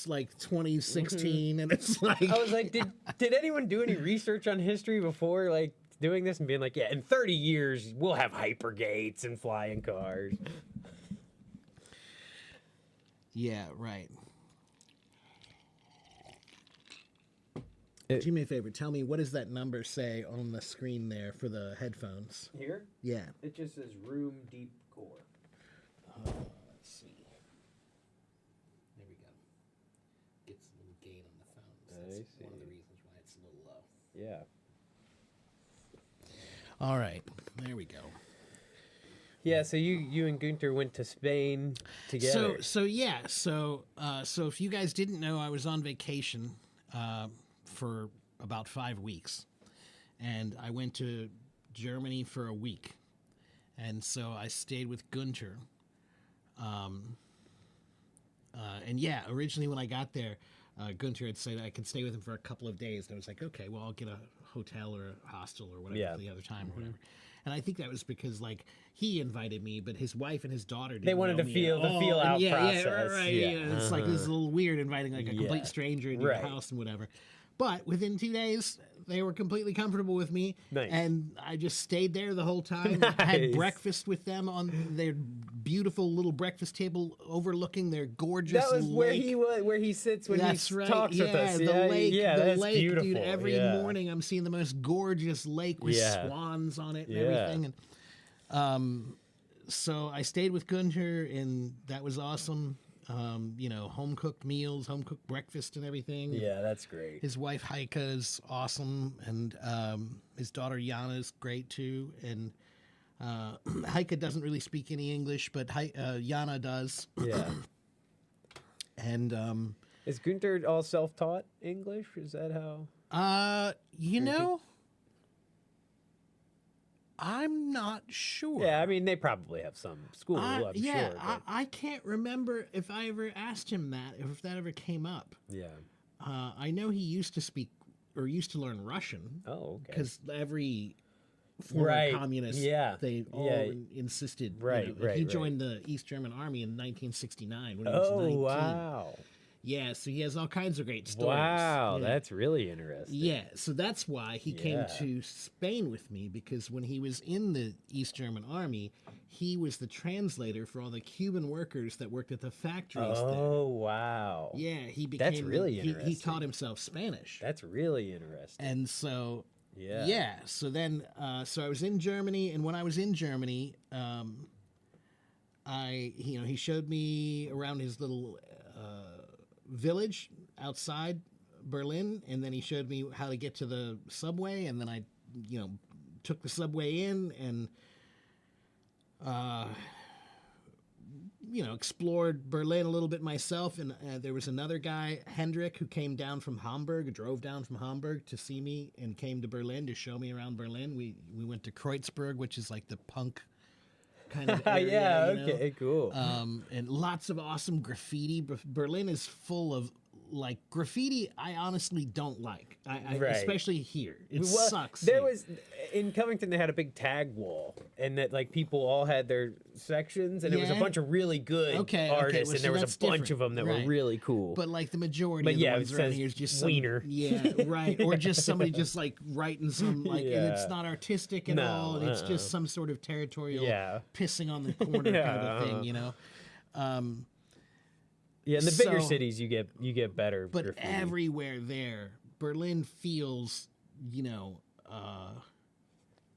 it's like 2016, and it's like I was like, did anyone do any research on history before like doing this and being like, yeah, in 30 years we'll have hypergates and flying cars? yeah, right. Do me a favor. Tell me, what does that number say on the screen there for the headphones? Here, Yeah. it just says room deep core. Let's see. There we go. Gets a little gain on the phones. That's one of the reasons why it's a little low. Yeah. All right. There we go. Yeah, so you and Gunther went to Spain together. So if you guys didn't know, I was on vacation for about 5 weeks, and I went to Germany for a week, and so I stayed with Gunther. And yeah, originally when I got there, Gunther had said I could stay with him for a couple of days, and I was like, okay, well, I'll get a hotel or a hostel or whatever the other time or whatever. And I think that was because like he invited me, but his wife and his daughter didn't They wanted know to me feel at the all. feel And out yeah, process. Yeah, right. Yeah. You know, it's like this is a little weird inviting like a complete stranger into your Right. house and whatever. But within 2 days, they were completely comfortable with me, Nice. and I just stayed there the whole time. I had Nice. breakfast with them on their beautiful little breakfast table overlooking their gorgeous That was lake. where he sits when That's he right. talks yeah, with us. the Yeah, lake, yeah, the that's lake, beautiful. dude. Every yeah. morning, I'm seeing the most gorgeous lake with Yeah. swans on it and Yeah. everything. And so I stayed with Gunther, and that was awesome. You know, home cooked meals, home cooked breakfast, and everything. Yeah, that's great. His wife Heike is awesome, and his daughter Jana is great too. And Heike doesn't really speak any English, but Jana does. Yeah. And Is Gunther all self-taught English? Is that how? you know, I'm not sure. Yeah, I mean, they probably have some school, I'm yeah, sure. But I can't remember if I ever asked him that, if that ever came up. yeah. I know he used to speak or used to learn Russian. Oh, okay. Because every former Right, communist, yeah, they all yeah. insisted. Right, you know, right, He right. joined the East German Army in 1969 when he was Oh, 19. wow. Yeah, so he has all kinds of great stories. Wow, yeah. that's really interesting. Yeah, so that's why he came Yeah. to Spain with me, because when he was in the East German Army, he was the translator for all the Cuban workers that worked at the factories there. Oh, wow. Yeah, he became. That's really he interesting. taught himself Spanish, That's really interesting. and so Yeah. So then, so I was in Germany, and when I was in Germany, he showed me around his little village outside Berlin, and then he showed me how to get to the subway, and then I, took the subway in and, explored Berlin a little bit myself. And there was another guy, Hendrik, who came down from Hamburg, drove down from Hamburg to see me, and came to Berlin to show me around Berlin. We went to Kreuzberg, which is like the punk kind of area, Yeah, you know? okay, cool. And lots of awesome graffiti. Berlin is full of like graffiti. I honestly don't like. Right. Especially here. It Well, sucks. There here. was in Covington. They had a big tag wall, and that like people all had their sections, and there was a Yeah. bunch of really good Okay, artists, well, and so there was that's a bunch different. of them that were Right. really cool. But like the majority But of the yeah, ones it around says here is just wiener. Yeah, right. Or just somebody just like writing some like, and it's Yeah. not artistic at No, all, and it's just some sort of territorial Yeah. pissing on the corner kind of a thing, you know. Yeah, in the bigger So- cities, you get better. But graffiti. everywhere there, Berlin feels,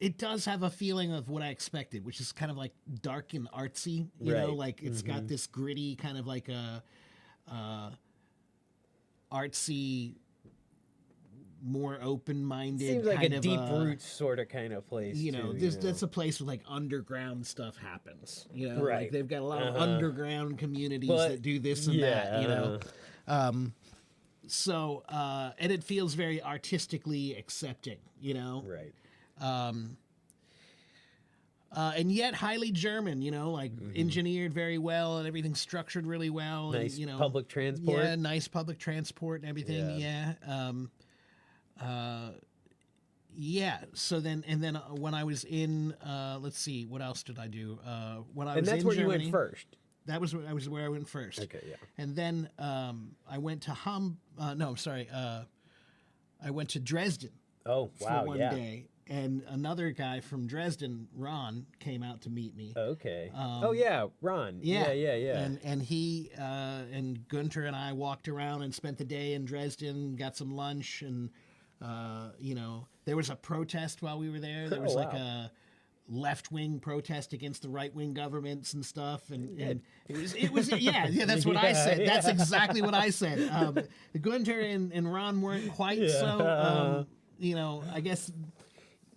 it does have a feeling of what I expected, which is kind of like dark and artsy, you know, Right. like it's got this gritty kind of like a artsy, more open-minded seems like kind a of deep roots sort of kind of place. you know, too, that's a place where like underground stuff happens. You know, Right. like they've got a lot of underground communities But- that do this and that. You know, so and it feels very artistically accepting. You know, right. and yet highly German. You know, like engineered very well and everything's structured really well. Nice and, you know, public transport. Yeah, nice public transport and everything. Yeah. Yeah. So then, when I was in, let's see, what else did I do? When I And was that's in where Germany, you went first. That was where I went first. Okay, yeah. And then I went to I went to Dresden Oh, wow, for one yeah. day, and another guy from Dresden, Ron, came out to meet me. Okay. Oh, yeah, Ron. Yeah. And he and Gunter and I walked around and spent the day in Dresden, got some lunch, and you know, there was a protest while we were there. There was Oh, like wow. a left-wing protest against the right-wing governments and stuff, and it was yeah, that's what I said. Yeah. That's exactly what I said. Gunter and Ron weren't quite so you know, I guess,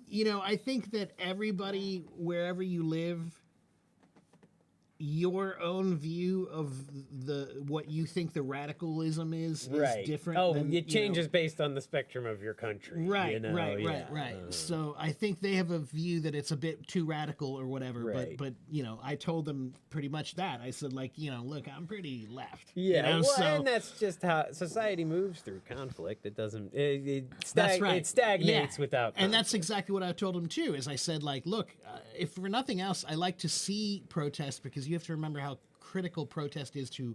you know, I think that everybody, wherever you live, your own view of what you think the radicalism is different. Oh, than, it changes based on the spectrum of your country. Right, you know? right. So I think they have a view that it's a bit too radical or whatever. Right. But you know, I told them pretty much that. I said, like, you know, look, I'm pretty left. Yeah, you know? well, So, and that's just how society moves through conflict. It doesn't. That's right. It stagnates Yeah. without. And that's conflict. exactly what I told him too. Is I said, like, look, if for nothing else, I like to see protest because you have to remember how critical protest is to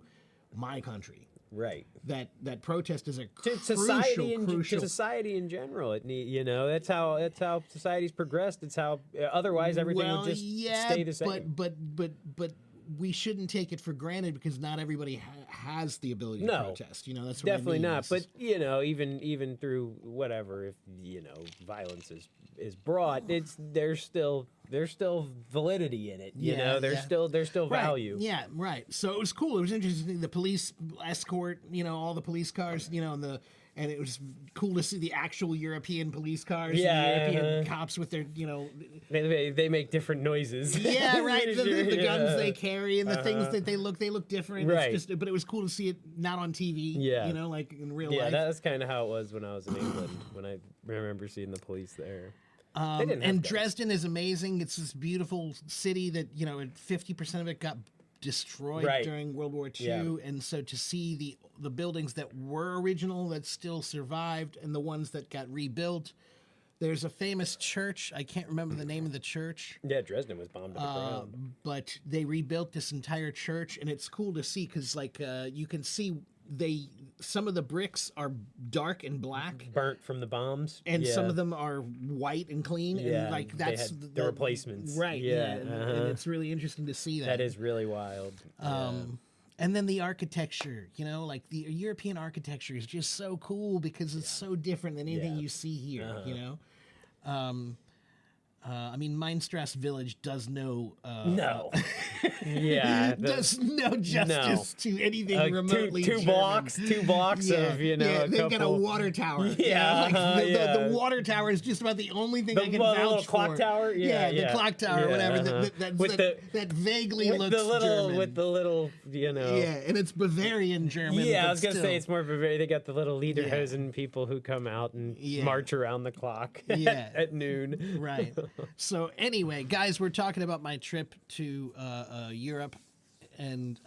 my country. right. That protest is a To society in general, you know, that's how society's progressed. It's how otherwise everything would just stay the same. But we shouldn't take it for granted because not everybody has the ability to No. protest. You know, that's what Definitely I mean. not. This But is- you know, even through whatever, if you know, violence is brought, there's still validity in it. You Yeah, know, there's yeah. still Right. value. Yeah, right. So it was cool. It was interesting. The police escort, you know, all the police cars, you know, and it was cool to see the actual European police cars, Yeah, and the European cops with their, you know, They make different noises. yeah, right. The guns Yeah. they carry and the things that they look different. Right. It's just, but it was cool to see it not on TV. Yeah. you know, like in real Yeah, life. that's kind of how it was when I was in England. When I remember seeing the police there. They didn't have And guns. Dresden is amazing. It's this beautiful city that, you know, 50% of it got destroyed Right. during World War II. Yeah. And so to see the buildings that were original that still survived and the ones that got rebuilt. There's a famous church. I can't remember the name of the church. Yeah, Dresden was bombed to the ground. But they rebuilt this entire church, and it's cool to see because, like, you can see some of the bricks are dark and black, Burnt from the bombs. and some Yeah. of them are white and clean. Yeah, and like they that's had the replacements. right? Yeah, and it's really interesting to see that. That is really wild. And then the architecture, you know, like the European architecture is just so cool because it's so different than anything Yeah. you see here. You know. I mean, Mindstrasse Village does no No. Yeah. does no justice to anything remotely two German. blocks of, you know, a they've got a couple- water tower. you know, Yeah, like yeah. the water tower is just about the only thing I can the vouch little for. clock tower? Yeah, the yeah. clock tower, Yeah, whatever. uh-huh. That vaguely with looks the little German. with the little, you know. yeah, and it's Bavarian German. Yeah, but I was gonna still. say it's more Bavaria. They got the little Lederhosen people who come out and Yeah. march around the clock Yeah. at noon. Right. So anyway, guys, we're talking about my trip to Europe, and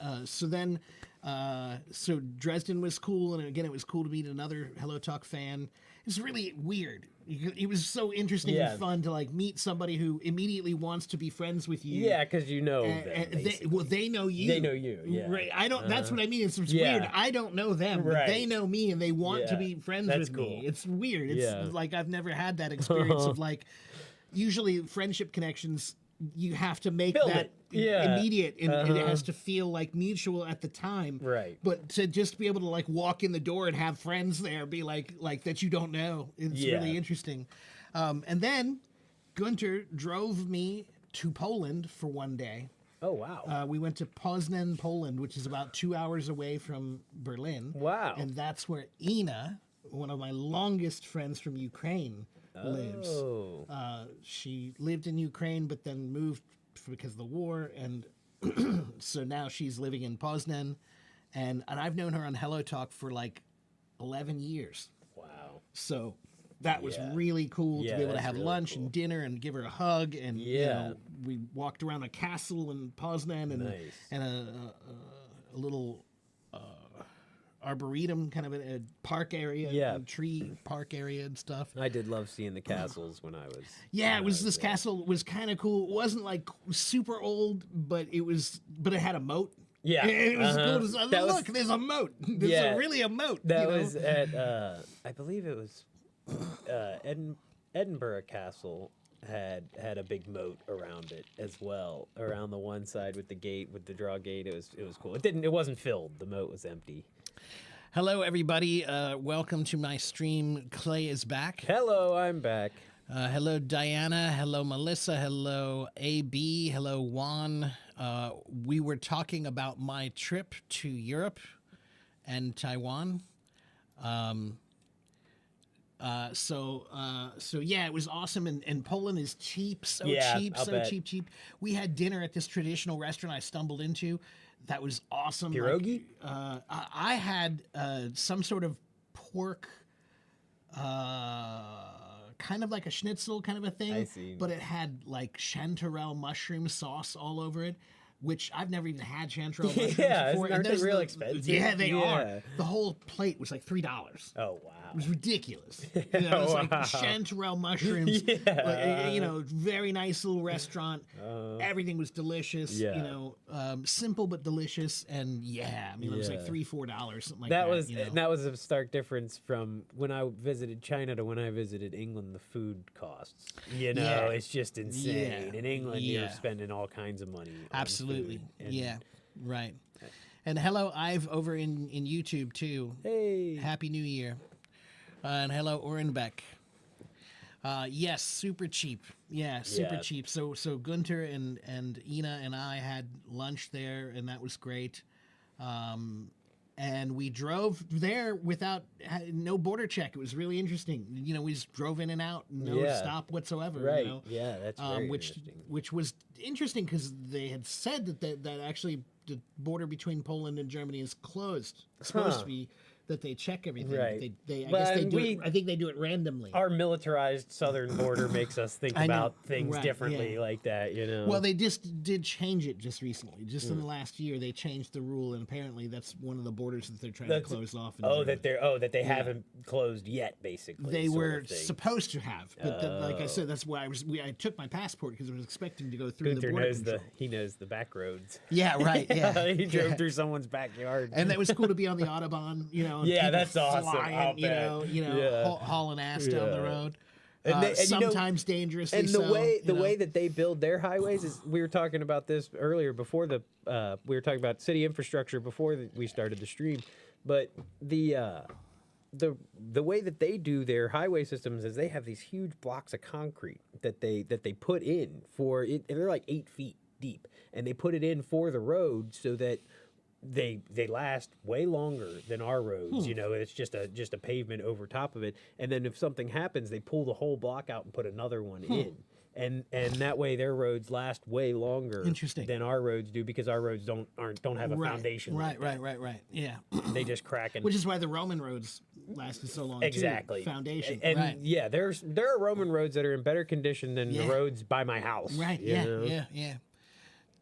so Dresden was cool, and again, it was cool to meet another Hello Talk fan. It's really weird. It was so interesting Yeah. and fun to like meet somebody who immediately wants to be friends with you. Yeah, because you know them. And basically. they know you. They know you, yeah. Right. I don't. That's what I mean. It's Yeah. weird. I don't know them, but Right. they know me, and they want to Yeah. be friends That's with me. cool. It's weird. It's Yeah. like I've never had that experience of like. Usually, friendship connections you have to make Build that it. Yeah. immediate, and it has to feel like mutual at the time. Right. But to just be able to like walk in the door and have friends there, be like that you don't know, it's Yeah. really interesting. And then Gunter drove me to Poland for one day. Oh wow. We went to Poznan, Poland, which is about 2 hours away from Berlin. Wow. And that's where Ina, one of my longest friends from Ukraine, lives. Oh. She lived in Ukraine, but then moved because of the war, and so now she's living in Poznan. And I've known her on Hello Talk for like 11 years. Wow. So that was Yeah. Yeah, really cool to be able to that's have really lunch cool. and dinner and give her a hug. And you Yeah. know, we walked around a castle in Poznan and Nice. and a little arboretum, kind of a park area, Yeah. a tree park area and stuff. I did love seeing the castles when I was. Yeah, when it I was this there. castle was kind of cool. It wasn't like super old, but it had a moat. Yeah, It was uh-huh. cool to say, That was- look, there's a moat. There's Yeah. really a moat. That you know? was at I believe it was Edinburgh Castle had a big moat around it as well, around the one side with the gate, with the draw gate. It was cool. It wasn't filled. The moat was empty. Hello, everybody. Welcome to my stream. Clay is back. Hello, I'm back. Hello, Diana. Hello, Melissa. Hello, AB. Hello, Juan. We were talking about my trip to Europe and Taiwan. So yeah, it was awesome, and Poland is cheap, so Yeah, cheap, I'll so bet. cheap. We had dinner at this traditional restaurant I stumbled into. That was awesome. Pierogi? I had some sort of pork, kind of like a schnitzel kind of a thing. I see. But it had like chanterelle mushroom sauce all over it, which I've never even had chanterelle mushrooms Yeah, before. aren't they there's real the- expensive? Yeah, they Yeah. are. The whole plate was like $3. Oh wow. It was ridiculous. You know, it was like Wow. chanterelle mushrooms. Yeah. Like, you know, very nice little restaurant. Everything was delicious. Yeah. You know, simple but delicious. And yeah, I mean, it was like Yeah. $3-4, something like that. That was you know? that was a stark difference from when I visited China to when I visited England. The food costs, you know, Yeah. it's just insane. Yeah. In England, Yeah. you're spending all kinds of money. On Absolutely. food. And- Yeah. Right. And hello, Ive over in YouTube too. Hey. Happy New Year. And hello, Orenbeck. Yes, super cheap. Yeah, super Yeah. cheap. So Gunter and Ina and I had lunch there, and that was great. And we drove there without no border check. It was really interesting. You know, we just drove in and out, no Yeah. stop whatsoever. Right. You know? Yeah, that's very which interesting. was interesting because they had said that actually the border between Poland and Germany is closed. It's supposed Huh. to be that they check everything. Right. I But guess they do. we- I think they do it randomly. Our militarized southern border makes us think I know. about things Right, differently yeah. like that, you know. Well, they just did change it just recently. Just Hmm. in the last year, they changed the rule, and apparently that's one of the borders that they're trying That's- to close off. In oh, Germany. that they haven't closed yet, basically. They sort were of thing. supposed to have, but like I Oh. said, that's why I took my passport because I was expecting to go through Gunther the border knows control. he knows the back roads. Yeah, right. Yeah, he drove yeah. through someone's backyard. And that was cool to be on the Autobahn, you know. And Yeah, people that's awesome. flying, I'll bet. you know, Yeah. hauling ass down the Yeah. road. And they- and you know- sometimes dangerously. And the so, way you know. that they build their highways is, we were talking about this earlier before we were talking about city infrastructure before we started the stream, but the way that they do their highway systems is they have these huge blocks of concrete that they put in for it, and they're like 8 feet deep, and they put it in for the road so that they last way longer than our roads. You know, it's just a pavement over top of it, and then if something happens, they pull the whole block out and put another one in. And that way their roads last way longer Interesting. than our roads do, because our roads don't have a foundation. Right, like right. Yeah. that. They just crack and Which is why the Roman roads lasted so long. exactly Too. Foundation. And right. yeah, there are Roman roads that are in better condition than the Yeah. roads by my house. Right. you know? Yeah.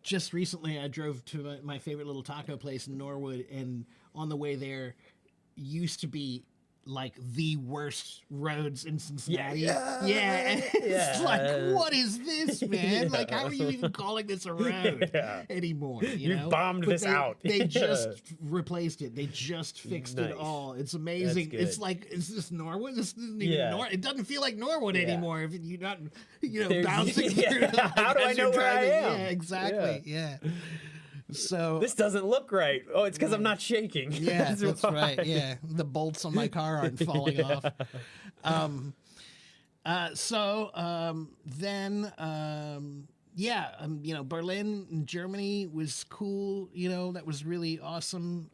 Just recently, I drove to my favorite little taco place in Norwood, and on the way there, used to be like the worst roads in Cincinnati. Yeah. And it's Yeah. like, what is this, man? Like, how are you even calling this a road Yeah. anymore? You You've know? bombed But this they, out. They just replaced it. They just fixed it Nice. all. It's amazing. That's It's good. like, is this Norwood? This isn't even Yeah. Norwood. It doesn't feel like Norwood Yeah. anymore if you're not, There's- bouncing yeah. through. Like, How do I as you're know where I driving. am? Yeah, exactly. Yeah. So This doesn't look right. Oh, it's because I'm not shaking. yeah, that's why. right. Yeah, the bolts on my car aren't falling off. You know, Berlin, in Germany was cool. You know, that was really awesome.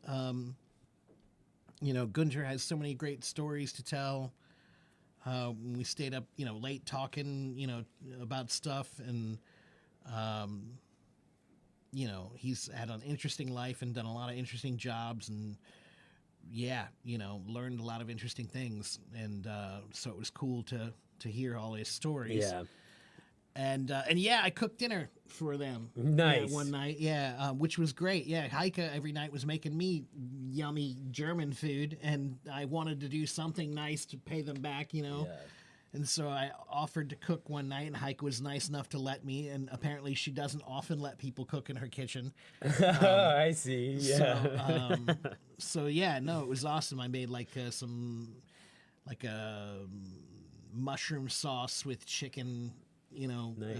You know, Gunter has so many great stories to tell. We stayed up, you know, late talking, you know, about stuff, and you know, he's had an interesting life and done a lot of interesting jobs, and yeah, you know, learned a lot of interesting things, and so it was cool to hear all his stories. Yeah. And yeah, I cooked dinner for them. Nice. One night, yeah, which was great. Yeah, Heike every night was making me yummy German food, and I wanted to do something nice to pay them back, you know. Yeah. And so I offered to cook one night, and Heike was nice enough to let me. And apparently, she doesn't often let people cook in her kitchen. I see. Yeah. So yeah, no, it was awesome. I made like a mushroom sauce with chicken, Nice.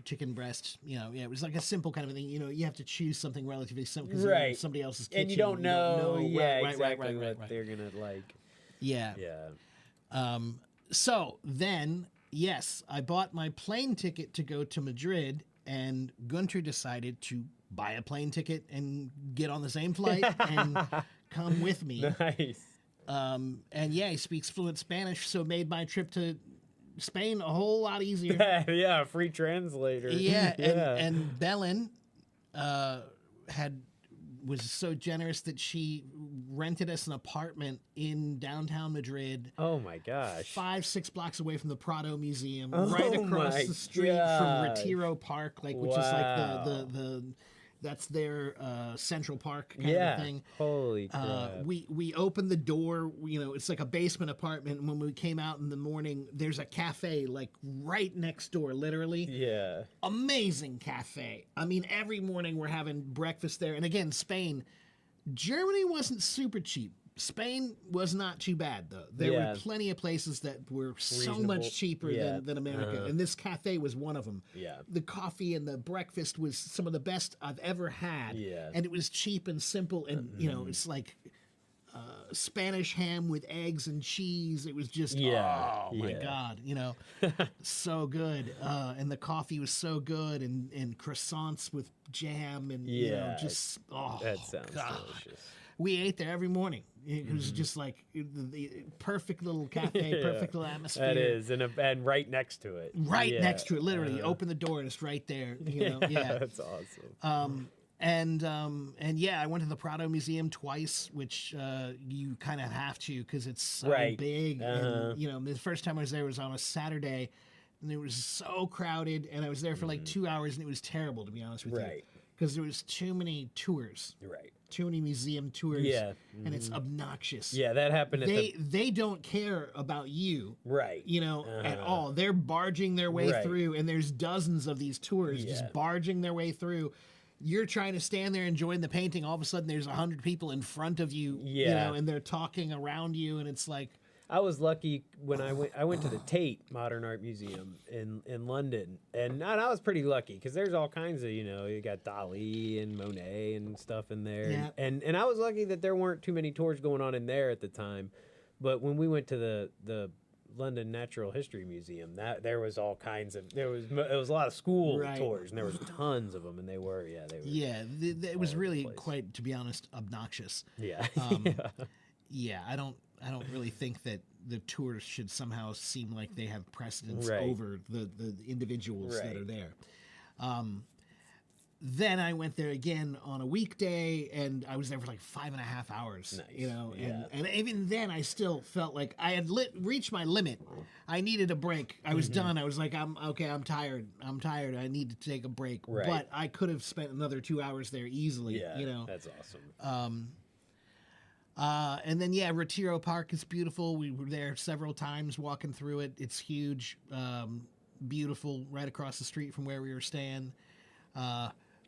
Chicken breast. Yeah, it was like a simple kind of thing. You have to choose something relatively simple because Right. somebody else's kitchen, And you don't know, yeah, right, exactly right. what they're gonna like. Yeah. Yeah. So then, yes, I bought my plane ticket to go to Madrid, and Gunter decided to buy a plane ticket and get on the same flight and come with me. Nice. And yeah, he speaks fluent Spanish, so made my trip to Spain a whole lot easier. Yeah, free translator. Yeah, Yeah. and Belen was so generous that she rented us an apartment in downtown Madrid, Oh my gosh. 5-6 blocks away from the Prado Museum, Oh right across my the street from gosh. Retiro Park, which is like Wow. the that's their Central Park kind Yeah. of a thing. Holy crap. We opened the door, it's like a basement apartment, and when we came out in the morning, there's a cafe like right next door, literally. Yeah. Amazing cafe. I mean, every morning we're having breakfast there. And again, Spain, Germany wasn't super cheap. Spain was not too bad, though. There Yeah. were plenty of places that were so Reasonable. much cheaper Yeah. than America. And this cafe was one of them. Yeah. The coffee and the breakfast was some of the best I've ever had. Yeah. And it was cheap and simple. And, it's like Spanish ham with eggs and cheese. It was just, Yeah. oh my Yeah. God, so good. And the coffee was so good, and croissants with jam, and Yeah. oh, That sounds God. delicious. We ate there every morning. It was just like the perfect little cafe, Yeah. perfect little atmosphere. That is, and right next to it. Right Yeah. next to it, literally. You open the door and it's right there. Yeah. That's awesome. And yeah, I went to the Prado Museum twice, which you kind of have to because it's so Right. big. And the first time I was there was on a Saturday, and it was so crowded, and I was there for like 2 hours, and it was terrible, to be honest with you, Right. because there was too many tours, Right. too many museum tours, Yeah. and it's obnoxious. Yeah, that happened at They don't care about you. right. At all. They're barging their way Right. through, and there's dozens of these tours Yeah. just barging their way through. You're trying to stand there enjoying the painting. All of a sudden, there's 100 people in front of you, Yeah. and they're talking around you, and it's like, I was lucky when I went to the Tate Modern Art Museum in London, and I was pretty lucky because there's all kinds of you got Dali and Monet and stuff in there, Yeah. and I was lucky that there weren't too many tours going on in there at the time, but when we went to the London Natural History Museum, that there was all kinds of it was a lot of school Right. tours, and there was tons of them, and they were yeah, it was over the really place. quite, to be honest, obnoxious. yeah. Yeah, I don't really think that the tours should somehow seem like they have precedence Right. over the individuals that Right. are there. Then I went there again on a weekday, and I was there for like 5.5 hours. Nice. Yeah. And even then, I still felt like I had reached my limit. I needed a break. I was done. I was like, I'm tired. I need to take a break. Right. But I could have spent another 2 hours there easily. Yeah, that's awesome. And then, yeah, Retiro Park is beautiful. We were there several times walking through it. It's huge, beautiful, right across the street from where we were staying.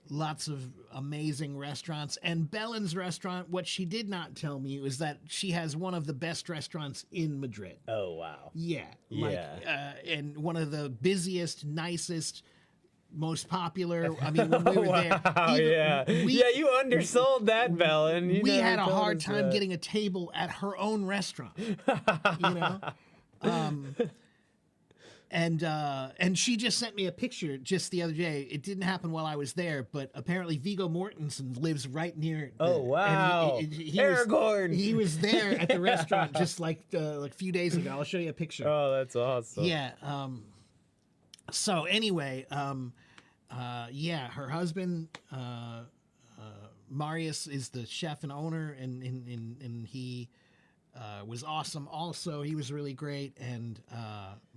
Lots of amazing restaurants. And Belen's restaurant, what she did not tell me was that she has one of the best restaurants in Madrid. Oh wow. Yeah. Yeah. And one of the busiest, nicest, most popular. I mean, when we were there. Wow, yeah. You undersold that, Belen. You We never had a told hard us time that. getting a table at her own restaurant. And she just sent me a picture just the other day. It didn't happen while I was there, but apparently Viggo Mortensen lives right near. Oh, wow. Aragorn. He was there at the restaurant just like a few days ago. I'll show you a picture. Oh, that's awesome. Yeah. So anyway, yeah, her husband Marius is the chef and owner, and he was awesome. Also, he was really great and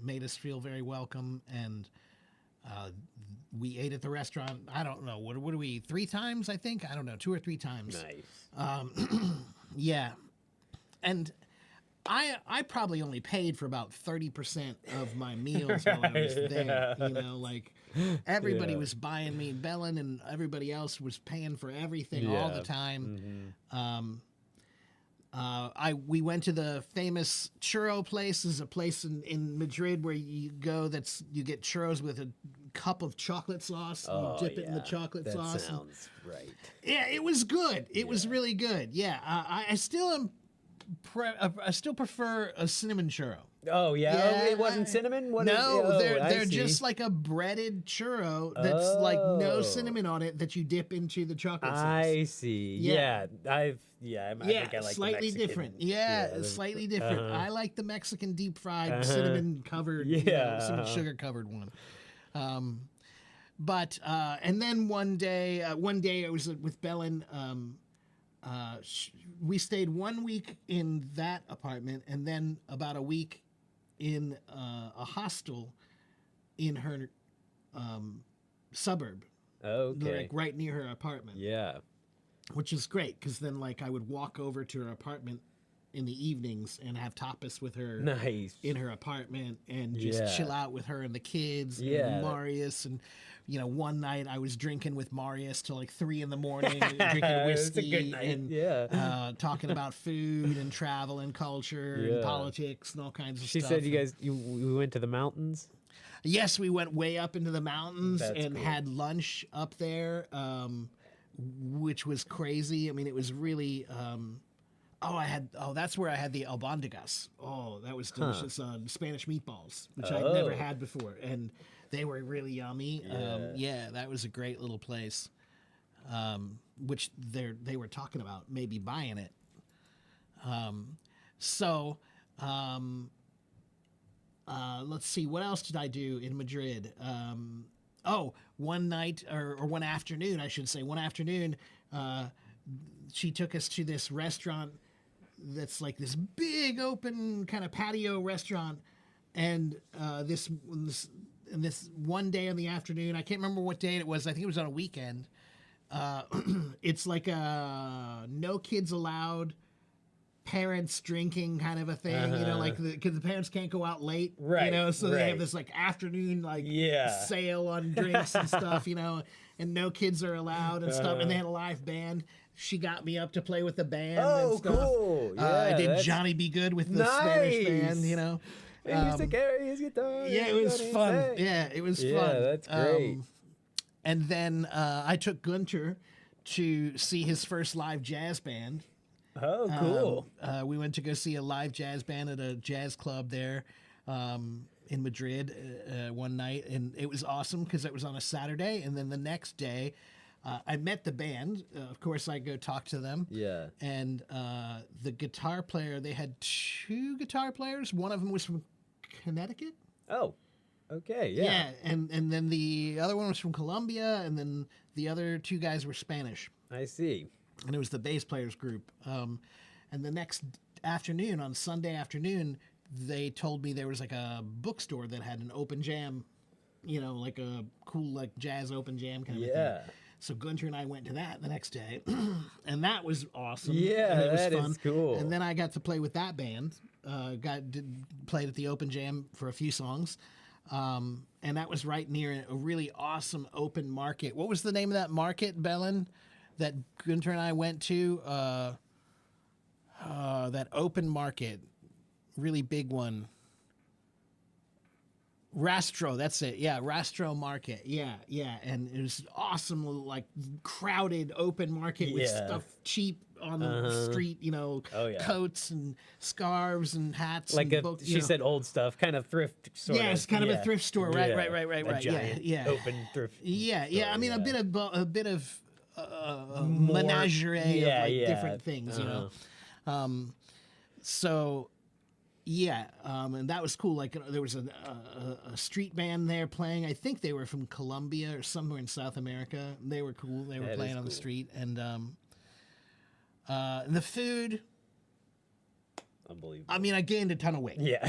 made us feel very welcome. And we ate at the restaurant. I don't know what do we 3 times? I think 2 or 3 times. Nice. Yeah, and I probably only paid for about 30% of my meals while I was there. Yeah. You know, like everybody Yeah. was buying me Bellin, and everybody else was paying for everything all the Yeah. time. We went to the famous churro place. There's a place in Madrid where you go you get churros with a cup of chocolate sauce. And you dip it in the chocolate that sauce. sounds right. Yeah, it was good. It was really good. Yeah, I still am. I still prefer a cinnamon churro. Oh yeah, Yeah, it wasn't cinnamon. What is- No, oh, they're I see. just like a breaded churro that's like no Oh. cinnamon on it that you dip into the chocolate sauce. I see. Yeah, Yeah. I Yeah, think I like slightly the Mexican. different. Yeah, the- slightly different. I like the Mexican deep fried cinnamon covered, Yeah. cinnamon sugar covered one. But and then one day I was with Bellin. We stayed 1 week in that apartment, and then about a week in a hostel in her suburb, Okay. like right near her apartment. Yeah. Which is great because then like I would walk over to her apartment in the evenings and have tapas with her Nice. in her apartment and just Yeah. chill out with her and the kids Yeah. and Marius. And one night I was drinking with Marius till like 3 a.m, drinking It's a whiskey good night. and Yeah. talking about food and travel and culture Yeah. and politics and all kinds of She stuff. said we went to the mountains. Yes, we went way up into the mountains That's and cool. had lunch up there, which was crazy. I mean, it was really. That's where I had the albondigas. Oh, that was delicious. Spanish meatballs, which I'd never Oh. had before, and they were really yummy. Yeah. That was a great little place. Which they were talking about maybe buying it. Let's see, what else did I do in Madrid? One night or one afternoon, I should say, she took us to this restaurant that's like this big open kind of patio restaurant, and this one day in the afternoon, I can't remember what day it was. I think it was on a weekend. It's like a no kids allowed, parents drinking kind of a thing, like because the parents can't go out late, Right, so they have right. this like afternoon like Yeah. sale on drinks and stuff, and no kids are allowed and stuff, and they had a live band. She got me up to play with the band. Oh, and stuff. cool. I Yeah, did that's- Johnny Be Good with the Spanish band, Nice. He used to carry his guitar. Yeah, it was Johnny fun. sang. Yeah, it was Yeah, fun. that's great. And then I took Gunter to see his first live jazz band. Oh, cool. We went to go see a live jazz band at a jazz club there in Madrid one night, and it was awesome because it was on a Saturday. And then the next day, I met the band. Of course, I go talk to them. Yeah. And the guitar player, they had 2 guitar players. One of them was from Connecticut. Oh, okay. Yeah, Yeah. and then the other one was from Colombia, and then the other 2 guys were Spanish, I see. and it was the bass players group. And the next afternoon, on Sunday afternoon, they told me there was like a bookstore that had an open jam, like a cool like jazz open jam kind of Yeah. thing. So Gunter and I went to that the next day, and that was awesome. Yeah, and it was that is fun. cool. And then I got to play with that band. Played at the open jam for a few songs. And that was right near a really awesome open market. What was the name of that market, Bellin, that Gunter and I went to? That open market, really big one. Rastro, that's it. Yeah, Rastro Market. Yeah, yeah. And it was awesome, like crowded open market with Yeah. stuff cheap on the street, Oh, yeah. coats and scarves and hats. Like and she said, old stuff, kind of thrift sort of. Yeah, it's kind of a thrift store. Right, Yeah. right. A giant Yeah. open thrift. Yeah, yeah. I mean, store, a bit of More- menagerie of yeah, like yeah. different things, So, yeah, and that was cool. Like there was a street band there playing. I think they were from Colombia or somewhere in South America. They were cool. They were That is playing on the cool. street, and the food unbelievable. I mean, I gained a ton of weight. Yeah.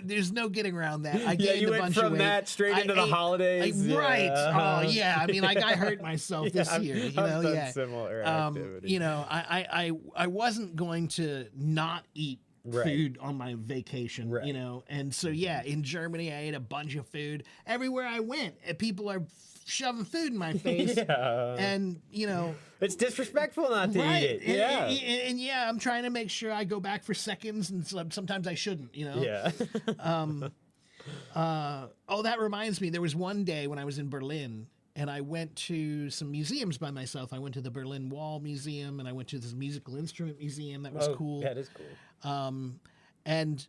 There's no getting around that. I Yeah, gained you a went bunch from of weight. that straight into the holidays. Right. Yeah. Oh, yeah. I mean, like, I hurt myself this year. I've done similar activities. You know, I wasn't going to not eat food on my vacation, you know. And so, yeah, in Germany, I ate a bunch of food. Everywhere I went, people are shoving food in my face. And, you know, it's disrespectful not to eat it. Yeah. And yeah, I'm trying to make sure I go back for seconds, and sometimes I shouldn't, you know. Yeah. Oh, that reminds me. There was one day when I was in Berlin, and I went to some museums by myself. I went to the Berlin Wall Museum, and I went to this musical instrument museum. That was cool. That is cool. And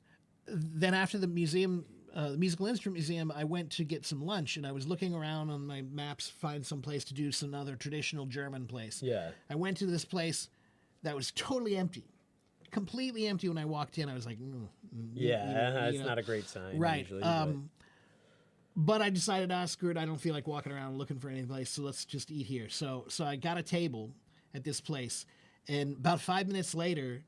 then after the museum, the musical instrument museum, I went to get some lunch, and I was looking around on my maps, find some place to do some other traditional German place. Yeah. I went to this place that was totally empty, completely empty. When I walked in, I was like, it's not a great sign. Right. Usually, but I decided, screw it, I don't feel like walking around looking for any place, so let's just eat here. So I got a table at this place, and about 5 minutes later,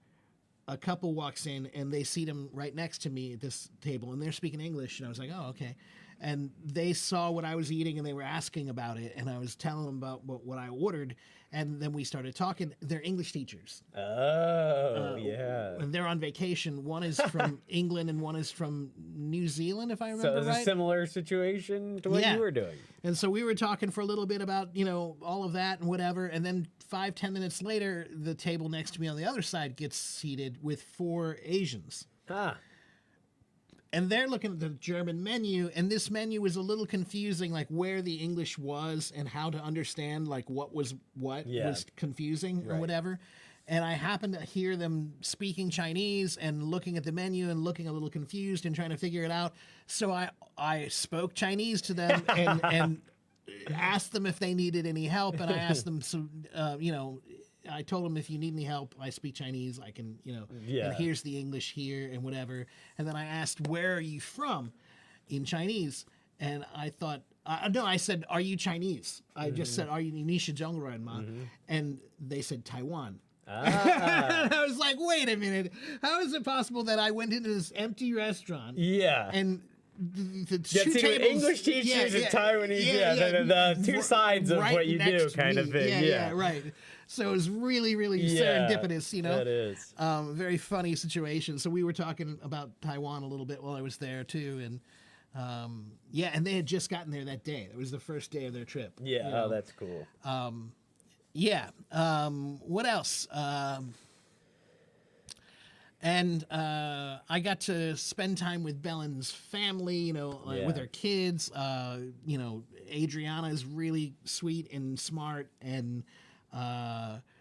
a couple walks in, and they seat him right next to me at this table, and they're speaking English, and I was like, oh, okay. And they saw what I was eating, and they were asking about it, and I was telling them about what I ordered, and then we started talking. They're English teachers. Oh, yeah. And they're on vacation. One is from England, and one is from New Zealand, if I remember right. So it's a similar situation to what you were doing. And so we were talking for a little bit about, you know, all of that and whatever, and then 5-10 minutes later, the table next to me on the other side gets seated with 4 Asians. And they're looking at the German menu, and this menu was a little confusing, like where the English was and how to understand, like what was confusing or whatever. And I happened to hear them speaking Chinese and looking at the menu and looking a little confused and trying to figure it out. So I spoke Chinese to them and asked them if they needed any help. And I asked them, you know, I told them, if you need any help, I speak Chinese. I can, you know, and here's the English here and whatever. And then I asked, where are you from in Chinese? And I thought, no, I said, are you Chinese? I just said, are you Nisha Zhongruan? And they said, Taiwan. And I was like, wait a minute. How is it possible that I went into this empty restaurant? And the two tables, English teachers and Taiwanese, the two sides of what you do kind of thing. Yeah, right. So it was really, really serendipitous, you know. That is. Very funny situation. So we were talking about Taiwan a little bit while I was there too, and and they had just gotten there that day. It was the first day of their trip. Yeah, you know? Oh, that's cool. What else? And I got to spend time with Bellen's family, you know, with her kids. You know, Adriana is really sweet and smart, and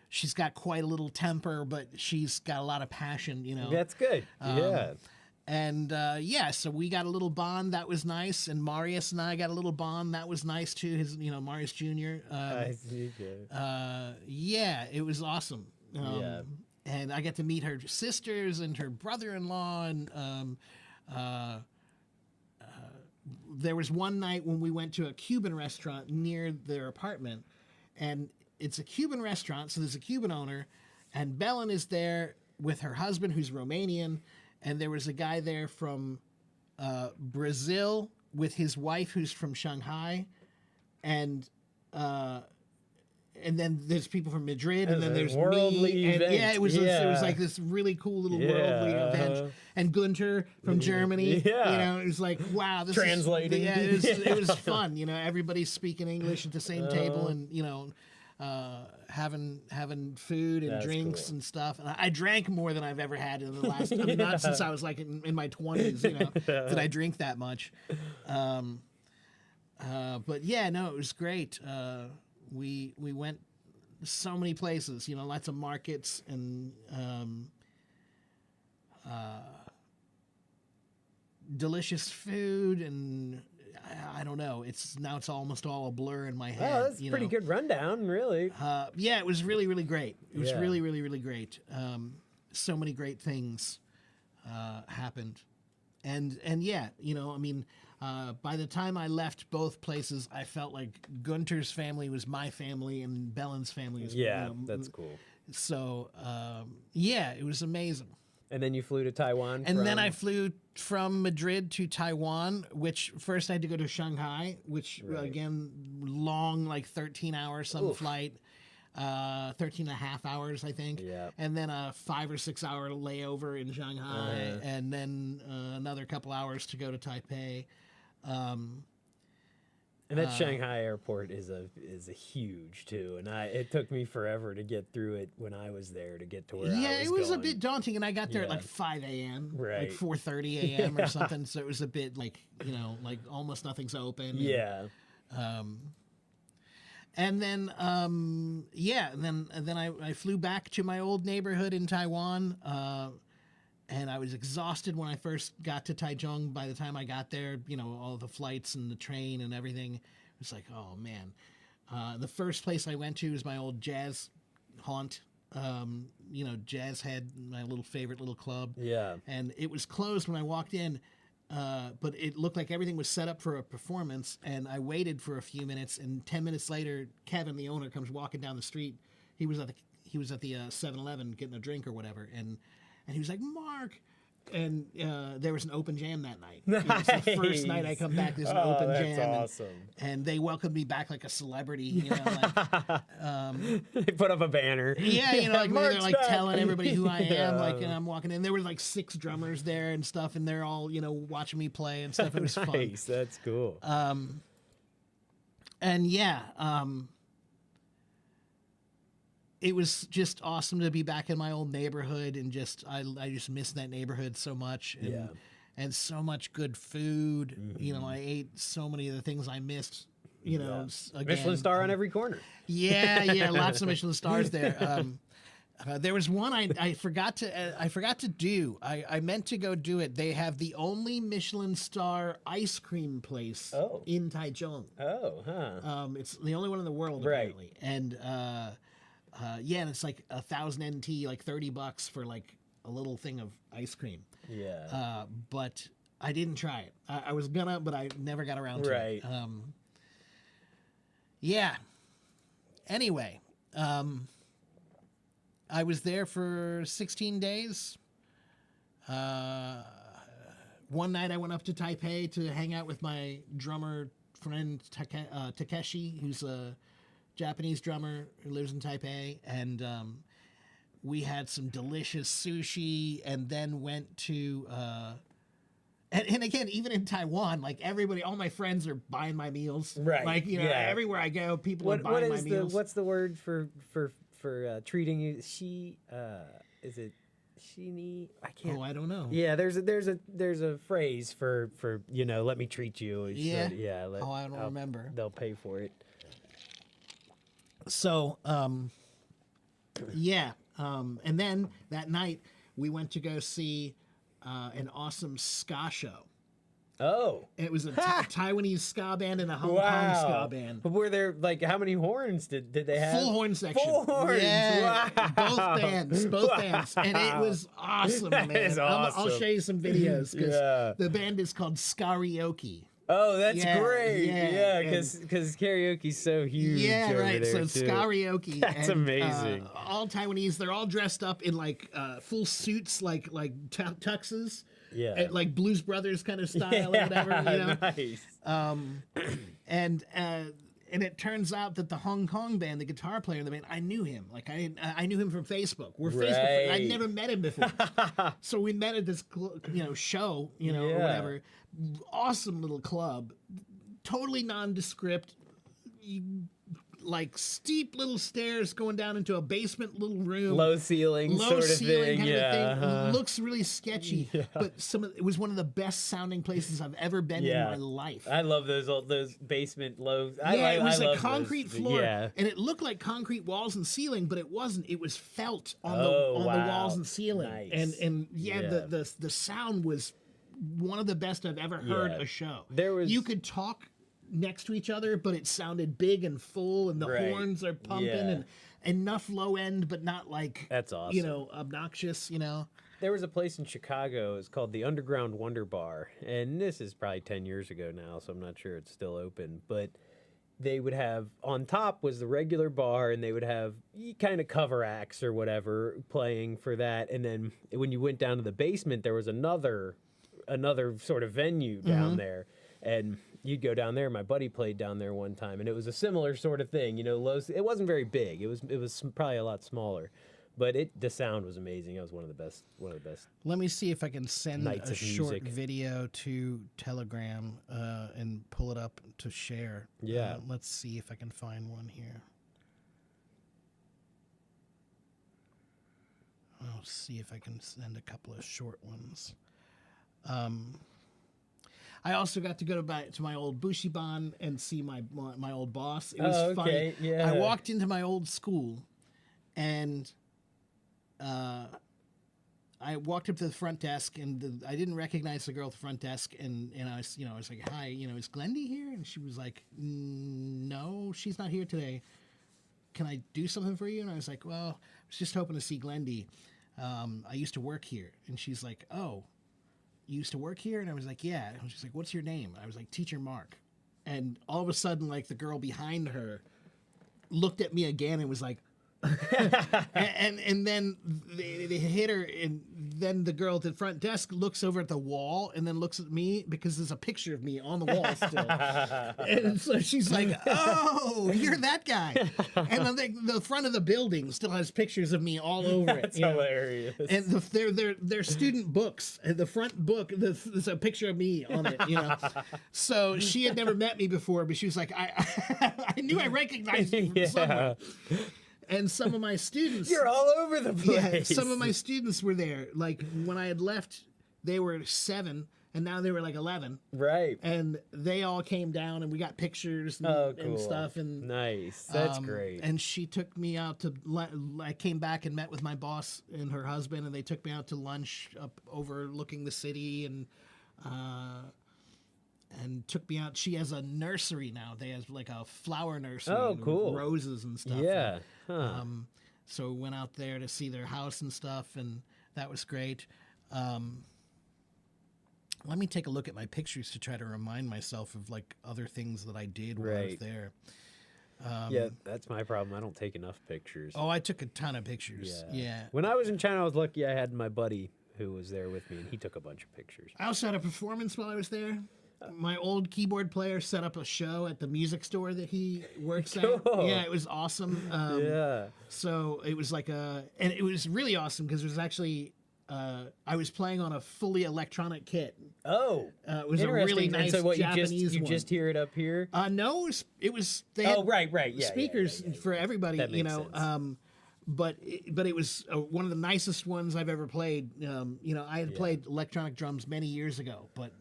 she's got quite a little temper, but she's got a lot of passion, you know. That's good. And so we got a little bond that was nice, and Marius and I got a little bond that was nice too. His, you know, Marius Jr. I see. It was awesome. And I got to meet her sisters and her brother-in-law, and there was one night when we went to a Cuban restaurant near their apartment, and it's a Cuban restaurant, so there's a Cuban owner, and Belen is there with her husband, who's Romanian, and there was a guy there from Brazil with his wife, who's from Shanghai, and then there's people from Madrid, and then there's me, and it was like this really cool little worldly event. And Gunter from Germany, you know, it was like, wow, this translating. It was fun, you know, everybody's speaking English at the same table, and you know, having food and drinks and stuff. And I drank more than I've ever had in the last. I mean, not since I was like in my 20s, you know, did I drink that much. But yeah, no, it was great. We went so many places, you know, lots of markets and delicious food, and I don't know. It's almost all a blur in my head. Oh, that's a pretty good rundown, really. It was really, really great. It was really, really, really great. So many great things happened, and you know, I mean. By the time I left both places, I felt like Gunter's family was my family, and Bellen's family was that's cool. So yeah, it was amazing. And then you flew to Taiwan. And then I flew from Madrid to Taiwan, which first I had to go to Shanghai, which again, long, like 13 hours, some flight, 13 and a half hours, I think. Yeah. And then a 5 or 6 hour layover in Shanghai, and then another couple hours to go to Taipei. And that Shanghai airport is a huge too, and it took me forever to get through it when I was there to get to where I was Yeah, it was going. a bit daunting, and I got there at like 5 a.m., Right. like 4:30 a.m. or something. So it was a bit like, like almost nothing's open. And, Yeah. and then I flew back to my old neighborhood in Taiwan, and I was exhausted when I first got to Taichung. By the time I got there, all the flights and the train and everything, it was like, oh man. The first place I went to was my old jazz haunt. Jazz Head, my favorite little club. Yeah. And it was closed when I walked in, but it looked like everything was set up for a performance. And I waited for a few minutes, and 10 minutes later, Kevin, the owner, comes walking down the street. He was at the 7-Eleven getting a drink or whatever, and he was like, Mark. And there was an open jam that night. It was the first night I come back. There's an open jam. That's awesome. And they welcomed me back like a celebrity. They put up a banner. Yeah, they're Mark's like back. telling everybody who I am, Yeah. and I'm walking in. There were like 6 drummers there and stuff, and they're all, watching me play and stuff. It was fun. Nice, that's cool. And yeah, it was just awesome to be back in my old neighborhood, and I just miss that neighborhood so much, and so much good food. I ate so many of the things I missed. Again, Michelin star on every corner. Yeah, lots of Michelin stars there. There was one I forgot to do. I meant to go do it. They have the only Michelin star ice cream place in Taichung. Oh, huh. It's the only one in the world, apparently. And and it's like 1,000 NT, like $30 for like a little thing of ice cream. Yeah. But I didn't try it. I was gonna, but I never got around to it. Yeah. Anyway, I was there for 16 days. One night I went up to Taipei to hang out with my drummer friend Takeshi, who's a Japanese drummer who lives in Taipei, and we had some delicious sushi, and then went to and again, even in Taiwan, like everybody, all my friends are buying my meals. Right. Like, everywhere I go, people are buying my meals. What's the word for treating you? Is it shini? I can't. Oh, I don't know. Yeah, there's a phrase for let me treat you. Yeah. I don't remember. They'll pay for it. So, and then that night we went to go see an awesome ska show. Oh. It was a Taiwanese ska band and a Hong Kong ska band. But were there, how many horns did they have? Full horn section. Full horns. Yeah. Wow. Both bands. And it was awesome, man. Is awesome. I'll show you some videos, because the band is called Skarioke. Oh, that's great. Yeah, because karaoke's so huge. Yeah, over right. there So too. Skarioke. That's amazing. All Taiwanese. They're all dressed up in full suits, like tuxes. Yeah. Like Blues Brothers kind of style or whatever. Nice. And it turns out that the Hong Kong band, the guitar player in the band, I knew him. Like I knew him from Facebook. We're Facebook friends. I'd never met him before. So we met at this show, or whatever. Awesome little club, totally nondescript. Like steep little stairs going down into a basement little room. Low ceiling sort of ceiling thing. kind of thing. Uh-huh. Looks really sketchy, but it was one of the best sounding places I've ever been in my life. I love those basement low. It was I a love concrete those. floor, Yeah. and it looked like concrete walls and ceiling, but it wasn't. It was felt on the wow. walls and ceiling, Nice. and the sound was one of the best I've ever heard a show. You could talk next to each other, but it sounded big and full, and the horns are pumping, and enough low end, but not like that's awesome. Obnoxious. There was a place in Chicago. It's called the Underground Wonder Bar, and this is probably 10 years ago now, so I'm not sure it's still open. But they would have on top was the regular bar, and they would have kind of cover acts or whatever playing for that. And then when you went down to the basement, there was another sort of venue down there, and you'd go down there. My buddy played down there one time, and it was a similar sort of thing. You know, it wasn't very big. It was probably a lot smaller, but the sound was amazing. It was one of the best. Let me see if I can send Nights a of short music. video to Telegram and pull it up to share. Yeah. Let's see if I can find one here. I'll see if I can send a couple of short ones. I also got to go to my old Bushiban and see my old boss. It was okay, funny. yeah. I walked into my old school, and I walked up to the front desk, and I didn't recognize the girl at the front desk, and I was, I was like, "Hi, is Glendy here?" And she was like, "No, she's not here today. Can I do something for you?" And I was like, "Well, I was just hoping to see Glendy. I used to work here." And she's like, "Oh, you used to work here?" And I was like, "Yeah." And she's like, "What's your name?" I was like, "Teacher Mark." And all of a sudden, like, the girl behind her looked at me again and was like, and then they hit her, and then the girl at the front desk looks over at the wall and then looks at me because there's a picture of me on the wall still. And so she's like, "Oh, you're that guy." And then the front of the building still has pictures of me all over it. That's you know? hilarious. And they're student books. And the front book, there's a picture of me on it. So she had never met me before, but she was like, I knew I recognized you from somewhere. And some of my students, You're all over the place. some of my students were there. Like, when I had left, they were 7, and now they were like 11. Right. And they all came down, and we got pictures and, Oh, and cool. stuff. And Nice. That's great. And she took me out to. I came back and met with my boss and her husband, and they took me out to lunch up overlooking the city, and took me out. She has a nursery now. They have like a flower nursery. Oh, with cool. roses and stuff. Yeah. Huh. So we went out there to see their house and stuff, and that was great. Let me take a look at my pictures to try to remind myself of like other things that I did while I was Right. there. Yeah, that's my problem. I don't take enough pictures. Oh, I took a ton of pictures. Yeah. When I was in China, I was lucky I had my buddy who was there with me, and he took a bunch of pictures. I also had a performance while I was there. My old keyboard player set up a show at the music store that he works Cool. at. Yeah, it was awesome. Yeah. So it was like and it was really awesome because it was actually, I was playing on a fully electronic kit. Oh, It was a interesting. really And nice so what, Japanese you one. just hear it up here? No, it was they Oh, had right. Yeah. speakers for everybody, That makes sense. but it was one of the nicest ones I've ever played. I had played electronic drums many years ago, but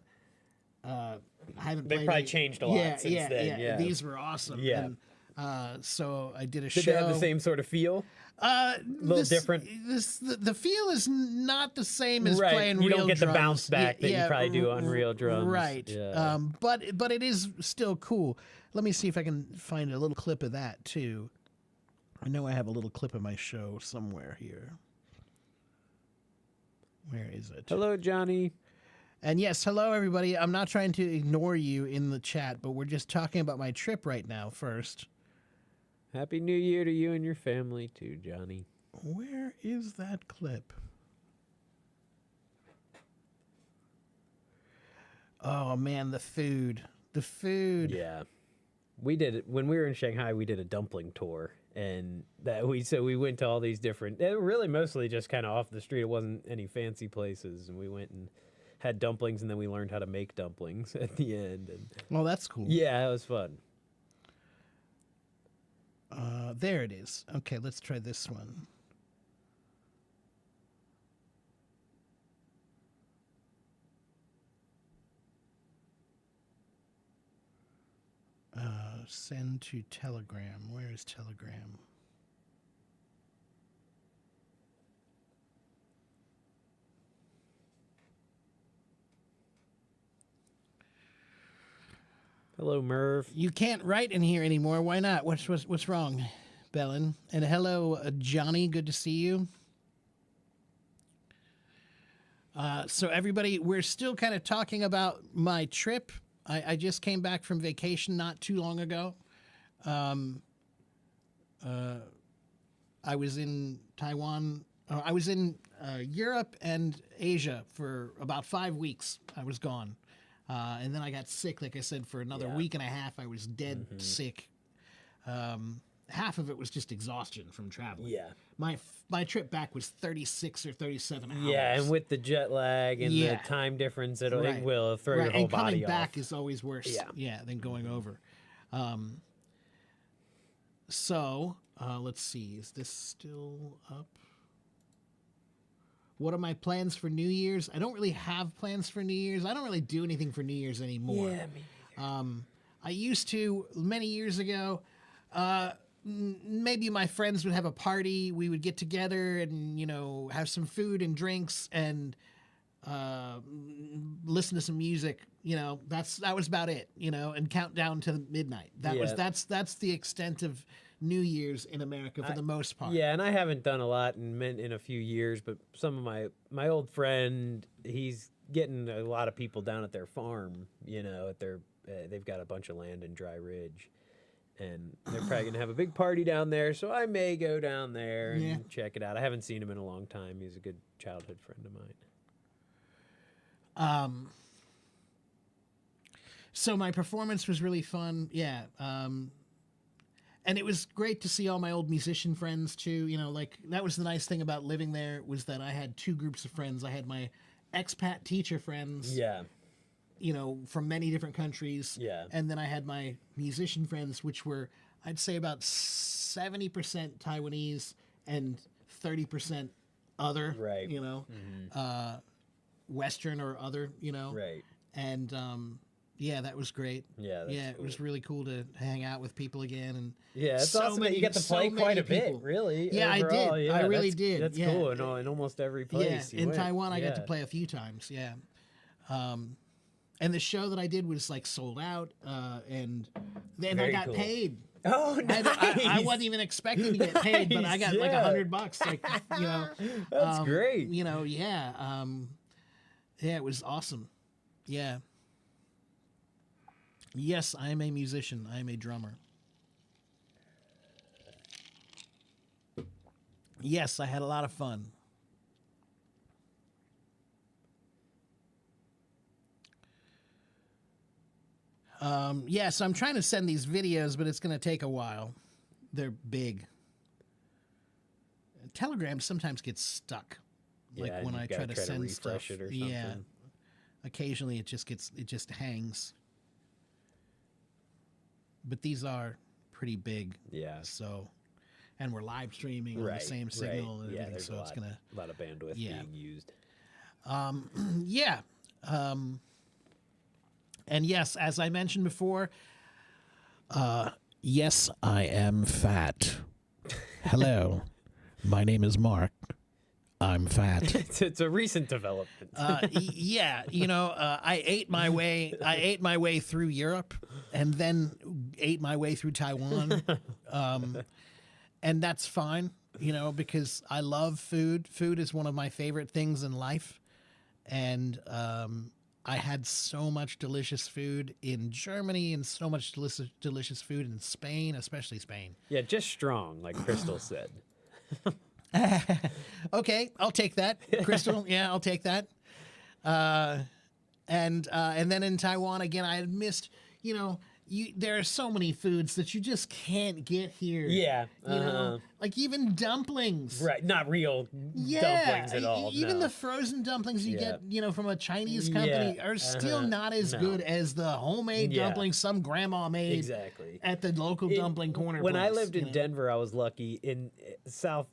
I haven't They played probably any- changed a lot since then, yeah. These were awesome. Yeah. And, so I did a Did show. they have the same sort of feel? A little different? The feel is not the same as Right. playing You real don't get the drums. bounce back that you probably do on real drums. Right. Yeah. But it is still cool. Let me see if I can find a little clip of that too. I know I have a little clip of my show somewhere here. Where is it? Hello, Johnny. And yes, hello everybody. I'm not trying to ignore you in the chat, but we're just talking about my trip right now first. Happy New Year to you and your family too, Johnny. Where is that clip? Oh man, the food. The food. Yeah. We did it when we were in Shanghai. We did a dumpling tour, and we went to all these different. They were really mostly just kind of off the street. It wasn't any fancy places, and we went and had dumplings, and then we learned how to make dumplings at the end. And Well, that's cool. yeah, it was fun. There it is. Okay, let's try this one. Send to Telegram. Where is Telegram? Hello, Merv. You can't write in here anymore. Why not? What's wrong, Bellin? And hello, Johnny. Good to see you. So everybody, we're still kind of talking about my trip. I just came back from vacation not too long ago. I was in Taiwan. I was in Europe and Asia for about 5 weeks. I was gone. And then I got sick, like I said, for another week and a half. I was dead sick. Half of it was just exhaustion from traveling. Yeah. My trip back was 36 or 37 hours. Yeah, and with the jet lag and the time difference, it will throw your whole and body coming off. back is always worse. Than going over. So let's see. Is this still up? What are my plans for New Year's? I don't really have plans for New Year's. I don't really do anything for New Year's anymore. Yeah, me neither. I used to many years ago. Maybe my friends would have a party. We would get together and have some food and drinks and listen to some music. That was about it. And count down to midnight. That's the extent of New Year's in America for the most part. Yeah, and I haven't done a lot in a few years, but some of my old friend, he's getting a lot of people down at their farm. At their they've got a bunch of land in Dry Ridge. And they're probably gonna have a big party down there, so I may go down there and check it out. I haven't seen him in a long time. He's a good childhood friend of mine. So my performance was really fun. Yeah. And it was great to see all my old musician friends too. That was the nice thing about living there was that I had two groups of friends. I had my expat teacher friends. Yeah. From many different countries. Yeah. And then I had my musician friends, which were, I'd say, about 70% Taiwanese and 30% other. Right. Western or other. Right. And that was great. Yeah. It was really cool to hang out with people again. And it's awesome that you get to play quite a bit. Really. Yeah, overall. I did. I really did. That's cool. In almost every place. Yeah. In Taiwan, I got to play a few times. Yeah. And the show that I did was sold out, and then I got paid. Oh, nice! I wasn't even expecting to get paid, but I got $100. That's great. It was awesome. Yeah. Yes, I am a musician. I am a drummer. Yes, I had a lot of fun. So I'm trying to send these videos, but it's going to take a while. They're big. Telegram sometimes gets stuck. When I try to send stuff. It or something. Yeah. Occasionally it just hangs. But these are pretty big. Yeah. So, and we're live streaming on the same signal and everything, so it's going to a lot of bandwidth being used. Yeah. And yes, as I mentioned before, yes, I am fat. Hello, my name is Mark. I'm fat. It's a recent development. I ate my way through Europe, and then ate my way through Taiwan, and that's fine. Because I love food. Food is one of my favorite things in life, and I had so much delicious food in Germany and so much delicious food in Spain, especially Spain. Yeah, just strong, like Crystal said. Okay, I'll take that, Crystal. Yeah, I'll take that. And then in Taiwan again, I had missed. There are so many foods that you just can't get here. Yeah. Like even dumplings. Right. Not real dumplings at all. Even the frozen dumplings you get, from a Chinese company are still not as good as the homemade dumplings some grandma made at the local dumpling corner When place, I lived in Denver, I was lucky. In South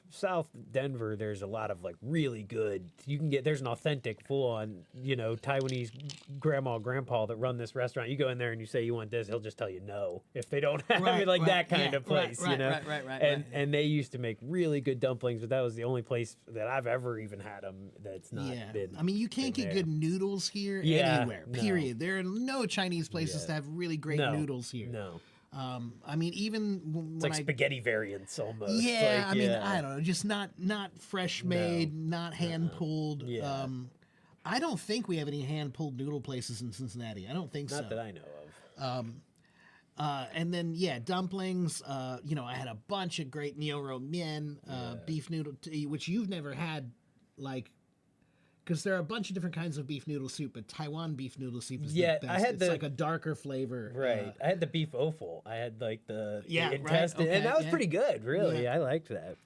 Denver, there's a lot of really good. There's an authentic, full-on, Taiwanese grandma, grandpa that run this restaurant. You go in there and you say you want this, he'll just tell you no if they don't have it, that kind of place, and they used to make really good dumplings, but that was the only place that I've ever even had them that's not been. I mean, you can't get good noodles here anywhere. Period. There are no Chinese places that have really great noodles here. No. I mean, even it's like spaghetti variants almost. Yeah, I mean, I don't know, just not fresh made, not hand pulled. Yeah. I don't think we have any hand pulled noodle places in Cincinnati. I don't think so. Not that I know of. And then yeah, dumplings. You know, I had a bunch of great Nioro Mien, beef noodle, which you've never had, like, because there are a bunch of different kinds of beef noodle soup, but Taiwan beef noodle soup is the best. I had it's like a darker flavor. Right. I had the beef offal. I had like the right, intestine, okay, and that was yeah. pretty good. Really, I liked that.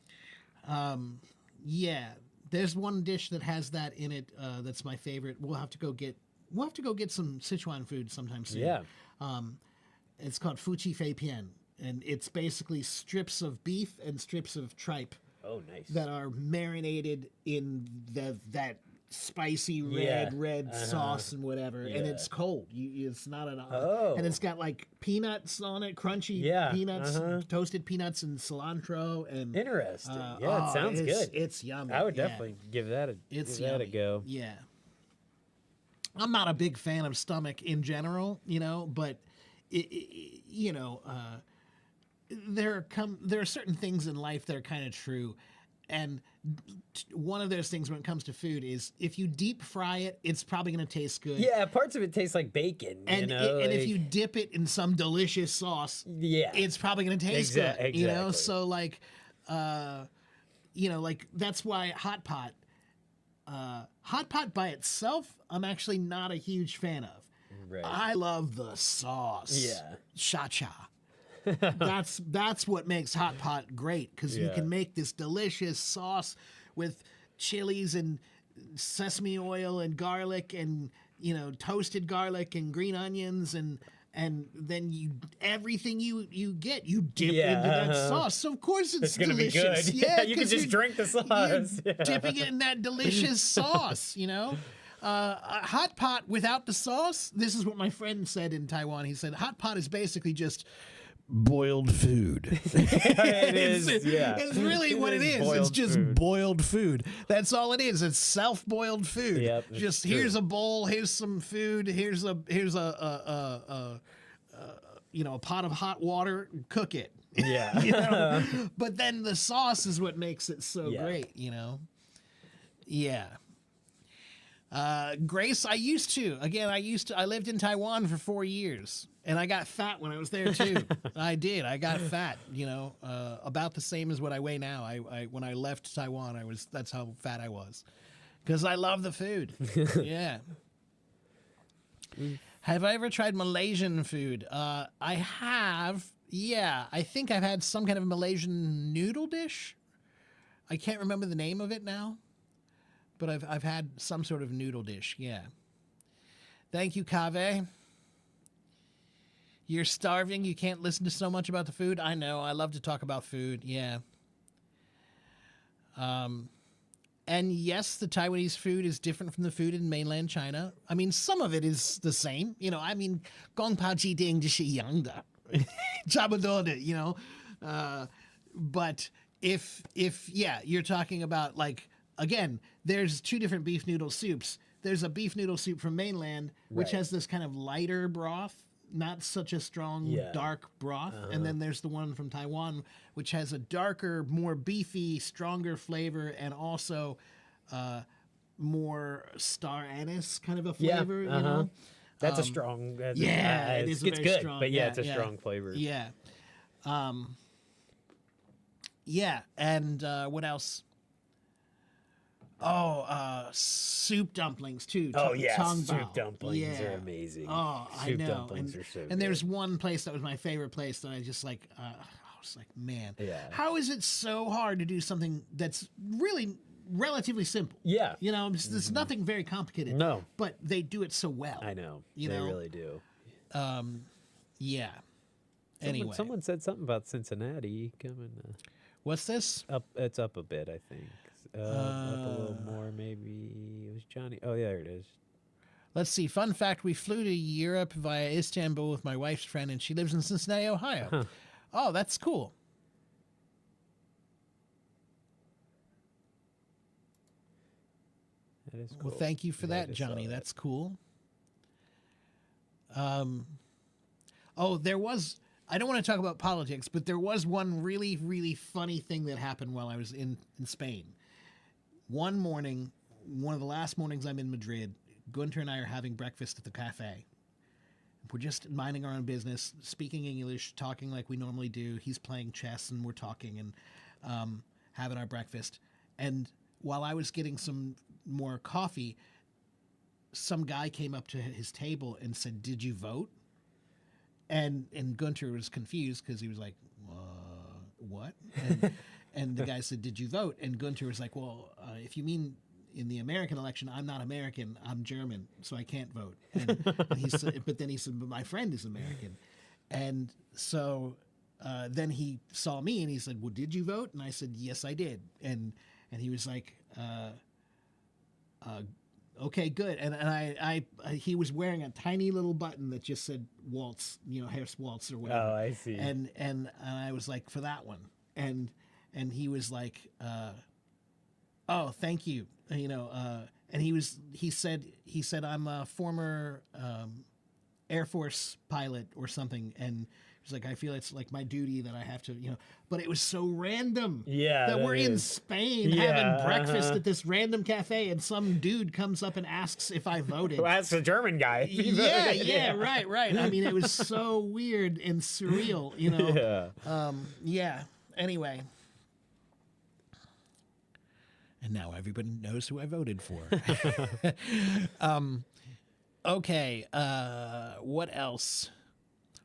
Yeah, there's one dish that has that in it. That's my favorite. We'll have to go get some Sichuan food sometime soon. Yeah. It's called Fuchi Fei Pian, and it's basically strips of beef and strips of tripe Oh, nice. that are marinated in that spicy Yeah, red sauce and whatever, and Yeah. it's cold. It's not at all. Oh. And it's got like peanuts on it, crunchy Yeah, peanuts, toasted peanuts, and cilantro. And Interesting. Yeah, it sounds good. It's yummy. I would yeah. definitely give that a It's give that a yummy. go. Yeah. I'm not a big fan of stomach in general, you know, but you know, there are certain things in life that are kind of true, and one of those things when it comes to food is if you deep fry it, it's probably going to taste good. Yeah, parts of it taste like bacon. And, you know, and if like- you dip it in some delicious sauce, yeah, it's probably going to taste good. You know, exactly. so like, you know, like that's why hot pot by itself, I'm actually not a huge fan of. right. I love the sauce. Yeah. Cha-cha. That's what makes hot pot great, because you Yeah. can make this delicious sauce with chilies and sesame oil and garlic and, you know, toasted garlic and green onions and then everything you get, you dip Yeah, into that sauce. So of course it's gonna be delicious. good. Yeah, You can 'cause just you're- drink the sauce. you're dipping it in that delicious sauce, you know? A hot pot without the sauce, this is what my friend said in Taiwan. He said, hot pot is basically just boiled food. It is. Yeah, It's really what it is. It's boiled just food. boiled food. That's all it is. It's self-boiled food. Yep, it's just true. here's a bowl, here's some food, here's a you know, a pot of hot water, cook it. Yeah. You know? But then the sauce is what makes it so Yeah. great, you know? Yeah. Grace, I lived in Taiwan for 4 years, and I got fat when I was there too. I did. I got fat, you know, about the same as what I weigh now. When I left Taiwan, that's how fat I was, because I love the food. Yeah. Have I ever tried Malaysian food? I have. Yeah, I think I've had some kind of Malaysian noodle dish. I can't remember the name of it now, but I've had some sort of noodle dish. Yeah. Thank you, Kave. You're starving. You can't listen to so much about the food. I know. I love to talk about food. Yeah. And yes, the Taiwanese food is different from the food in mainland China. I mean, some of it is the same. You know, I mean, gong pao ji ding ji shi yang da. 差不多的, you know. But if yeah, you're talking about, like, again, there's two different beef noodle soups. There's a beef noodle soup from mainland, which Right. has this kind of lighter broth, not such a strong, Yeah. dark broth. And then there's the one from Taiwan, which has a darker, more beefy, stronger flavor, and also more star anise kind of a Yeah, flavor, you know? That's a strong. Yeah, it it's is a it's very good, strong. but yeah, it's a strong flavor. Yeah. Yeah, and what else? Oh, soup dumplings too. Oh yeah, Tong soup bao. dumplings Yeah. are amazing. Oh, I soup know. dumplings and, are so. and good. there's one place that was my favorite place that I just like. I was like, man, Yeah. how is it so hard to do something that's really relatively simple? Yeah. You know, there's nothing very complicated. No. But they do it so well. I know. You they know? really do. Yeah. Anyway, Someone said something about Cincinnati coming what's this? up. It's up a bit, I think. Up a little more, maybe. It was Johnny. Oh, yeah, there it is. Let's see. Fun fact: we flew to Europe via Istanbul with my wife's friend, and she lives in Cincinnati, Ohio. Oh, that's cool. That is cool. Well, thank you for Yeah, I that, just saw Johnny. that. That's cool. Oh, there was. I don't want to talk about politics, but there was one really, really funny thing that happened while I was in Spain. One morning, one of the last mornings I'm in Madrid, Gunter and I are having breakfast at the cafe. we're just minding our own business, speaking English, talking like we normally do. He's playing chess and we're talking and having our breakfast. And while I was getting some more coffee, some guy came up to his table and said, "Did you vote?" And Gunter was confused because he was like, "What?" And the guy said, "Did you vote?" And Gunter was like, "Well, if you mean in the American election, I'm not American. I'm German, so I can't vote." And he said, but then he said, "But my friend is American." And so then he saw me and he said, "Well, did you vote?" And I said, "Yes, I did." And he was like, "Okay, good." And I he was wearing a tiny little button that just said "Waltz," Herbst Waltz or whatever. Oh, I see. And I was like, "For that one." And he was like, "Oh, thank you." And he said I'm a former Air Force pilot or something, and he's like, "I feel it's like my duty that I have to, But it was so random. Yeah, that that we're in is. Spain Yeah, having breakfast at this random cafe, and some dude comes up and asks if I voted. Well, that's a German guy. Yeah, right. I mean, it was so weird and surreal, Yeah. Yeah. Anyway. And now everybody knows who I voted for. Okay. What else?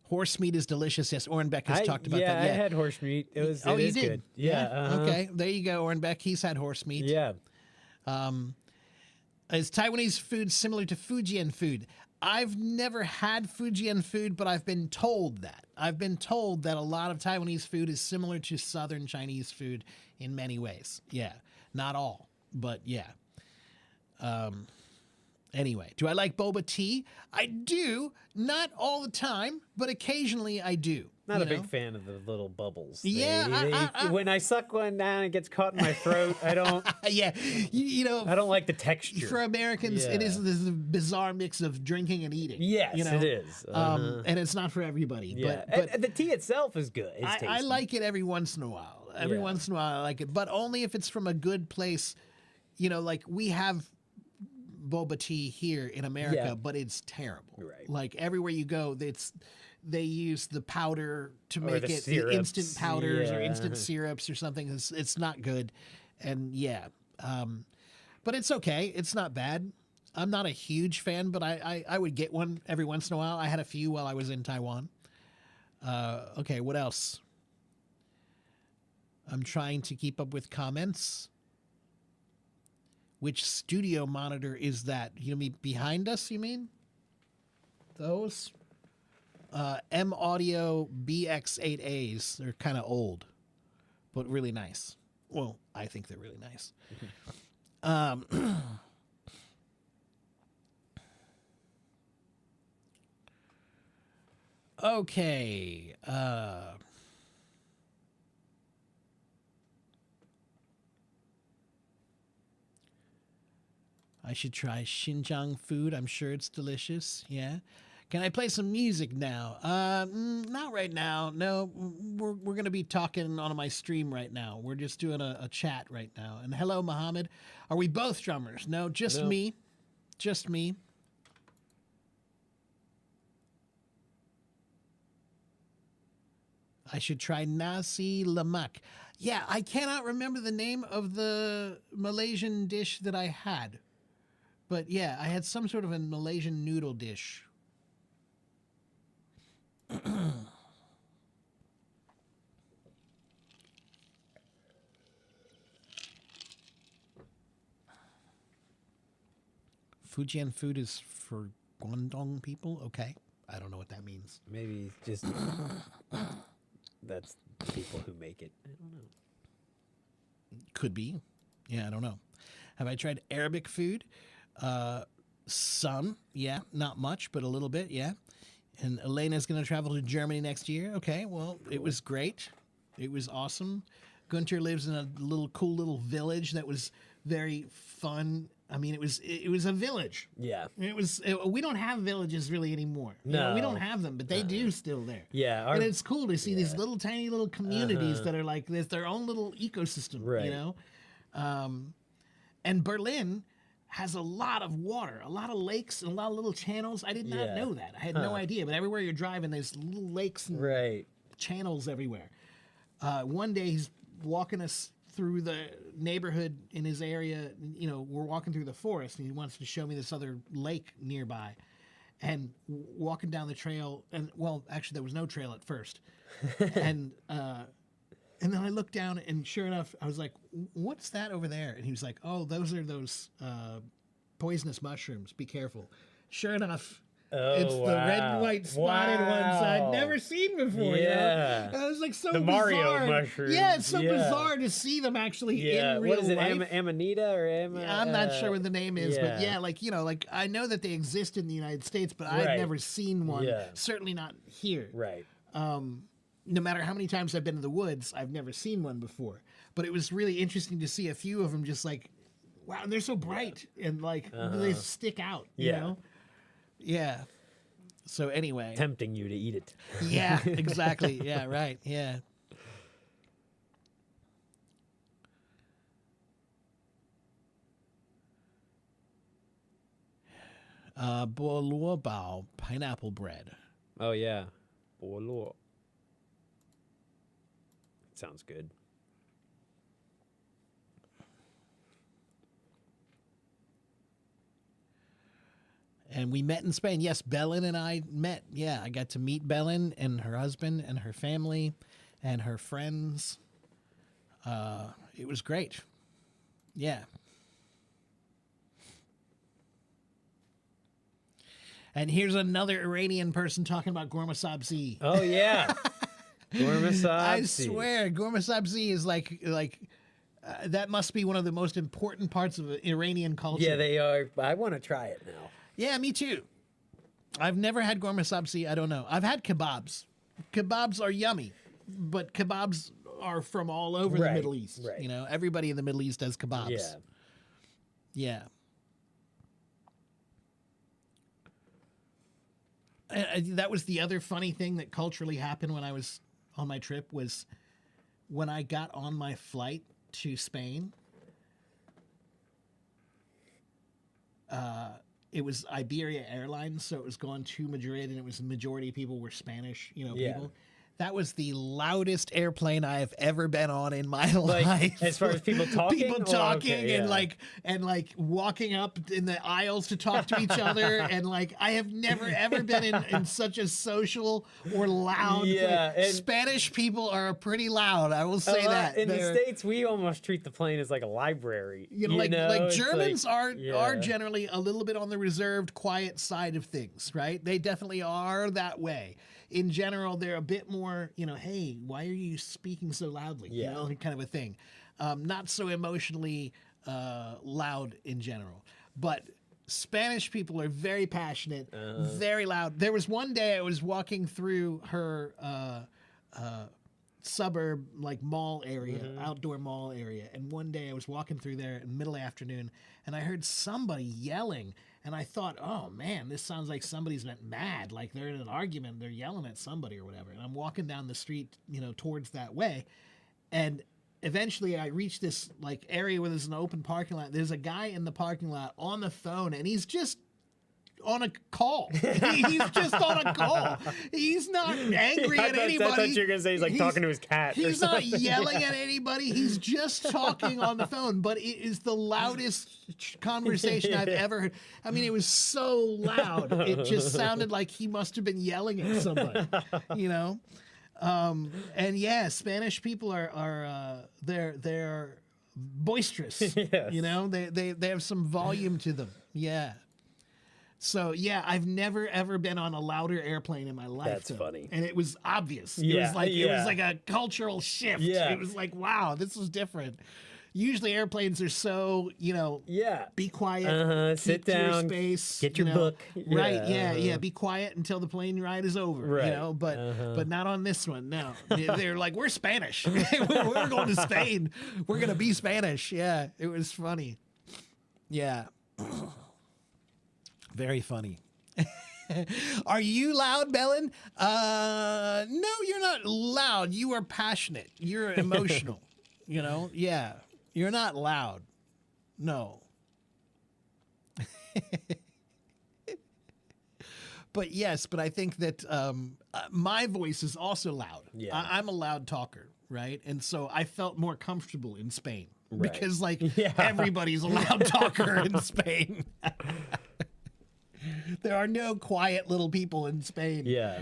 Horse meat is delicious. Yes, Orenbeck has talked about that. Yeah, I had horse meat. It was. Oh, it you is did? good. Yeah. Okay. There you go, Orenbeck. He's had horse meat. Yeah. Is Taiwanese food similar to Fujian food? I've never had Fujian food, but I've been told that. I've been told that a lot of Taiwanese food is similar to Southern Chinese food in many ways. Yeah. Not all, but yeah. Anyway, do I like boba tea? I do. Not all the time, but occasionally I do. Not a big fan of the little bubbles. Yeah, when I suck one down, it gets caught in my throat. I don't. Yeah, I don't like the texture. For Americans, it is this bizarre mix of drinking and eating. Yes, it is. And it's not for everybody. Yeah, But and the tea itself is good. It's tasty. I like it every once in a while. Every once in a while, I like it, but only if it's from a good place. Like we have boba tea here in America, but it's terrible. Right. Like everywhere you go, they use the powder to make the it syrups. the instant powders or Yeah. instant syrups or something. It's not good, and but it's okay. It's not bad. I'm not a huge fan, but I would get one every once in a while. I had a few while I was in Taiwan. Okay, what else? I'm trying to keep up with comments. Which studio monitor is that? You mean behind us, you mean? Those? M Audio BX8As. They're kind of old, but really nice. Well, I think they're really nice. Okay. I should try Xinjiang food. I'm sure it's delicious. Yeah. Can I play some music now? Not right now. No, we're going to be talking on my stream right now. We're just doing a chat right now. And hello, Mohammed. Are we both drummers? No, just me. Just me. I should try nasi lemak. Yeah, I cannot remember the name of the Malaysian dish that I had. But yeah, I had some sort of a Malaysian noodle dish. Fujian food is for Guangdong people? Okay. I don't know what that means. Maybe just that's the people who make it. I don't know. Could be. Yeah, I don't know. Have I tried Arabic food? Some. Yeah, not much, but a little bit. Yeah. And Elena's going to travel to Germany next year. Okay, well, It was great. It was awesome. Gunter lives in a cool little village that was very fun. I mean, it was a village. Yeah. We don't have villages really anymore. No. We don't have them, but they do still there. Yeah. And it's cool to see these little tiny little communities that are like there's their own little ecosystem, Right. And Berlin has a lot of water, a lot of lakes, and a lot of little channels. I did not Yeah. know that. I had no idea. But everywhere you're driving, there's little lakes and Right. channels everywhere. One day he's walking us through the neighborhood in his area. You know, we're walking through the forest, and he wants to show me this other lake nearby. And walking down the trail, and well, actually, there was no trail at first. And then I looked down, and sure enough, I was like, "What's that over there?" And he was like, "Oh, those are those poisonous mushrooms. Be careful." Sure enough, it's the red and white spotted ones I'd never seen before. Yeah. You know? And I was like, so The bizarre. Mario mushrooms. Yeah, it's so Yeah. bizarre to see them actually Yeah. in real What is it? life. Amanita or I'm not sure what the name is, but yeah. yeah, like, you know, like I know that they exist in the United States, but I've Right. never seen one. Yeah. Certainly not here. Right. No matter how many times I've been to the woods, I've never seen one before. But it was really interesting to see a few of them just like, wow, and they're so bright and like they stick out, you Yeah. know? Yeah. So anyway. Tempting you to eat it. Yeah, exactly. Yeah, right. Yeah. Boluobao pineapple bread. Oh yeah. Bolo. Sounds good. And we met in Spain. Yes, Belen and I met. Yeah, I got to meet Belen and her husband and her family and her friends. It was great. Yeah. And here's another Iranian person talking about Ghormeh Sabzi. Oh yeah. Ghormeh I Sabzi. swear, Ghormeh Sabzi is like that must be one of the most important parts of Iranian culture. Yeah, they are. I want to try it now. Yeah, me too. I've never had Ghormeh Sabzi. I don't know. I've had kebabs. Kebabs are yummy, but kebabs are from all over the Right, Middle East. right. You know, everybody in the Middle East has kebabs. Yeah. Yeah. And that was the other funny thing that culturally happened when I was on my trip was when I got on my flight to Spain. It was Iberia Airlines, so it was going to Madrid, and it was the majority of people were Spanish, you know, Yeah. people. That was the loudest airplane I have ever been on in my Like, life. as far as people talking? people Oh, talking, okay, and yeah. like walking up in the aisles to talk to each other, and like I have never ever been in such a social or loud. Yeah, place. and- Spanish people are pretty loud. I will say that in the They're- States, we almost treat the plane as like a library. you know, like It's Germans are yeah. generally a little bit on the reserved, quiet side of things, right? They definitely are that way. In general, they're a bit more, you know, hey, why are you speaking so loudly? Yeah. You know, kind of a thing. Not so emotionally loud in general, but Spanish people are very passionate, very loud. There was one day I was walking through her suburb like mall area, outdoor mall area, and one day I was walking through there in the middle of the afternoon, and I heard somebody yelling, and I thought, oh man, this sounds like somebody's mad, like they're in an argument, they're yelling at somebody or whatever. And I'm walking down the street, you know, towards that way, and eventually I reach this like area where there's an open parking lot. There's a guy in the parking lot on the phone, and he's just on a call. He's just on a call. He's not angry at anybody. I thought you were going to say he's like talking to his cat. or He's not something. yelling at anybody. He's just talking on the phone, but it is the loudest conversation I've ever heard. I mean, it was so loud. It just sounded like he must have been yelling at somebody, you know? And yeah, Spanish people are they're boisterous. Yes. You know, they have some volume to them. Yeah. So yeah, I've never ever been on a louder airplane in my life. That's though. funny. And it was obvious. It Yeah, was like it yeah. was like a cultural shift. Yeah. It was like, wow, this was different. Usually airplanes are so, you know, Yeah. be quiet, Sit keep to your down, space, get you your know. book. Right, Yeah, yeah. Be quiet until the plane ride is over. Right, You know, but not on this one. No. They're like, we're Spanish. We're going to Spain. We're gonna be Spanish. Yeah. It was funny. Yeah. Very funny. Are you loud, Belen? No, you're not loud. You are passionate. You're emotional. You know? Yeah. You're not loud. No. But yes, but I think that my voice is also loud. Yeah. I'm a loud talker, right? And so I felt more comfortable in Spain Right. because, like, Yeah. everybody's a loud talker in Spain. There are no quiet little people in Spain. Yeah.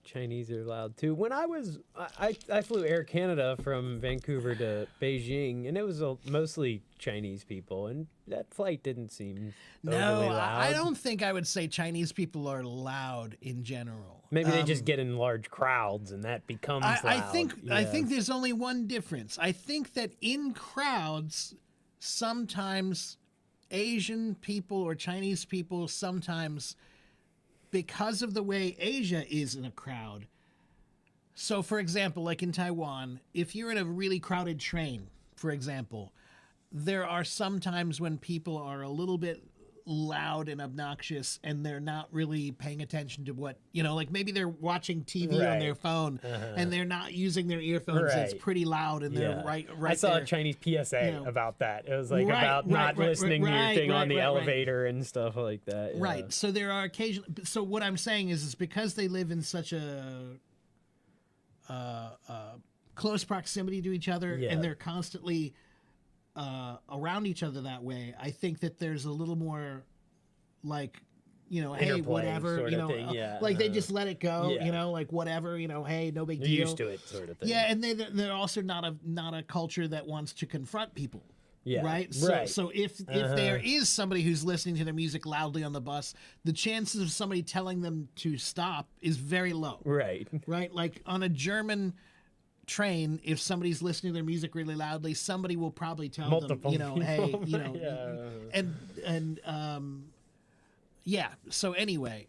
Chinese are loud too. When I flew Air Canada from Vancouver to Beijing, and it was mostly Chinese people, and that flight didn't seem No, overly loud. I don't think I would say Chinese people are loud in general. Maybe they just get in large crowds, and that becomes loud. I think Yeah. there's only one difference. I think that in crowds, sometimes Asian people or Chinese people, sometimes because of the way Asia is in a crowd. So, for example, like in Taiwan, if you're in a really crowded train, for example, there are some times when people are a little bit loud and obnoxious and they're not really paying attention to what, like maybe they're watching TV on Right. their phone and they're not using their earphones. And it's Right. pretty loud and they're right I saw there. a Chinese PSA you know. about that. It was like Right, about right, not right, listening to your right, thing right, on the right, right. elevator and stuff like that. Yeah. Right. So there are so what I'm saying is because they live in such a close proximity to each other Yeah. and they're constantly around each other that way, I think that there's a little more like, hey, Interplay whatever, sort of thing, yeah. like they just let it go, Yeah. like whatever, hey, no big They're deal. used to it, sort of thing. Yeah, and they're also not a culture that wants to confront people. Yeah. Right. So if there is somebody who's listening to their music loudly on the bus, the chances of somebody telling them to stop is very low. Right. Right. Like on a German train, if somebody's listening to their music really loudly, somebody will probably tell Multiple them, hey, people. Yeah. and yeah. So anyway,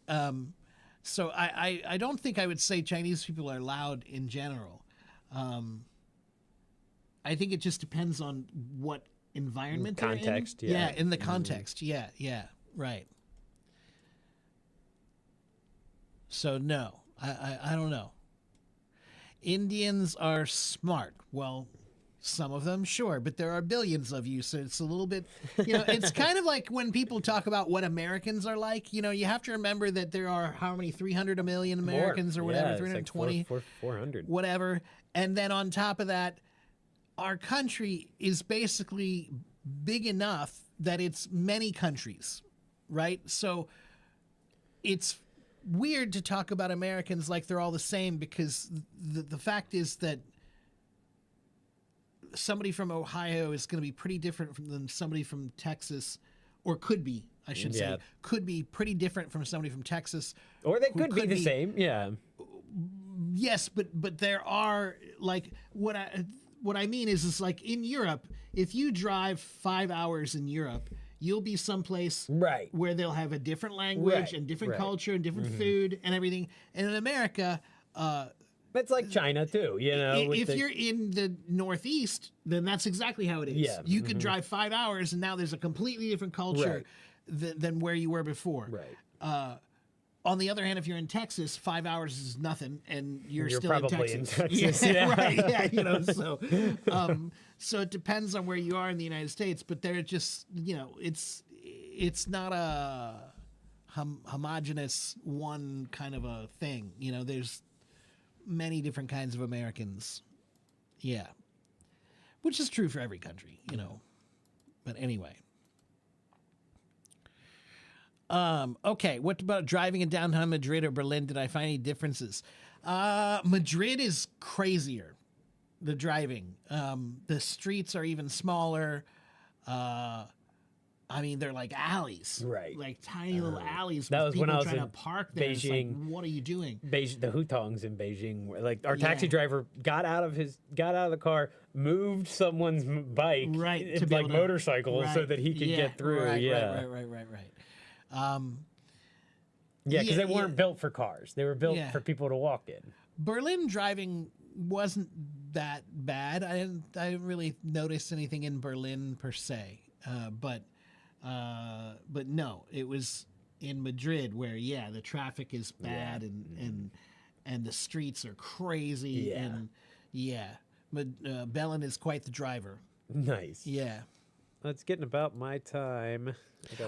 so I don't think I would say Chinese people are loud in general. I think it just depends on what environment they're in. Context, yeah. In the context. Yeah, right. So no, I don't know. Indians are smart. Well, some of them, sure, but there are billions of you, so it's a little bit, it's kind of like when people talk about what Americans are like, you have to remember that there are how many, 300 million Americans or whatever, Yeah, it's 320, like 400. whatever. And then on top of that, our country is basically big enough that it's many countries, right? So it's weird to talk about Americans like they're all the same because the fact is that somebody from Ohio is going to be pretty different than somebody from Texas, or could be, I should say, could be pretty different from somebody from Texas. Or they could be the same. Yeah. Yes, but there are, like, what I mean is like in Europe, if you drive 5 hours in Europe, you'll be someplace Right. where they'll have a different language Right, and different right. culture and different food and everything. And in America, It's like China too, with if the- you're in the Northeast, then that's exactly how it is. Yeah, You could drive 5 hours and now there's a completely different culture than where you were before. Right. On the other hand, if you're in Texas, 5 hours is nothing, and you're still probably in in Texas. Texas, yeah. Right. Yeah. So it depends on where you are in the United States, but they're just, it's not a homogenous one kind of a thing. There's many different kinds of Americans. Yeah, which is true for every country. But anyway. Okay, what about driving in downtown Madrid or Berlin? Did I find any differences? Madrid is crazier, the driving. The streets are even smaller. They're like alleys. Right. Like tiny little alleys that with was when people I was trying to in park there. It's like, Beijing. what are you doing? The hutongs in Beijing, where, like, our taxi Yeah. driver got out of the car, moved someone's bike, Right, to like be able to- motorcycle, so Right, that he could yeah, get through. Right, yeah, right. yeah, because Yeah, they weren't built for cars; they were built Yeah. for people to walk in. Berlin driving wasn't that bad. I didn't really notice anything in Berlin per se. But no, it was in Madrid where the traffic is bad and the streets are crazy Yeah. and Belen is quite the driver. Nice. Yeah. it's getting about my time.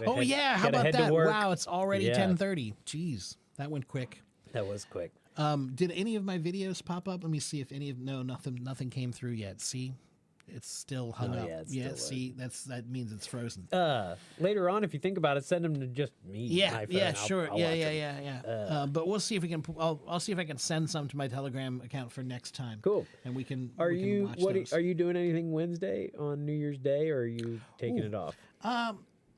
Oh yeah, how gotta about head to that? work. Wow, it's already Yeah. 10:30. Jeez, that went quick. That was quick. Did any of my videos pop up? Let me see if any of no, nothing came through yet. See, it's still hung up. yeah, it's still see, that means it's frozen. Later on, if you think about it, send them to just me. Yeah, my phone. yeah, I'll- sure, I'll yeah, watch yeah, 'em. yeah. But we'll see if we can. I'll see if I can send some to my Telegram account for next time. Cool. And we can. Are we can you watch what? those. Are you doing anything Wednesday on New Year's Day, or are you taking it off?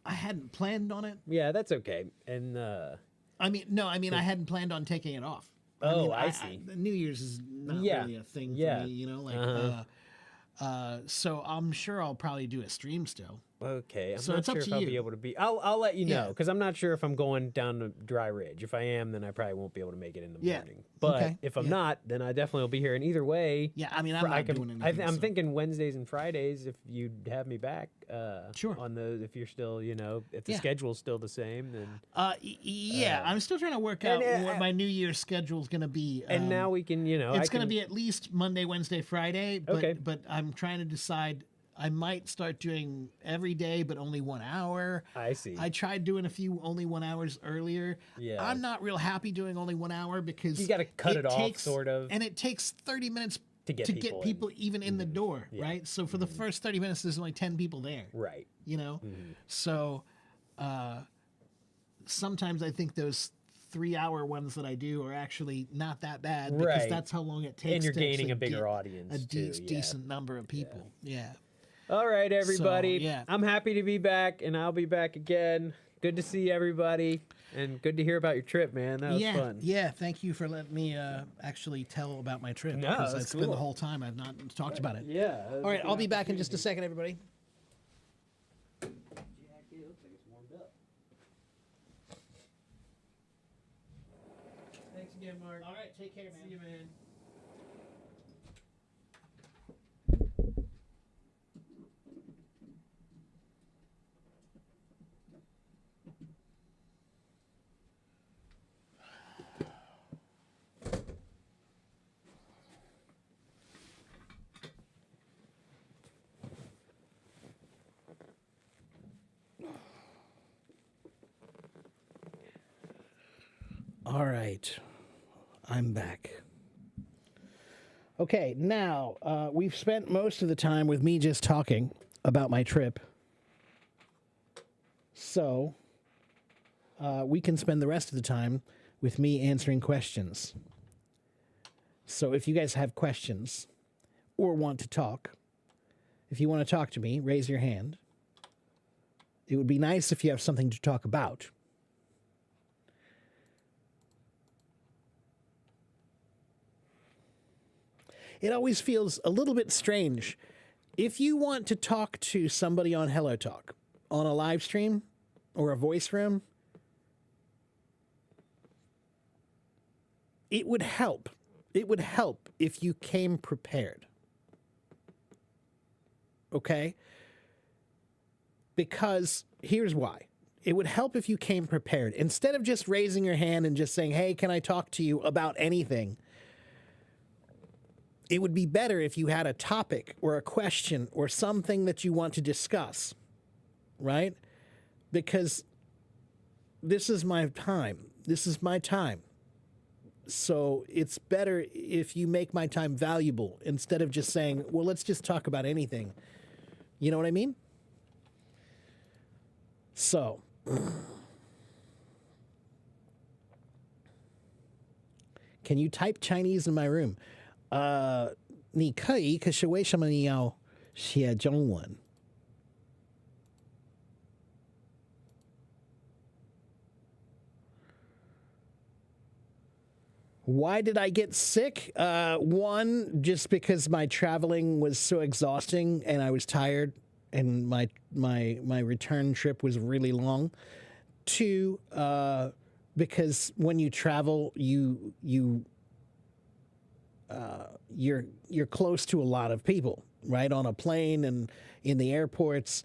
I hadn't planned on it. Yeah, that's okay. And I mean, I hadn't planned on taking it off. Oh, mean, I see. New Year's is not Yeah, really a thing yeah. for me, you know. Like, Uh-huh. so I'm sure I'll probably do a stream still. okay, I'm So not it's up sure if to I'll you. be able to be. I'll let you know Yeah. because I'm not sure if I'm going down to Dry Ridge. If I am, then I probably won't be able to make it in the Yeah. morning. But Okay. if I'm Yeah. not, then I definitely will be here. And either way, Yeah, I mean, I'm not doing anything. I'm so- thinking Wednesdays and Fridays if you'd have me back. Sure. On those, if you're still, if the Yeah. schedule's still the same, then. Yeah, I'm still trying to work out and, what my New Year's schedule is going to be. And now we can, it's going to be at least Monday, Wednesday, Friday. But, Okay. But I'm trying to decide. I might start doing every day, but only 1 hour. I see. I tried doing a few only 1 hours earlier. Yeah. I'm not real happy doing only 1 hour because You gotta cut it off, takes, sort of. and it takes 30 minutes To get people in. even in the door, right? So for the first 30 minutes, there's only 10 people there, Right. you know. So sometimes I think those 3-hour ones that I do are actually not that bad because Right. that's how long it takes. And you're to gaining actually a bigger get audience, a too, yeah. decent number of people. Yeah. All right, everybody. yeah. I'm happy to be back, and I'll be back again. Good to see everybody, and good to hear about your trip, man. That was yeah, fun. yeah. Thank you for letting me actually tell about my trip No, because that's it's been cool. the whole time I've not talked about it. Yeah. All right, I'll be back in just a second, everybody. Thanks again, Mark. All right, take care, man. See you, man. All right, I'm back. Okay, now we've spent most of the time with me just talking about my trip. So we can spend the rest of the time with me answering questions. So if you guys have questions or want to talk, if you want to talk to me, raise your hand. It would be nice if you have something to talk about. It always feels a little bit strange. If you want to talk to somebody on Hello Talk, on a live stream or a voice room, it would help. It would help if you came prepared. Okay? Because here's why. It would help if you came prepared. Instead of just raising your hand and just saying, hey, can I talk to you about anything? It would be better if you had a topic or a question or something that you want to discuss, right? Because this is my time. This is my time. So it's better if you make my time valuable instead of just saying, well, let's just talk about anything. You know what I mean? So, can you type Chinese in my room? 你可以，可是为什么你要写中文? Why did I get sick? One, just because my traveling was so exhausting and I was tired, and my return trip was really long. Two, because when you travel, you're close to a lot of people, right? On a plane and in the airports,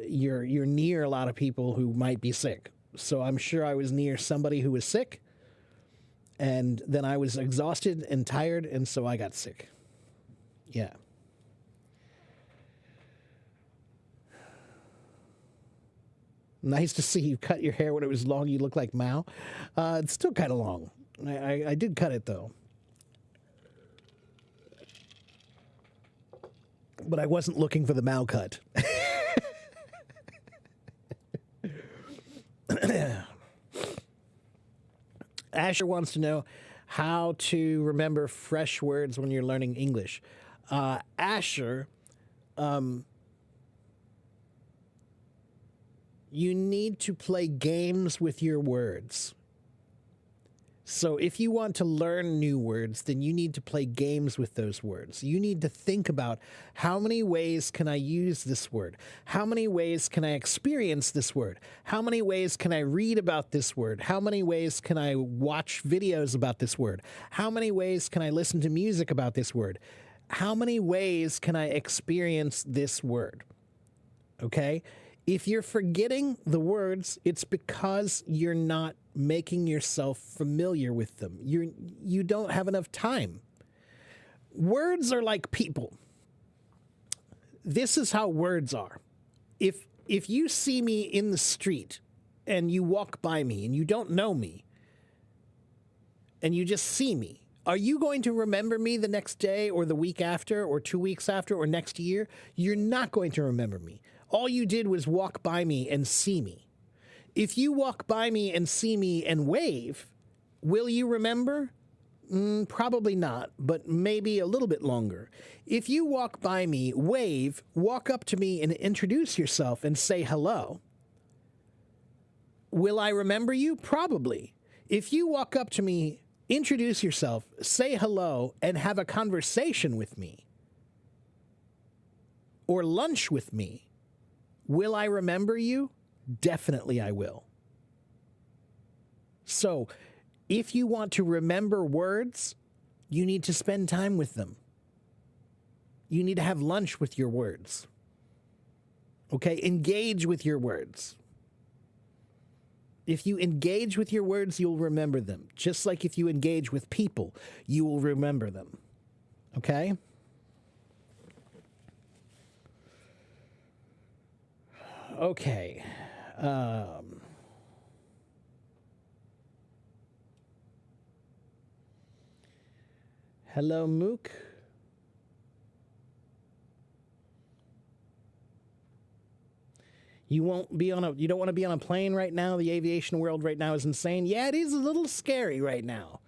you're near a lot of people who might be sick. So I'm sure I was near somebody who was sick, and then I was exhausted and tired, and so I got sick. Yeah. Nice to see you cut your hair when it was long. You look like Mao. It's still kind of long. I did cut it, though. But I wasn't looking for the Mao cut. Asher wants to know how to remember fresh words when you're learning English. Asher, you need to play games with your words. So if you want to learn new words, then you need to play games with those words. You need to think about, how many ways can I use this word? How many ways can I experience this word? How many ways can I read about this word? How many ways can I watch videos about this word? How many ways can I listen to music about this word? How many ways can I experience this word? Okay? If you're forgetting the words, it's because you're not making yourself familiar with them. You don't have enough time. Words are like people. This is how words are. If you see me in the street and you walk by me and you don't know me and you just see me, are you going to remember me the next day or the week after or 2 weeks after or next year? You're not going to remember me. All you did was walk by me and see me. If you walk by me and see me and wave, will you remember? Probably not, but maybe a little bit longer. If you walk by me, wave, walk up to me and introduce yourself and say hello, will I remember you? Probably. If you walk up to me, introduce yourself, say hello, and have a conversation with me, or lunch with me, will I remember you? Definitely I will. So, if you want to remember words, you need to spend time with them. You need to have lunch with your words. Okay? Engage with your words. If you engage with your words, you'll remember them. Just like if you engage with people, you will remember them. Okay? Okay. Hello, Mook. You don't want to be on a plane right now. The aviation world right now is insane. Yeah, it is a little scary right now.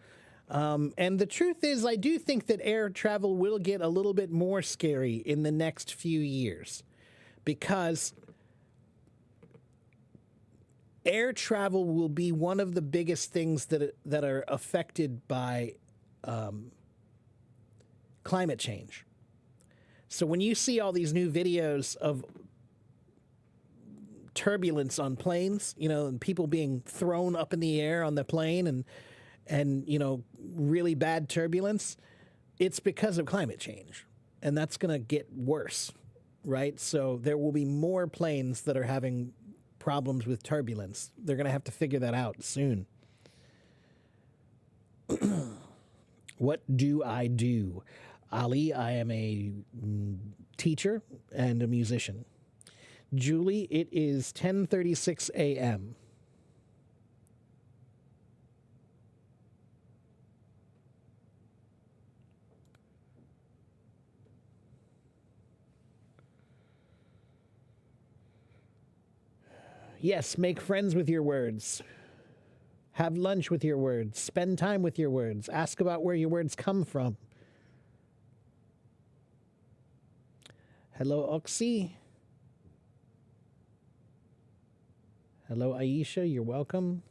And the truth is, I do think that air travel will get a little bit more scary in the next few years, because air travel will be one of the biggest things that are affected by climate change. So when you see all these new videos of turbulence on planes, and people being thrown up in the air on the plane and really bad turbulence, it's because of climate change. And that's going to get worse, right? So there will be more planes that are having problems with turbulence. They're going to have to figure that out soon. What do I do? Ali, I am a teacher and a musician. Julie, it is 10:36 a.m. Yes, make friends with your words. Have lunch with your words. Spend time with your words. Ask about where your words come from. Hello, Oxy. Hello, Aisha. You're welcome.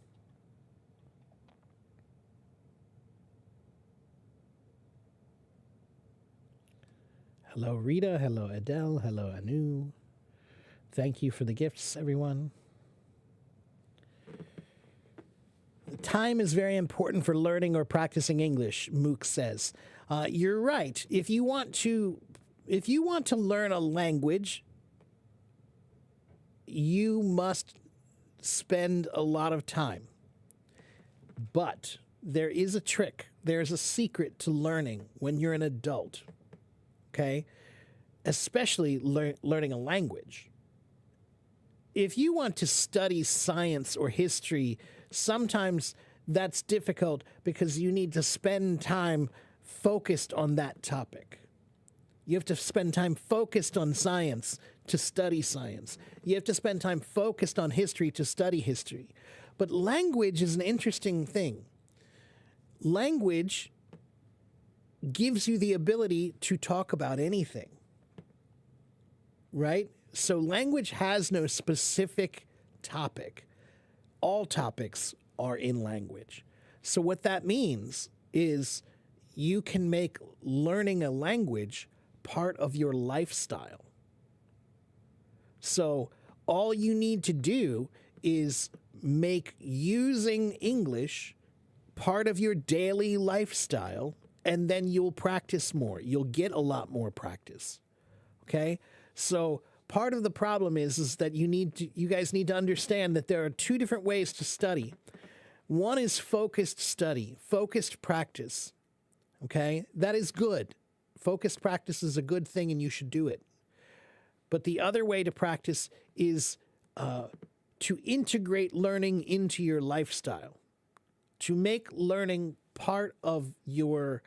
Hello, Rita. Hello, Adele. Hello, Anu. Thank you for the gifts, everyone. Time is very important for learning or practicing English, Mook says. You're right. If you want to learn a language, you must spend a lot of time. But there is a trick. There's a secret to learning when you're an adult. Okay? Especially learning a language. if you want to study science or history, sometimes that's difficult because you need to spend time focused on that topic. You have to spend time focused on science to study science. You have to spend time focused on history to study history. But language is an interesting thing. Language gives you the ability to talk about anything, right? So language has no specific topic. All topics are in language. So what that means is you can make learning a language part of your lifestyle. So all you need to do is make using English part of your daily lifestyle, and then you'll practice more. You'll get a lot more practice. Okay? So part of the problem is that you guys need to understand that there are two different ways to study. One is focused study, focused practice. Okay? That is good. Focused practice is a good thing and you should do it. But the other way to practice is to integrate learning into your lifestyle, to make learning part of your,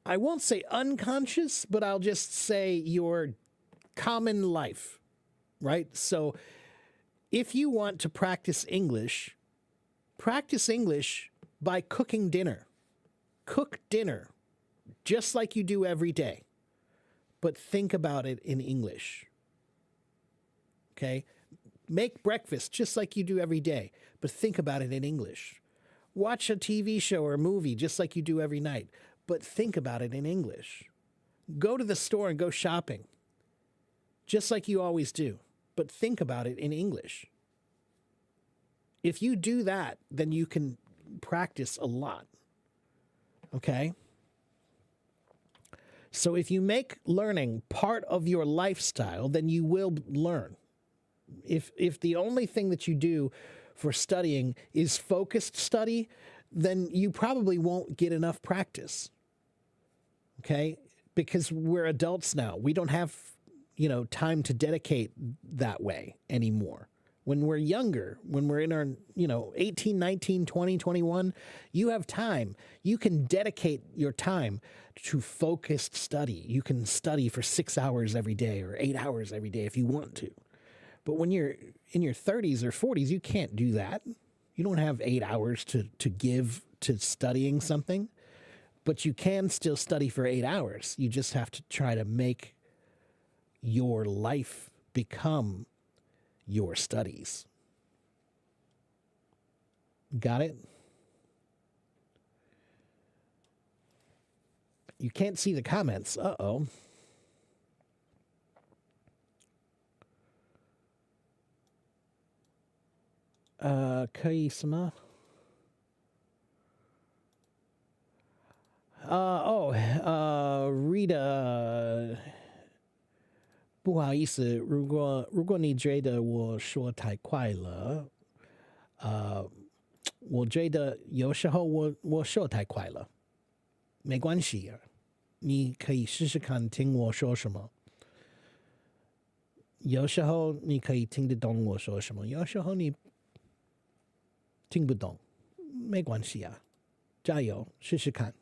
I won't say unconscious, but I'll just say your common life, right? So if you want to practice English by cooking dinner. Cook dinner just like you do every day, but think about it in English. Okay? Make breakfast just like you do every day, but think about it in English. Watch a TV show or a movie just like you do every night, but think about it in English. Go to the store and go shopping just like you always do, but think about it in English. If you do that, then you can practice a lot. Okay? So if you make learning part of your lifestyle, then you will learn. If the only thing that you do for studying is focused study, then you probably won't get enough practice. Okay? Because we're adults now. We don't have, time to dedicate that way anymore. When we're younger, when we're in our, 18, 19, 20, 21, you have time. You can dedicate your time to focused study. You can study for 6 hours every day or 8 hours every day if you want to. But when you're in your 30s or 40s, you can't do that. You don't have 8 hours to give to studying something, but you can still study for 8 hours. You just have to try to make your life become your studies. Got it? You can't see the comments. Uh-oh. Rita 不好意思，如果你觉得我说太快了，我觉得有时候我说太快了，没关系，你可以试试看听我说什么。有时候你可以听得懂我说什么，有时候你听不懂，没关系啊，加油，试试看。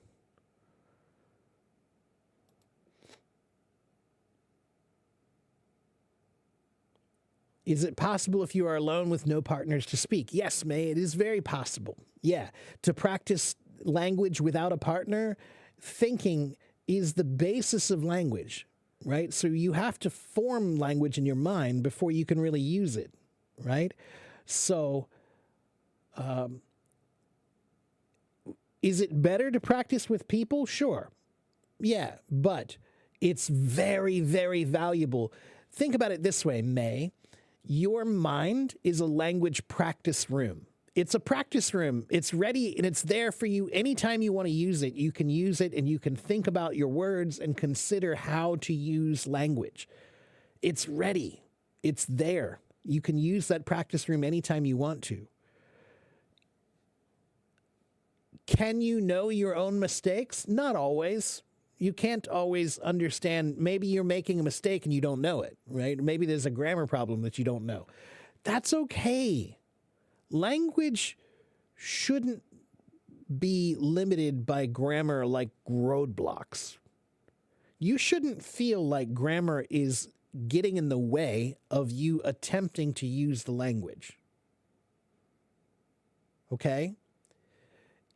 Is it possible if you are alone with no partners to speak? Yes, May, it is very possible. Yeah, to practice language without a partner, thinking is the basis of language, right? So you have to form language in your mind before you can really use it, right? So, is it better to practice with people? Sure. Yeah, but it's very, very valuable. Think about it this way, May. Your mind is a language practice room. It's a practice room. It's ready and it's there for you. Anytime you want to use it, you can use it and you can think about your words and consider how to use language. It's ready. It's there. You can use that practice room anytime you want to. Can you know your own mistakes? Not always. You can't always understand. Maybe you're making a mistake and you don't know it, right? Maybe there's a grammar problem that you don't know. That's okay. Language shouldn't be limited by grammar like roadblocks. You shouldn't feel like grammar is getting in the way of you attempting to use the language. Okay?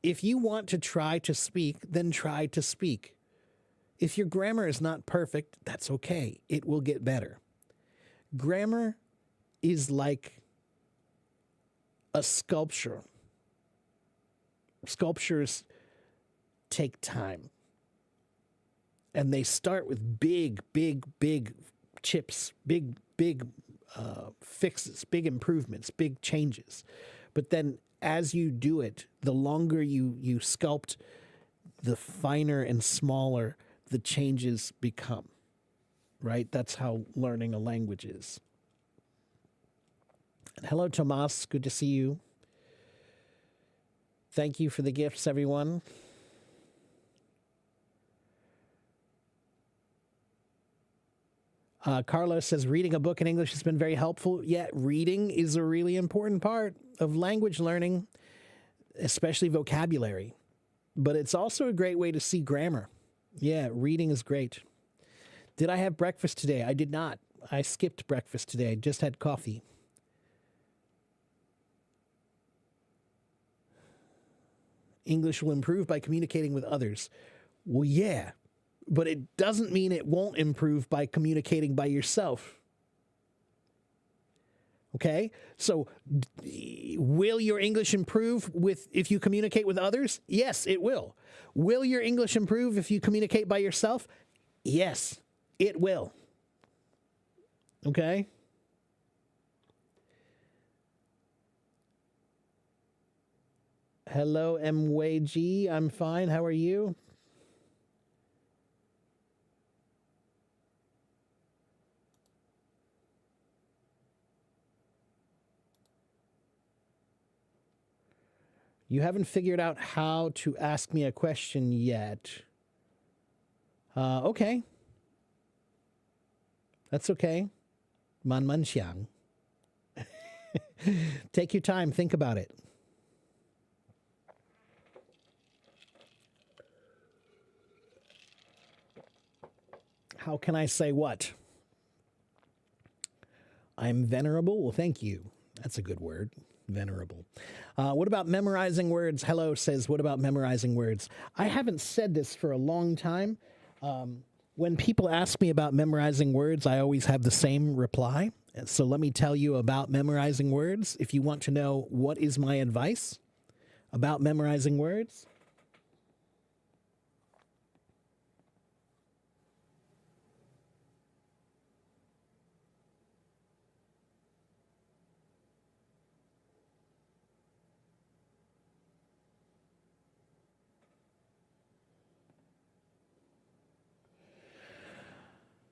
If you want to try to speak, then try to speak. If your grammar is not perfect, that's okay. It will get better. Grammar is like a sculpture. Sculptures take time. And they start with big chips, big fixes, big improvements, big changes. But then as you do it, the longer you sculpt, the finer and smaller the changes become, right? That's how learning a language is. Hello, Tomas. Good to see you. Thank you for the gifts, everyone. Carlos says, reading a book in English has been very helpful. Yeah, reading is a really important part of language learning, especially vocabulary. But it's also a great way to see grammar. Yeah, reading is great. Did I have breakfast today? I did not. I skipped breakfast today. I just had coffee. English will improve by communicating with others. Well, yeah, but it doesn't mean it won't improve by communicating by yourself. Okay? So, will your English improve if you communicate with others? Yes, it will. Will your English improve if you communicate by yourself? Yes, it will. Okay? Hello, MWG. I'm fine. How are you? You haven't figured out how to ask me a question yet. Okay. That's okay. Man man xiang. Take your time. Think about it. How can I say what? I'm venerable? Well, thank you. That's a good word. Venerable. What about memorizing words? Hello says, what about memorizing words? I haven't said this for a long time. When people ask me about memorizing words, I always have the same reply. So let me tell you about memorizing words. If you want to know what is my advice about memorizing words.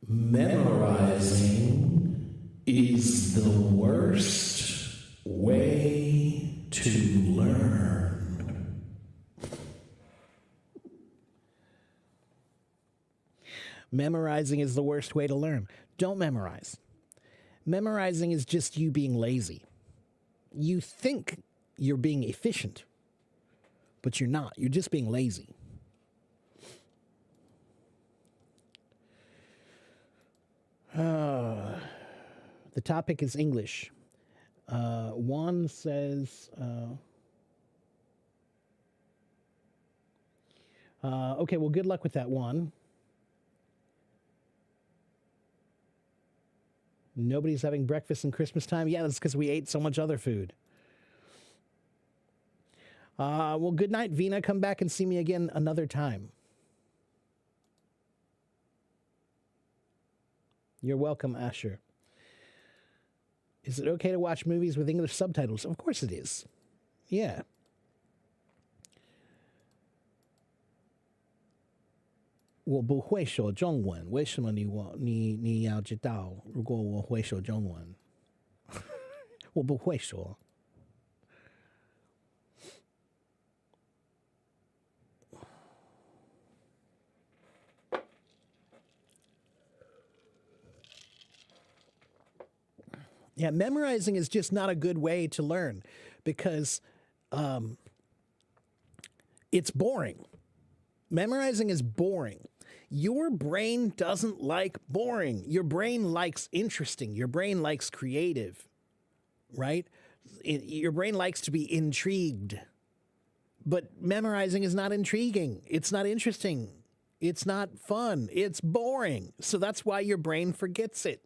Memorizing is the worst way to learn. Memorizing is the worst way to learn. Don't memorize. Memorizing is just you being lazy. You think you're being efficient, but you're not. You're just being lazy. The topic is English. Juan says, okay, well, good luck with that, Juan. Nobody's having breakfast in Christmas time? Yeah, that's because we ate so much other food. Well, good night, Vina. Come back and see me again another time. You're welcome, Asher. Is it okay to watch movies with English subtitles? Of course it is. Yeah. "我不会说中文，为什么你要知道？如果我会说中文，我不会说。Yeah, memorizing is just not a good way to learn because it's boring. Memorizing is boring. Your brain doesn't like boring. Your brain likes interesting. Your brain likes creative, right? Your brain likes to be intrigued. But memorizing is not intriguing. It's not interesting. It's not fun. It's boring. So that's why your brain forgets it.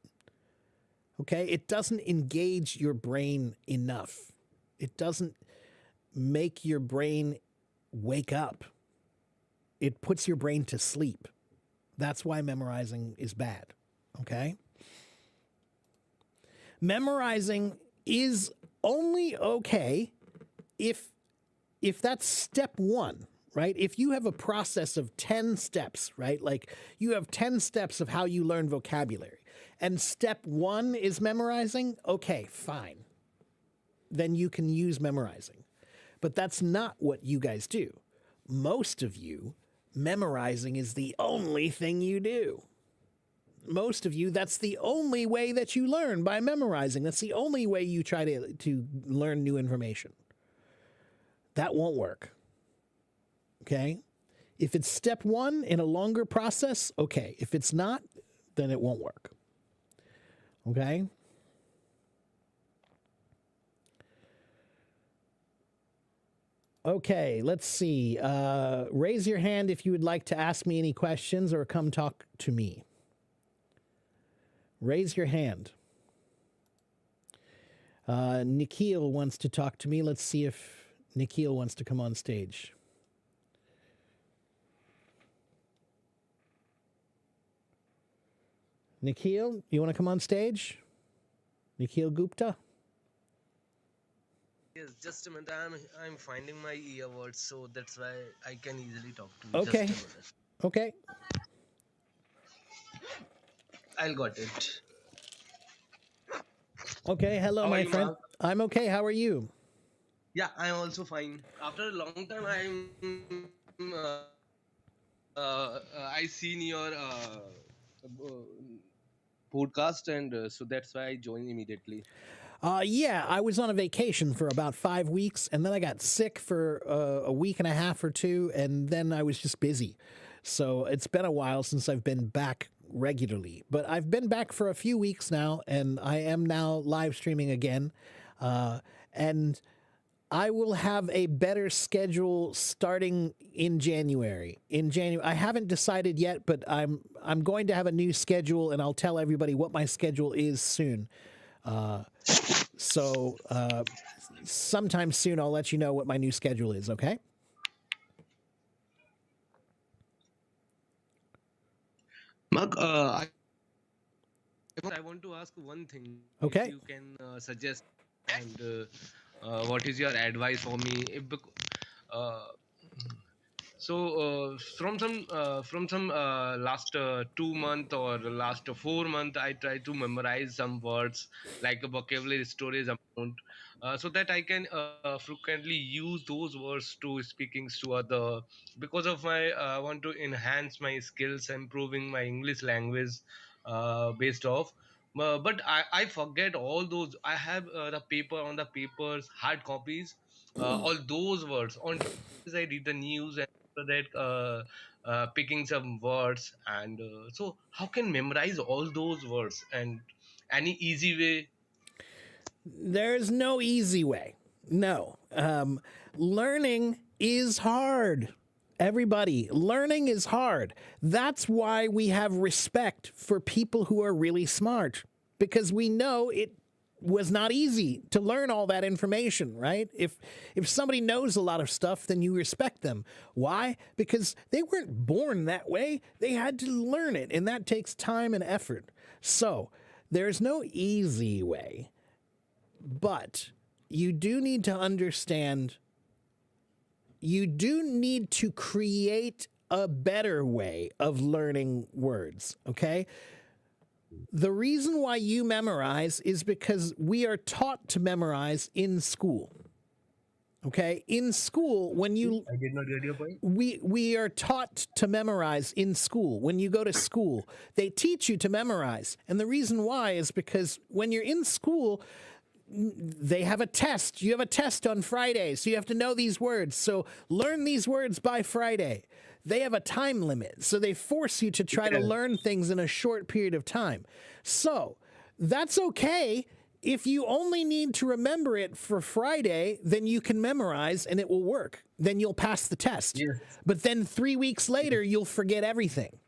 Okay? It doesn't engage your brain enough. It doesn't make your brain wake up. It puts your brain to sleep. That's why memorizing is bad. Okay? Memorizing is only okay if that's step one, right? If you have a process of 10 steps, right? Like you have 10 steps of how you learn vocabulary, and step one is memorizing, okay, fine. Then you can use memorizing. But that's not what you guys do. Most of you, memorizing is the only thing you do. Most of you, that's the only way that you learn, by memorizing. That's the only way you try to learn new information. That won't work. Okay? If it's step one in a longer process, okay. If it's not, then it won't work. Okay? Okay, let's see. Raise your hand if you would like to ask me any questions or come talk to me. Raise your hand. Nikhil wants to talk to me. Let's see if Nikhil wants to come on stage. Nikhil, you want to come on stage? Nikhil Gupta? Yes, just a minute. I'm finding my earwords, so that's why I can easily talk to you. Okay. Just a minute. Okay. I'll got it. Okay. Hello, How are my you, friend. Mark? I'm okay. How are you? Yeah, I'm also fine. After a long time, I seen your podcast, and so that's why I joined immediately. Yeah, I was on a vacation for about 5 weeks, and then I got sick for a week and a half or two, and then I was just busy. So it's been a while since I've been back regularly. But I've been back for a few weeks now, and I am now live streaming again. And I will have a better schedule starting in January. I haven't decided yet, but I'm going to have a new schedule, and I'll tell everybody what my schedule is soon. So sometime soon, I'll let you know what my new schedule is, okay? Mark, I want to ask one thing. Okay. If you can suggest, and what is your advice for me? Uh, from some last 2 month or last 4 month, I try to memorize some words like a vocabulary storage amount, so that I can frequently use those words to speaking to other. Because of my want to enhance my skills, improving my English language, based off. But I forget all those. I have the paper on the papers, hard copies, all those words. On days I read the news, and after that picking some words, and so how can memorize all those words, and any easy way? There's no easy way. No. Learning is hard. Everybody, learning is hard. That's why we have respect for people who are really smart, because we know it was not easy to learn all that information, right? If somebody knows a lot of stuff, then you respect them. Why? Because they weren't born that way. They had to learn it, and that takes time and effort. So there's no easy way, but you do need to understand, you do need to create a better way of learning words, okay? The reason why you memorize is because we are taught to memorize in school. Okay, in school, when you I did not get your point. we are taught to memorize in school. When you go to school, they teach you to memorize. And the reason why is because when you're in school, they have a test. You have a test on Friday, so you have to know these words. So learn these words by Friday. They have a time limit, so they force you to try to learn things in a short period of time. So that's okay. If you only need to remember it for Friday, then you can memorize and it will work. Then you'll pass the test. Yes. But then 3 weeks later, you'll forget everything.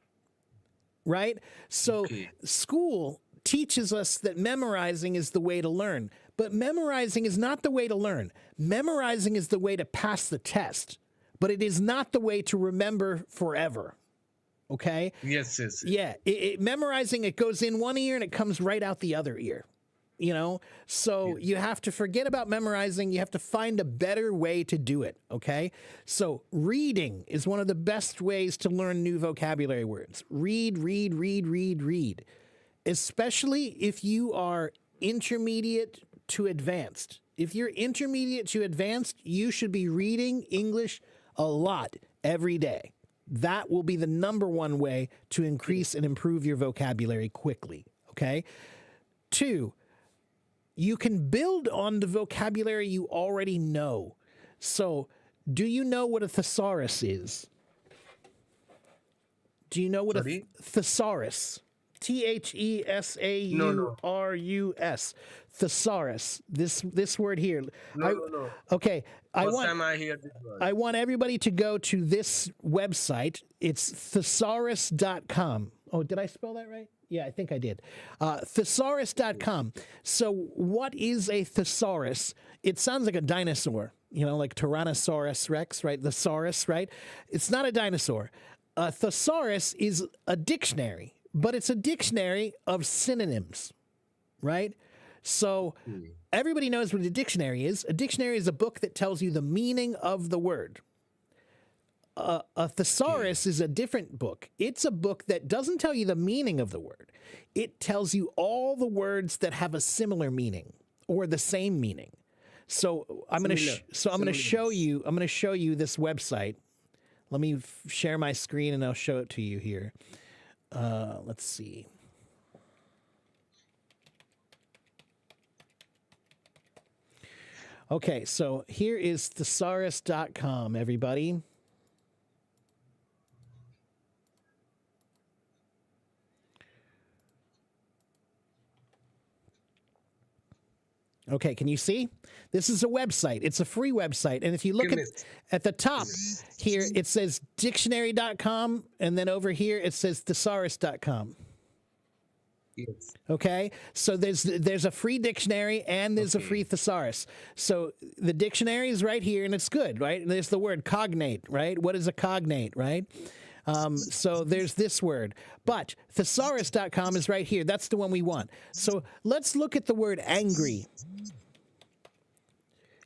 Right? So school teaches us that memorizing is the way to learn. But memorizing is not the way to learn. Memorizing is the way to pass the test. But it is not the way to remember forever. Okay? Yes. Yeah. Memorizing, it goes in one ear and it comes right out the other ear. You know, so you have to forget about memorizing. You have to find a better way to do it. Okay. So reading is one of the best ways to learn new vocabulary words. Read. Especially if you are intermediate to advanced. If you're intermediate to advanced, you should be reading English a lot every day. That will be the number one way to increase and improve your vocabulary quickly. Okay. 2, you can build on the vocabulary you already know. So, do you know what a thesaurus is? Do you know what Sorry? a thesaurus? Thesaurus. Thesaurus. This word here. No. Okay. First time I hear this word. I want everybody to go to this website. It's thesaurus.com. Oh, did I spell that right? Yeah, I think I did. Thesaurus.com. So what is a thesaurus? It sounds like a dinosaur, you know, like Tyrannosaurus Rex, right? The saurus, right? It's not a dinosaur. A thesaurus is a dictionary, but it's a dictionary of synonyms, right? So everybody knows what a dictionary is. A dictionary is a book that tells you the meaning of the word. A thesaurus is a different book. It's a book that doesn't tell you the meaning of the word. It tells you all the words that have a similar meaning or the same meaning. So I'm going to show you this website. Let me share my screen and I'll show it to you here. Let's see. Okay, so here is thesaurus.com, everybody. Okay, can you see? This is a website. It's a free website. And if you look at the top here, it says dictionary.com. And then over here, it says thesaurus.com. Yes. Okay, so there's a free dictionary and there's a free thesaurus. So the dictionary is right here and it's good, right? And there's the word cognate, right? What is a cognate, right? So there's this word, but thesaurus.com is right here. That's the one we want. So let's look at the word angry.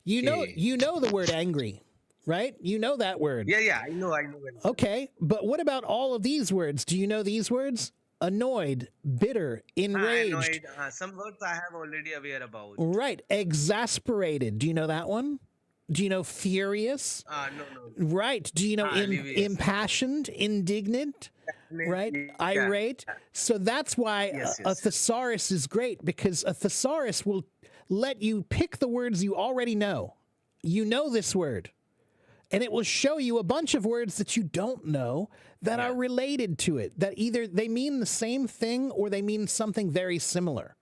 You know the word angry, right? You know that word. Yeah, I know. Okay, but what about all of these words? Do you know these words? Annoyed, bitter, enraged. Annoyed. Some words I have already aware about. Right. Exasperated. Do you know that one? Do you know furious? No. Right. Do you know impassioned, indignant? Right? Yeah. Irate. So that's why a thesaurus is great, because a thesaurus will let you pick the words you already know. You know this word. And it will show you a bunch of words that you don't know that are related to it, that either they mean the same thing or they mean something very similar.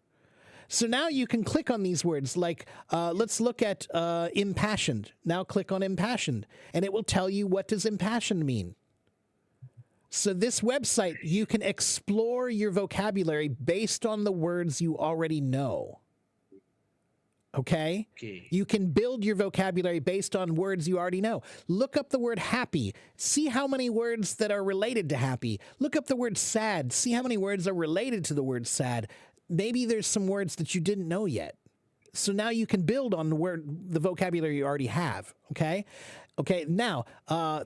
So now you can click on these words, like let's look at impassioned. Now click on impassioned, and it will tell you what does impassioned mean. So this website, you can explore your vocabulary based on the words you already know. Okay? You can build your vocabulary based on words you already know. Look up the word happy. See how many words that are related to happy. Look up the word sad. See how many words are related to the word sad. Maybe there's some words that you didn't know yet. So now you can build on the vocabulary you already have. Okay? Okay, now,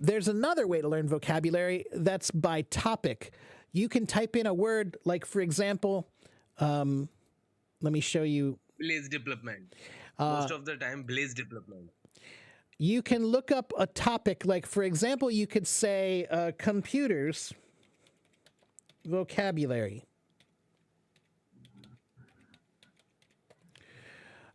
there's another way to learn vocabulary. That's by topic. You can type in a word, like, for example, let me show you. Blaze development. Most of the time, blaze development. you can look up a topic. Like, for example, you could say computers vocabulary.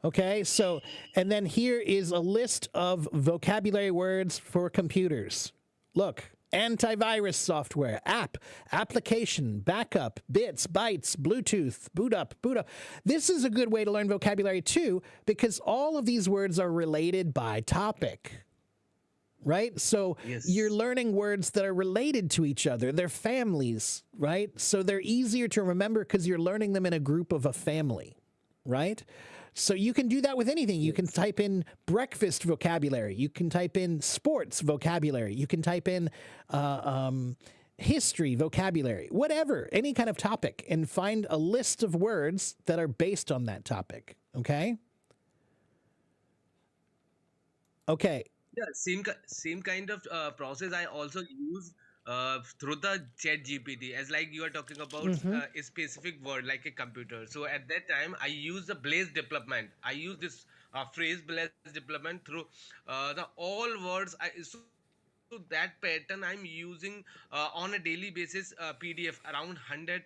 Okay, so, and then here is a list of vocabulary words for computers. Look, antivirus software, app, application, backup, bits, bytes, Bluetooth, boot up. This is a good way to learn vocabulary too, because all of these words are related by topic. Right? So Yes. you're learning words that are related to each other. They're families, right? So they're easier to remember because you're learning them in a group of a family, right? So you can do that with anything. You can type in breakfast vocabulary. You can type in sports vocabulary. You can type in history vocabulary, whatever, any kind of topic, and find a list of words that are based on that topic. Okay? Okay. Yeah, same kind of process I also use through the chat GPT, as like you are talking about a specific word like a computer. So at that time I use the Blaze development. I use this phrase Blaze development through the all words. So that pattern I'm using on a daily basis, PDF around 100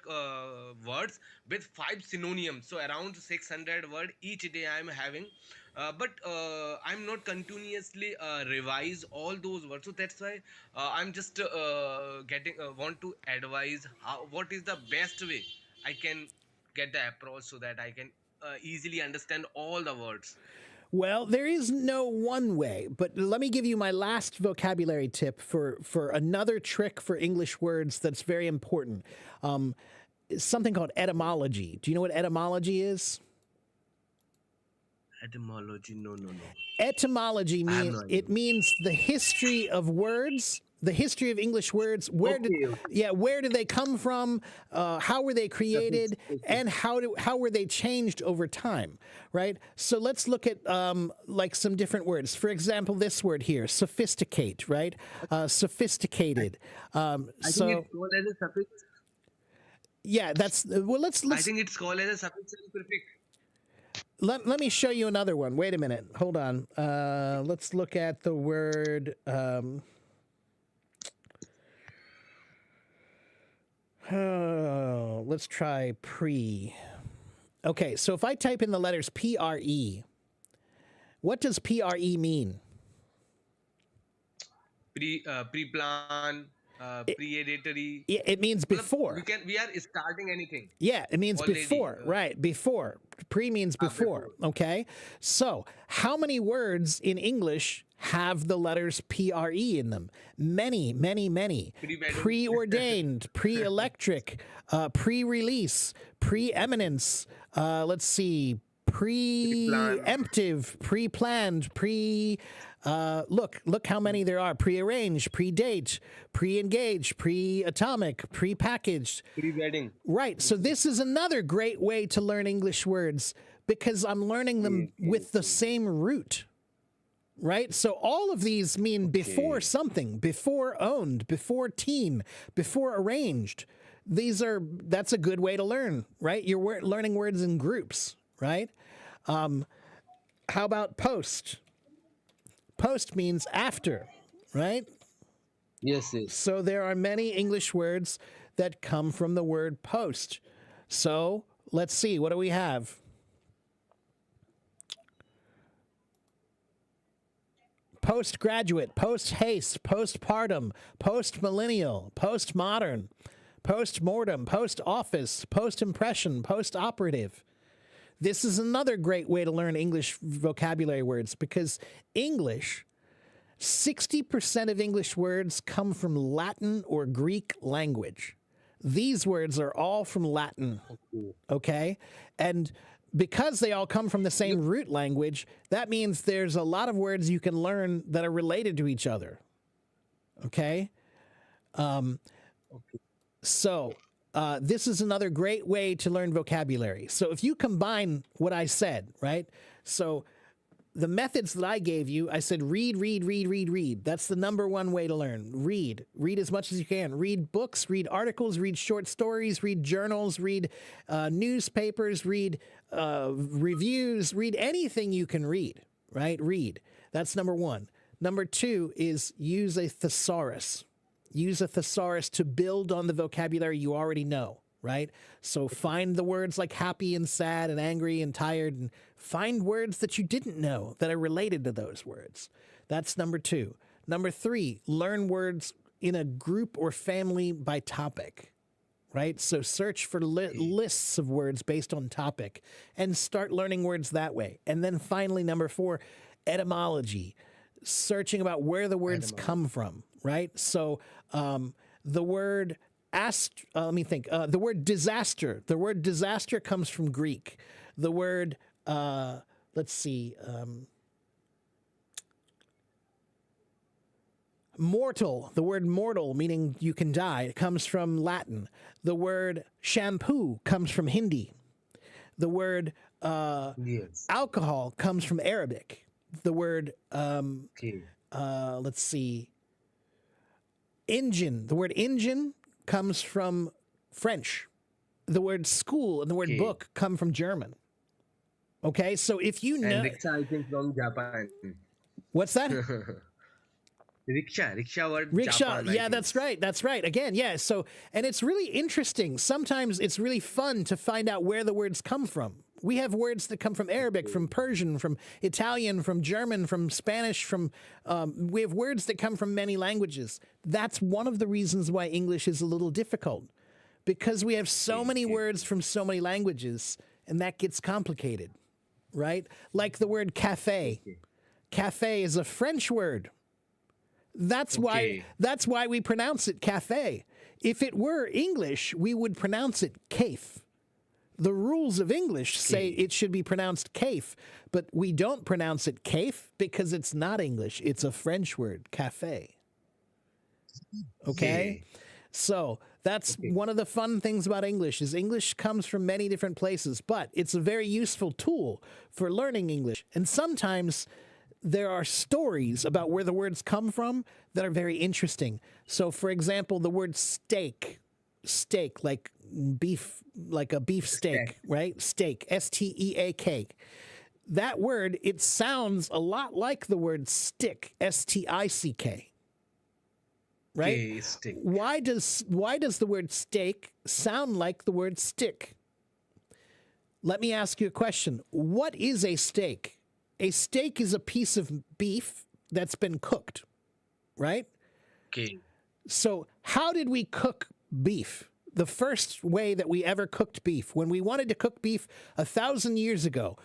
words with 5 synonyms, so around 600 word each day I'm having. But I'm not continuously revise all those words, so that's why I'm just getting want to advise how, what is the best way I can get the approach so that I can easily understand all the words. Well, there is no one way, but let me give you my last vocabulary tip for another trick for English words that's very important. Something called etymology. Do you know what etymology is? Etymology, no. Etymology I have means no idea. it means the history of words, the history of English words. Where did they come from? How were they created? And how were they changed over time? Right. So let's look at like some different words. For example, this word here, sophisticate. Right. Sophisticated. I think it's called as a suffix. Yeah, that's well. I Let's think it's called as a suffix and prefix. let me show you another one. Wait a minute. Hold on. Let's look at the word. Let's try pre. Okay, so if I type in the letters PRE, what does PRE mean? Pre-plan, predatory. It means before. We are starting anything. Yeah, it means Already, before, right? Before. Pre means before, okay? So, how many words in English have the letters PRE in them? Many, many, many. Pre-wedding. Preordained, pre-electric, pre-release, preeminence, let's see, preemptive, pre-planned, look how many there are. Prearranged, predate, pre-engaged, pre-atomic, pre-packaged. Pre-wedding. Right. So this is another great way to learn English words because I'm learning them with the same root. Right? So all of these mean before something, before owned, before teen, before arranged. That's a good way to learn, right? You're learning words in groups, right? How about post? Post means after, right? Yes. So there are many English words that come from the word post. So let's see, what do we have? Postgraduate, post-haste, postpartum, post-millennial, postmodern, post-mortem, post-office, post-impression, post-operative. This is another great way to learn English vocabulary words because English, 60% of English words come from Latin or Greek language. These words are all from Latin, okay? And because they all come from the same root language, that means there's a lot of words you can learn that are related to each other, okay? So this is another great way to learn vocabulary. So if you combine what I said, right? So the methods that I gave you, I said read, read, read, read, read. That's the number one way to learn. Read. Read as much as you can. Read books, read articles, read short stories, read journals, read newspapers, read reviews, read anything you can read, right? Read. That's number one. Number 2 is use a thesaurus. Use a thesaurus to build on the vocabulary you already know, right? So find the words like happy and sad and angry and tired, and find words that you didn't know that are related to those words. That's number 2. Number 3, learn words in a group or family by topic, right? So search for lists of words based on topic and start learning words that way. And then finally, number 4, etymology, searching about where the words come from, right? So the word the word disaster. The word disaster comes from Greek. The word, mortal, the word mortal, meaning you can die, comes from Latin. The word shampoo comes from Hindi. The word alcohol comes from Arabic. The word, engine, the word engine comes from French. The word school and the word book come from German. Okay, so if you know... And rickshaw, I think, from Japan. What's that? Rickshaw word. Rickshaw, Japan, yeah, that's right. Again, yeah, so, and it's really interesting. Sometimes it's really fun to find out where the words come from. We have words that come from Arabic, from Persian, from Italian, from German, from Spanish, we have words that come from many languages. That's one of the reasons why English is a little difficult, because we have so many words from so many languages, and that gets complicated, right? Like the word cafe. Cafe is a French word. That's why we pronounce it cafe. If it were English, we would pronounce it cafe. The rules of English say it should be pronounced cafe, but we don't pronounce it cafe because it's not English. It's a French word, cafe. Okay? So that's one of the fun things about English is English comes from many different places, but it's a very useful tool for learning English. And sometimes there are stories about where the words come from that are very interesting. So, for example, the word steak, like beef, like a beef steak, right? Steak, S-T-E-A-K. That word, it sounds a lot like the word stick, S-T-I-C-K. Right? Stick. Why does the word steak sound like the word stick? Let me ask you a question. What is a steak? A steak is a piece of beef that's been cooked, right? Okay. So how did we cook beef? The first way that we ever cooked beef, when we wanted to cook beef 1,000 years ago,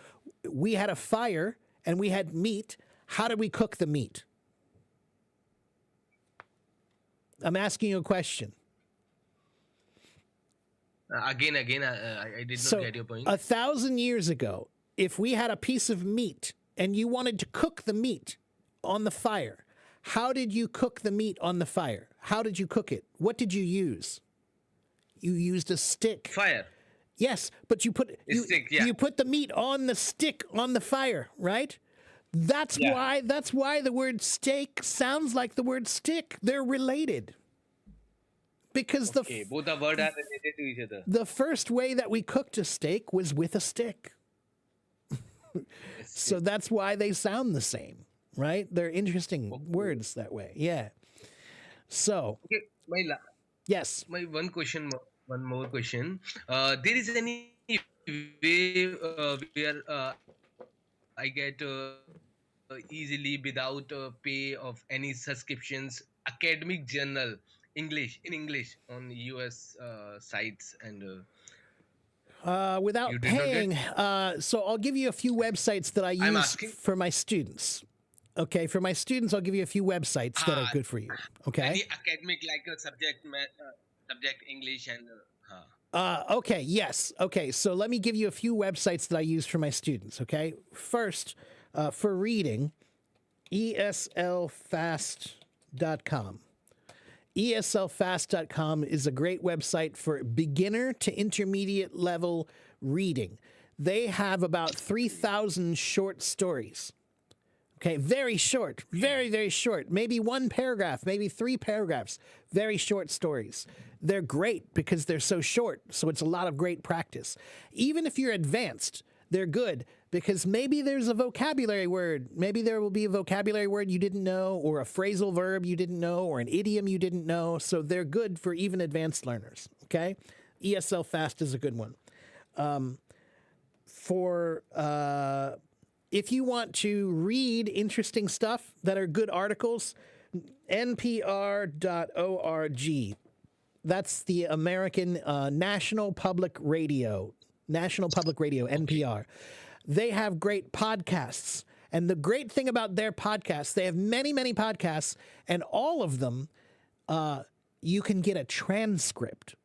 we had a fire and we had meat. How did we cook the meat? I'm asking you a question. Again, I did not get your point. 1,000 years ago, if we had a piece of meat and you wanted to cook the meat on the fire, how did you cook the meat on the fire? How did you cook it? What did you use? You used a stick. Fire. Yes, but you put you put the meat on the stick on the fire, right? That's why the word steak sounds like the word stick. They're related. Because both the words are related to each other. The first way that we cooked a steak was with a stick. So that's why they sound the same, right? They're interesting words that way. Yeah. So, yes. My one more question. There is any way where I get easily without pay of any subscriptions academic journal in English on US sites and without paying. So I'll give you a few websites that I use for my students. Okay, for my students, I'll give you a few websites that are good for you. Okay. Any academic like a subject English and. Okay. Yes. Okay. So let me give you a few websites that I use for my students. Okay. First, for reading, ESLfast.com. ESLfast.com is a great website for beginner to intermediate level reading. They have about 3,000 short stories. Okay, very short, very, very short. Maybe one paragraph, maybe 3 paragraphs. Very short stories. They're great because they're so short, so it's a lot of great practice. Even if you're advanced, they're good because maybe there's a vocabulary word. Maybe there will be a vocabulary word you didn't know, or a phrasal verb you didn't know, or an idiom you didn't know. So they're good for even advanced learners. Okay. ESL Fast is a good one. If you want to read interesting stuff that are good articles, npr.org. That's the American National Public Radio, NPR. They have great podcasts. And the great thing about their podcasts, they have many, many podcasts, and all of them, you can get a transcript.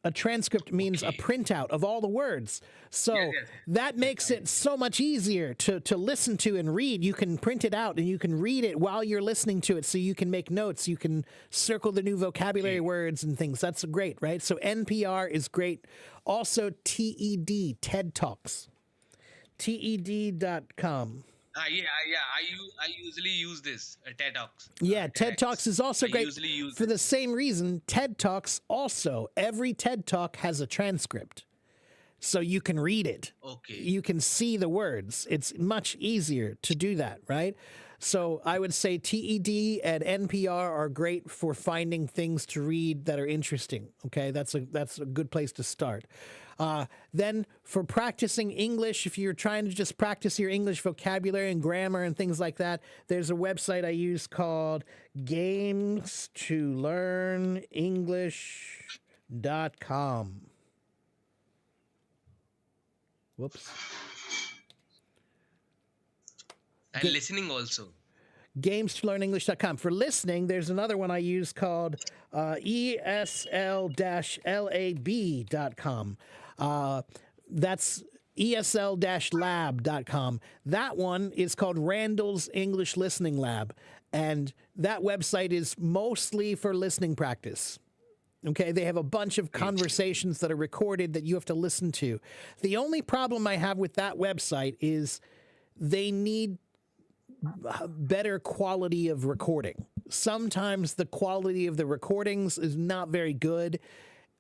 A transcript means a printout of all the words. So that makes it so much easier to listen to and read. You can print it out and you can read it while you're listening to it, so you can make notes. You can circle the new vocabulary words and things. That's great, right? So NPR is great. Also TED, TED Talks. TED.com. I usually use this TED Talks. Yeah, TED Talks is also great usually use for the same reason. TED Talks also, every TED Talk has a transcript, so you can read it. Okay. You can see the words. It's much easier to do that, right? So I would say TED and NPR are great for finding things to read that are interesting. Okay, that's a good place to start. Then for practicing English, if you're trying to just practice your English vocabulary and grammar and things like that, there's a website I use called GamesToLearnEnglish.com. Whoops. And listening also. GamesToLearnEnglish.com. For listening, there's another one I use called ESL-lab.com. That's ESL-lab.com. That one is called Randall's English Listening Lab. And that website is mostly for listening practice. Okay, they have a bunch of conversations that are recorded that you have to listen to. The only problem I have with that website is they need better quality of recording. Sometimes the quality of the recordings is not very good.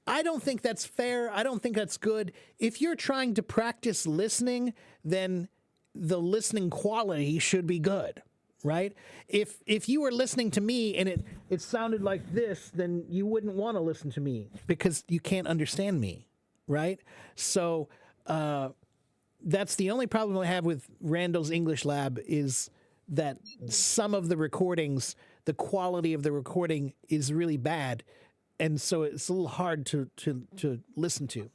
I don't think that's fair. I don't think that's good. If you're trying to practice listening, then the listening quality should be good, right? If you were listening to me and it sounded like this, then you wouldn't want to listen to me because you can't understand me, right? So that's the only problem I have with Randall's English Lab is that some of the recordings, the quality of the recording is really bad. And so it's a little hard to listen to.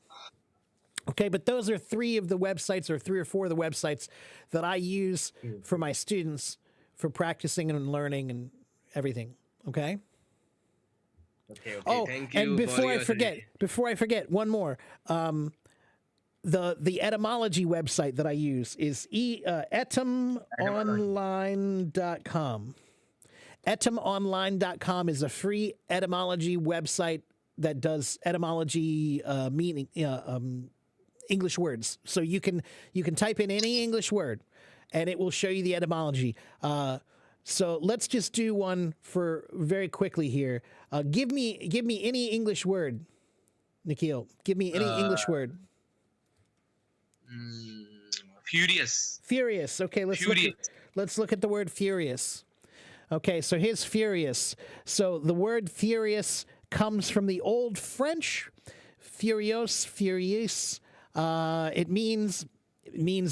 Okay, but those are three of the websites, or 3 or 4 of the websites that I use for my students for practicing and learning and everything. Okay? Okay, oh, thank you. And before I forget, one more. The etymology website that I use is etymonline.com. Etymonline.com is a free etymology website that does etymology meaning English words. So you can type in any English word and it will show you the etymology. So let's just do one for very quickly here. Give me any English word, Nikhil. Give me any English word. Furious. Furious. Okay, let's look at the word furious. Okay, so here's furious. So the word furious comes from the Old French, furios, furious. It means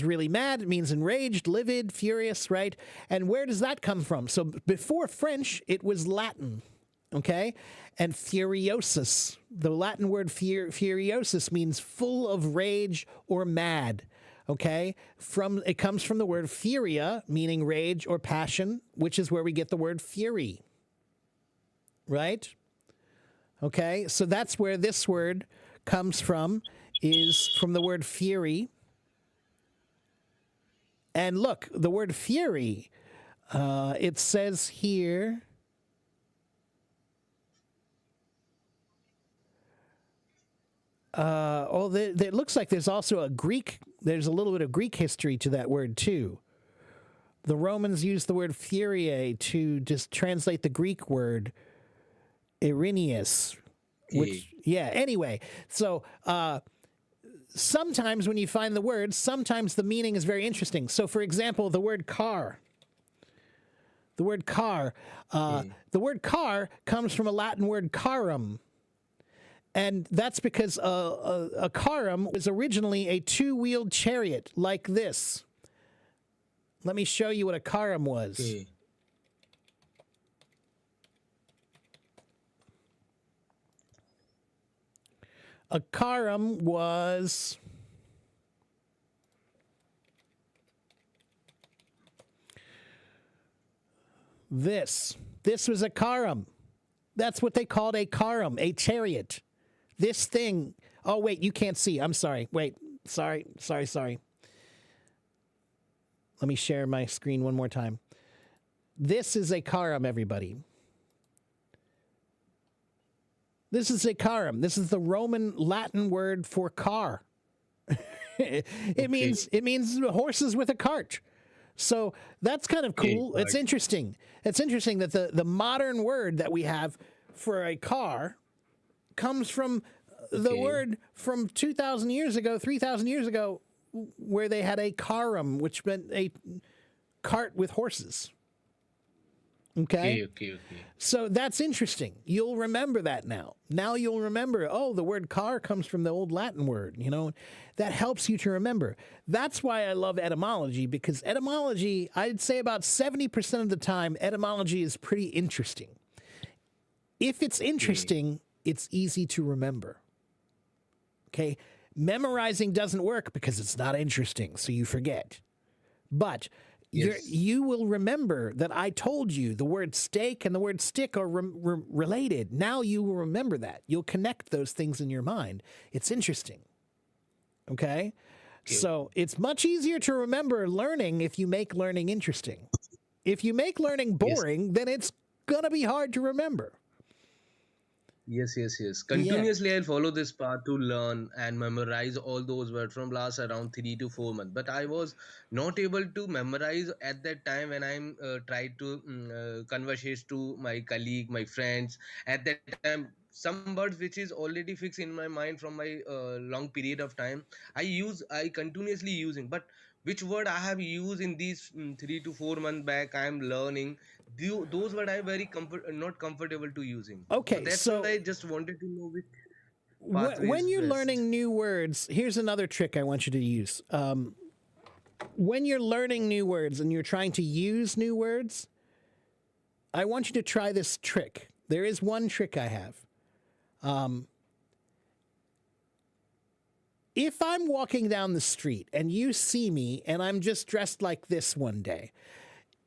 really mad. It means enraged, livid, furious, right? And where does that come from? So before French, it was Latin, okay? And furiosus, the Latin word furiosus means full of rage or mad. Okay, it comes from the word furia, meaning rage or passion, which is where we get the word fury. Right? Okay, so that's where this word comes from, is from the word fury. And look, the word fury, it says here, it looks like there's also there's a little bit of Greek history to that word too. The Romans used the word furiae to just translate the Greek word Irenaeus, which, anyway. So sometimes when you find the word, sometimes the meaning is very interesting. So, for example, the word car. The word car. The word car comes from a Latin word carum. And that's because a carum was originally a two-wheeled chariot like this. Let me show you what a carum was. Okay. A carum was this. This was a carum. That's what they called a carum, a chariot. This thing. Oh, wait, you can't see. I'm sorry. Wait, sorry. Let me share my screen one more time. This is a carum, everybody. This is a carum. This is the Roman Latin word for car. It means horses with a cart. So that's kind of cool. Okay, It's interesting. It's interesting that the modern word that we have for a car comes from the word from 2,000 years ago, 3,000 years ago, where they had a carum, which meant a cart with horses. Okay. So that's interesting. You'll remember that now. Now you'll remember, oh, the word car comes from the old Latin word, you know. That helps you to remember. That's why I love etymology, because etymology, I'd say about 70% of the time, etymology is pretty interesting. If it's interesting, it's easy to remember. Okay? Memorizing doesn't work because it's not interesting, so you forget. But you will remember that I told you the word steak and the word stick are related. Now you will remember that. You'll connect those things in your mind. It's interesting. Okay? So it's much easier to remember learning if you make learning interesting. If you make learning boring, then it's going to be hard to remember. Yes. Continuously, I'll follow this path to learn and memorize all those words from last around 3 to 4 months. But I was not able to memorize at that time when I'm tried to conversate to my colleague, my friends. At that time, some words which is already fixed in my mind from my long period of time, I continuously using. But which word I have used in these 3 to 4 months back, I am learning. Those words I very not comfortable to using. Okay, That's so what I just wanted to know which when you're learning new words, here's another trick I want you to use. When you're learning new words and you're trying to use new words, I want you to try this trick. There is one trick I have. If I'm walking down the street and you see me and I'm just dressed like this one day,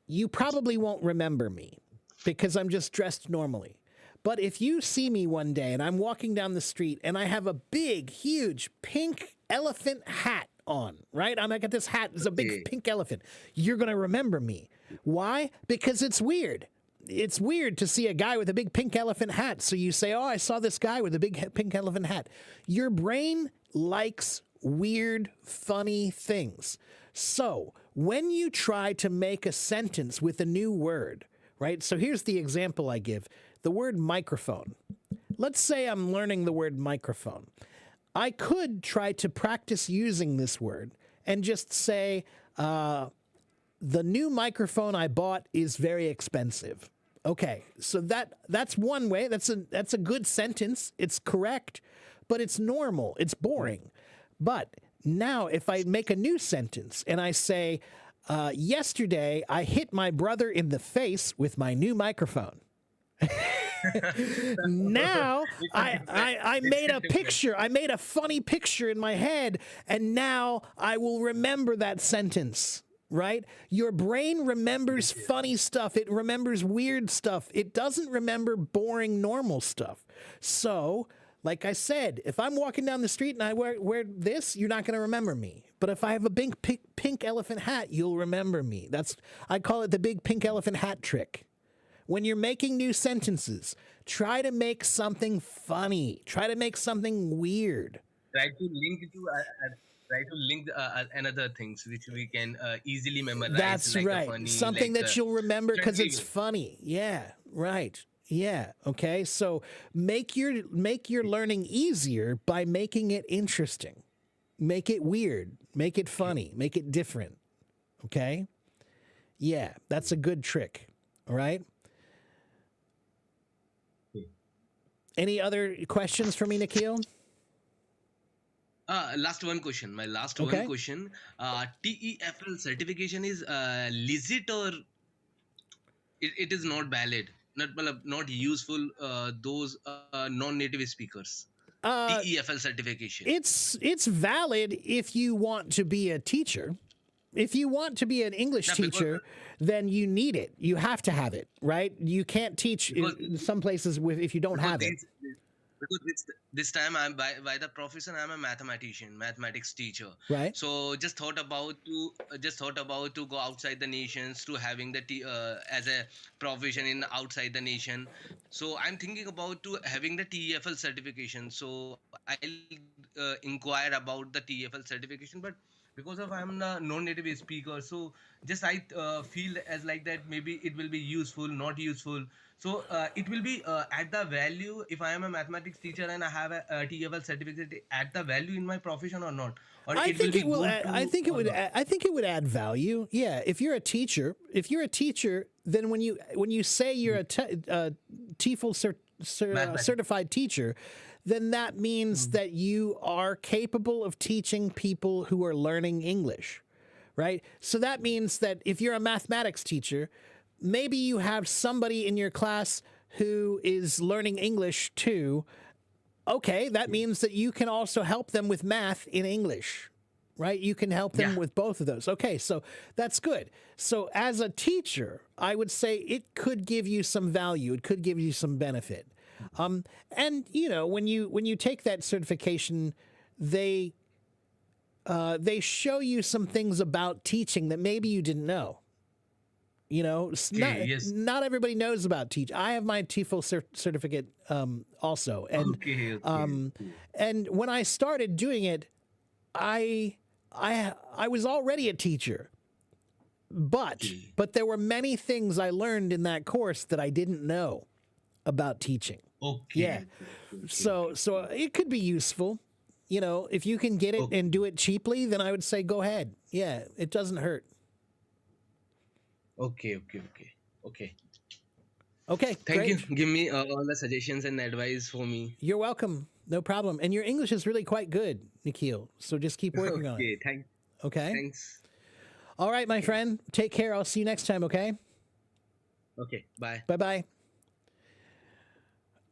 you probably won't remember me because I'm just dressed normally. But if you see me one day and I'm walking down the street and I have a big, huge pink elephant hat on, right? I got this hat, it's a big pink elephant. You're going to remember me. Why? Because it's weird. It's weird to see a guy with a big pink elephant hat. So you say, oh, I saw this guy with a big pink elephant hat. Your brain likes weird, funny things. So when you try to make a sentence with a new word, right? So here's the example I give. The word microphone. Let's say I'm learning the word microphone. I could try to practice using this word and just say, the new microphone I bought is very expensive. Okay, so that's one way. That's a good sentence. It's correct, but it's normal. It's boring. But now if I make a new sentence and I say, yesterday I hit my brother in the face with my new microphone. Now I made a picture. I made a funny picture in my head, and now I will remember that sentence. Right? Your brain remembers funny stuff. It remembers weird stuff. It doesn't remember boring, normal stuff. So, like I said, if I'm walking down the street and I wear this, you're not going to remember me. But if I have a big pink elephant hat, you'll remember me. I call it the big pink elephant hat trick. When you're making new sentences, try to make something funny. Try to make something weird. Try to link another things which we can easily memorize. That's like right. Funny, something like that you'll remember because it's funny. Yeah, right. Yeah. Okay. So make your learning easier by making it interesting. Make it weird. Make it funny. Make it different. Okay? Yeah, that's a good trick. All right? Any other questions for me, Nikhil? Last one question. My last Okay. one question. TEFL certification is legit or it is not valid? Not useful. Those non-native speakers. TEFL certification. It's valid if you want to be a teacher. If you want to be an English Yeah, because- teacher, then you need it. You have to have it, right? You can't teach in some places if you don't have it. Because this time I'm by the profession I'm a mathematician, mathematics teacher. Right. So just thought about to go outside the nations to having the as a profession in outside the nation. So I'm thinking about to having the TEFL certification. So I'll inquire about the TEFL certification, but because of I'm a non-native speaker, so just I feel as like that maybe it will be useful, not useful. So it will be at the value if I am a mathematics teacher and I have a TEFL certificate at the value in my profession or not, or I it think will it be will. good Add, to I think it or would. not? I think it would add value. Yeah. If you're a teacher, then when you say you're a TEFL Mathematics. certified teacher, then that means that you are capable of teaching people who are learning English, right? So that means that if you're a mathematics teacher, maybe you have somebody in your class who is learning English too. Okay, that means that you can also help them with math in English, right? You can help them Yeah. with both of those. Okay, so that's good. So as a teacher, I would say it could give you some value. It could give you some benefit. And you know, when you take that certification, they show you some things about teaching that maybe you didn't know. You know, Okay, yes. not everybody knows about teach. I have my TEFL certificate also, and Okay. and when I started doing it, I was already a teacher, but there were many things I learned in that course that I didn't know about teaching. Okay. Yeah, so it could be useful. You know, if you can get it and do it cheaply, then I would say go ahead. Yeah, it doesn't hurt. Okay. Okay, Thank great. you. Give me all the suggestions and advice for me. You're welcome. No problem. And your English is really quite good, Nikhil. So just keep working on it. Okay. Okay. Thanks. All right, my friend. Take care. I'll see you next time. Okay. Okay. Bye. Bye bye.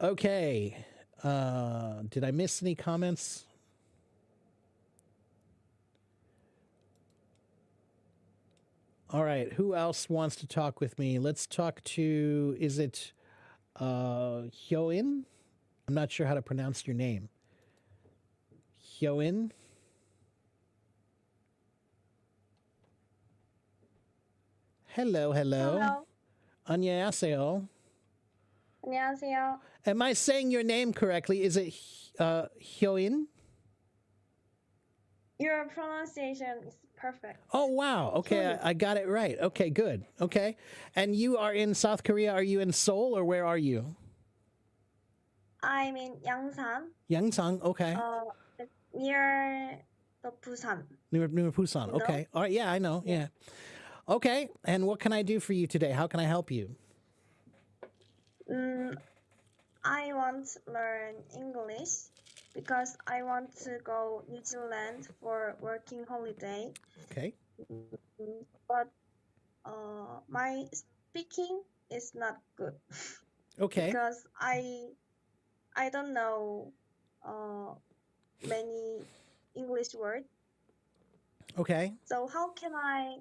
Okay. Did I miss any comments? All right. Who else wants to talk with me? Let's talk to, is it Hyoin? I'm not sure how to pronounce your name. Hyoin? Hello. Hello. 안녕하세요. 안녕하세요. Am I saying your name correctly? Is it Hyoin? Your pronunciation is perfect. Oh, wow. Okay, I got it right. Okay, good. Okay. And you are in South Korea. Are you in Seoul or where are you? I'm in Yangsan, Yangsang. Okay. it's near the Busan. Near Busan. No. Okay. All right. Yeah, I know. Yeah. Okay. And what can I do for you today? How can I help you? I want to learn English because I want to go New Zealand for working holiday. Okay. But my speaking is not good Okay. because I don't know many English words. Okay. So how can I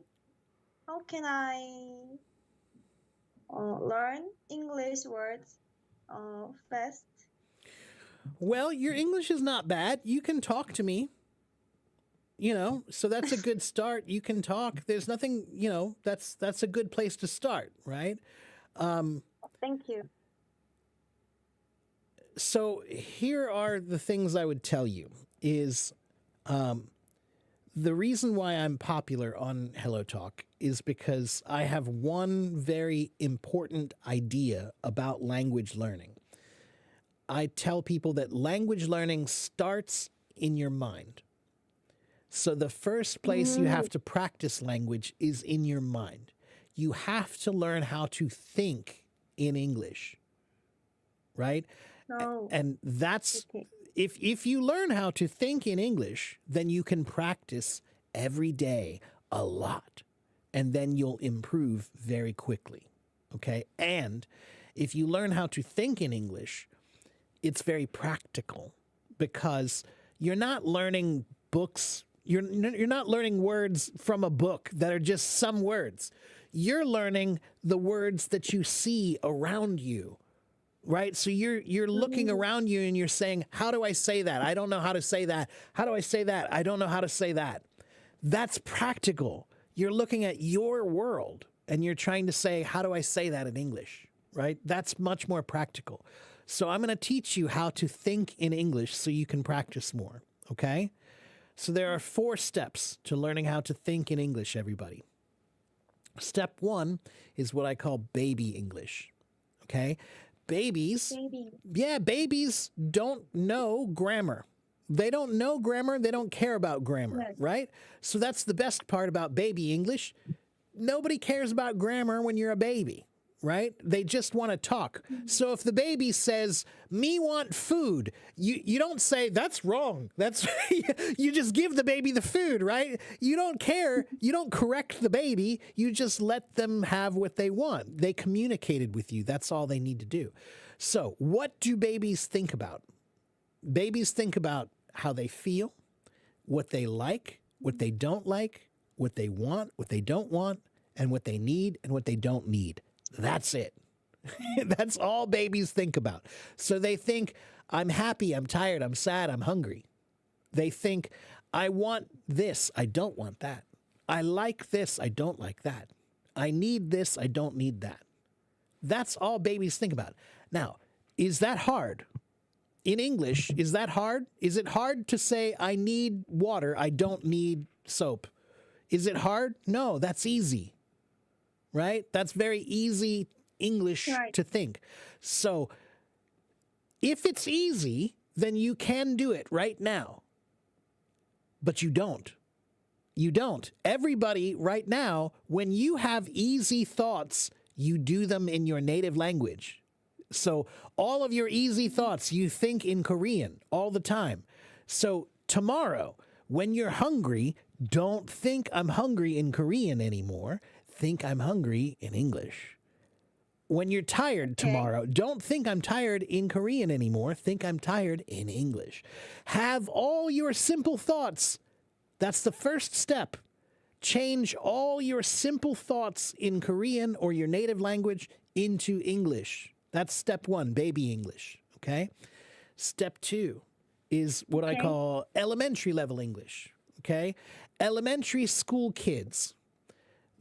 learn English words fast? Well, your English is not bad. You can talk to me. You know, so that's a good start. You can talk. There's nothing, you know, that's a good place to start, right? Thank you. So here are the things I would tell you is the reason why I'm popular on Hello Talk is because I have one very important idea about language learning. I tell people that language learning starts in your mind. So the first place you have to practice language is in your mind. You have to learn how to think in English, right? No. And that's Okay. if you learn how to think in English, then you can practice every day a lot, and then you'll improve very quickly. Okay? And if you learn how to think in English, it's very practical because you're not learning books. You're not learning words from a book that are just some words. You're learning the words that you see around you, right? So you're looking around you and you're saying, how do I say that? I don't know how to say that. How do I say that? I don't know how to say that. That's practical. You're looking at your world and you're trying to say, how do I say that in English, right? That's much more practical. So I'm going to teach you how to think in English so you can practice more, okay? So there are 4 steps to learning how to think in English, everybody. Step 1 is what I call baby English, okay? Babies, Baby. babies don't know grammar. They don't know grammar. They don't care about grammar, Yes. right? So that's the best part about baby English. Nobody cares about grammar when you're a baby, right? They just want to talk. So if the baby says, "Me want food," you don't say, "That's wrong." That's you just give the baby the food, right? You don't care. You don't correct the baby. You just let them have what they want. They communicated with you. That's all they need to do. So what do babies think about? Babies think about how they feel, what they like, what they don't like, what they want, what they don't want, and what they need and what they don't need. That's it. That's all babies think about. So they think, I'm happy, I'm tired, I'm sad, I'm hungry. They think, I want this, I don't want that. I like this, I don't like that. I need this, I don't need that. That's all babies think about. Now, is that hard? In English, is that hard? Is it hard to say, I need water, I don't need soap? Is it hard? No, that's easy, right? That's very easy English Right. to think. So if it's easy, then you can do it right now. But you don't. You don't. Everybody right now, when you have easy thoughts, you do them in your native language. So all of your easy thoughts, you think in Korean all the time. So tomorrow, when you're hungry, don't think I'm hungry in Korean anymore. Think I'm hungry in English. When you're tired tomorrow, don't think I'm tired in Korean anymore. Think I'm tired in English. Have all your simple thoughts. That's the first step. Change all your simple thoughts in Korean or your native language into English. That's step 1, baby English, okay? Step 2 is what I call elementary level English, okay? Elementary school kids.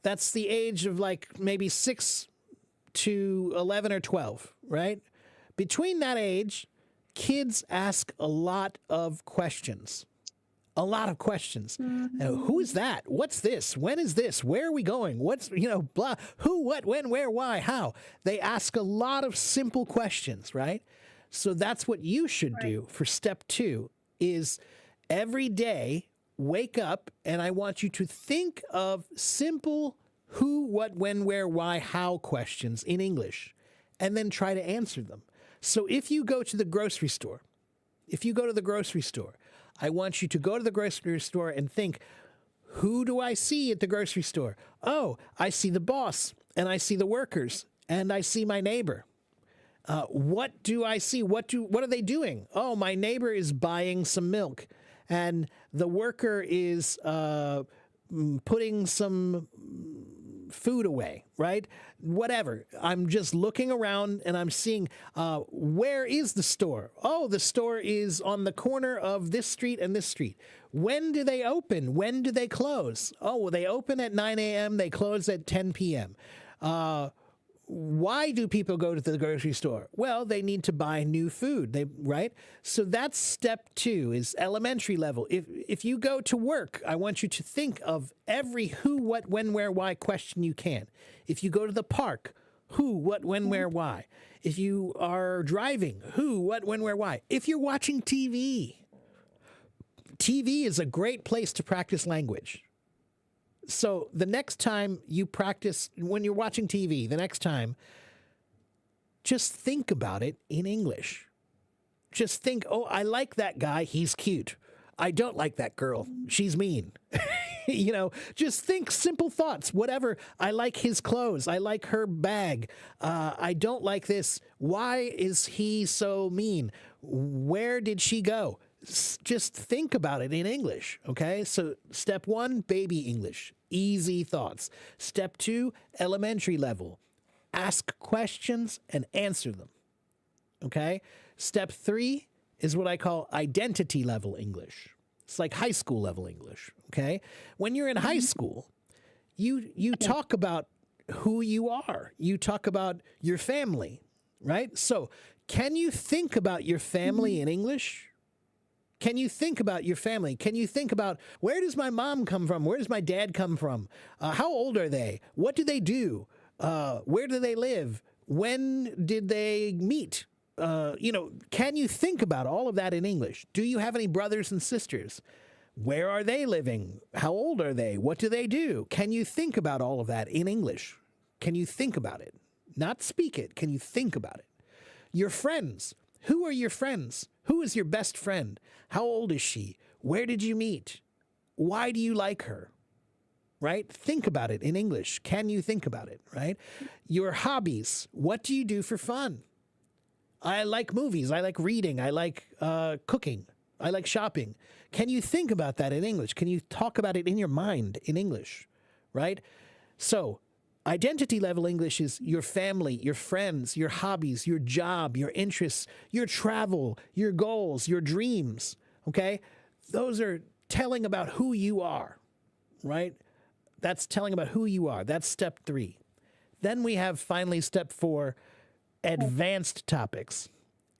That's the age of like maybe 6 to 11 or 12, right? Between that age, kids ask a lot of questions. A lot of questions. Who is that? What's this? When is this? Where are we going? What's, blah, who, what, when, where, why, how? They ask a lot of simple questions, right? So that's what you should do for step 2 is every day wake up and I want you to think of simple who, what, when, where, why, how questions in English and then try to answer them. So if you go to the grocery store, I want you to go to the grocery store and think, who do I see at the grocery store? Oh, I see the boss, and I see the workers, and I see my neighbor. What do I see? What are they doing? Oh, my neighbor is buying some milk, and the worker is putting some food away, right? Whatever. I'm just looking around and I'm seeing where is the store? Oh, the store is on the corner of this street and this street. When do they open? When do they close? Oh, well, they open at 9 a.m. They close at 10 p.m. Why do people go to the grocery store? Well, they need to buy new food, right? So that's step 2 is elementary level. If you go to work, I want you to think of every who, what, when, where, why question you can. If you go to the park, who, what, when, where, why. If you are driving, who, what, when, where, why. If you're watching TV, TV is a great place to practice language. So the next time you practice, when you're watching TV, the next time, just think about it in English. Just think, oh, I like that guy. He's cute. I don't like that girl. She's mean. You know, just think simple thoughts, whatever. I like his clothes. I like her bag. I don't like this. Why is he so mean? Where did she go? Just think about it in English, okay? So step 1, baby English, easy thoughts. Step 2, elementary level, ask questions and answer them, okay? Step 3 is what I call identity level English. It's like high school level English, okay? When you're in high school, you talk about who you are. You talk about your family, right? So can you think about your family in English? Can you think about your family? Can you think about, where does my mom come from? Where does my dad come from? How old are they? What do they do? Where do they live? When did they meet? You know, can you think about all of that in English? Do you have any brothers and sisters? Where are they living? How old are they? What do they do? Can you think about all of that in English? Can you think about it? Not speak it. Can you think about it? Your friends. Who are your friends? Who is your best friend? How old is she? Where did you meet? Why do you like her? Right? Think about it in English. Can you think about it? Right? Your hobbies. What do you do for fun? I like movies. I like reading. I like cooking. I like shopping. Can you think about that in English? Can you talk about it in your mind in English? Right? So, identity level English is your family, your friends, your hobbies, your job, your interests, your travel, your goals, your dreams. Okay? Those are telling about who you are. Right? That's telling about who you are. That's step 3. Then we have finally step 4, advanced topics.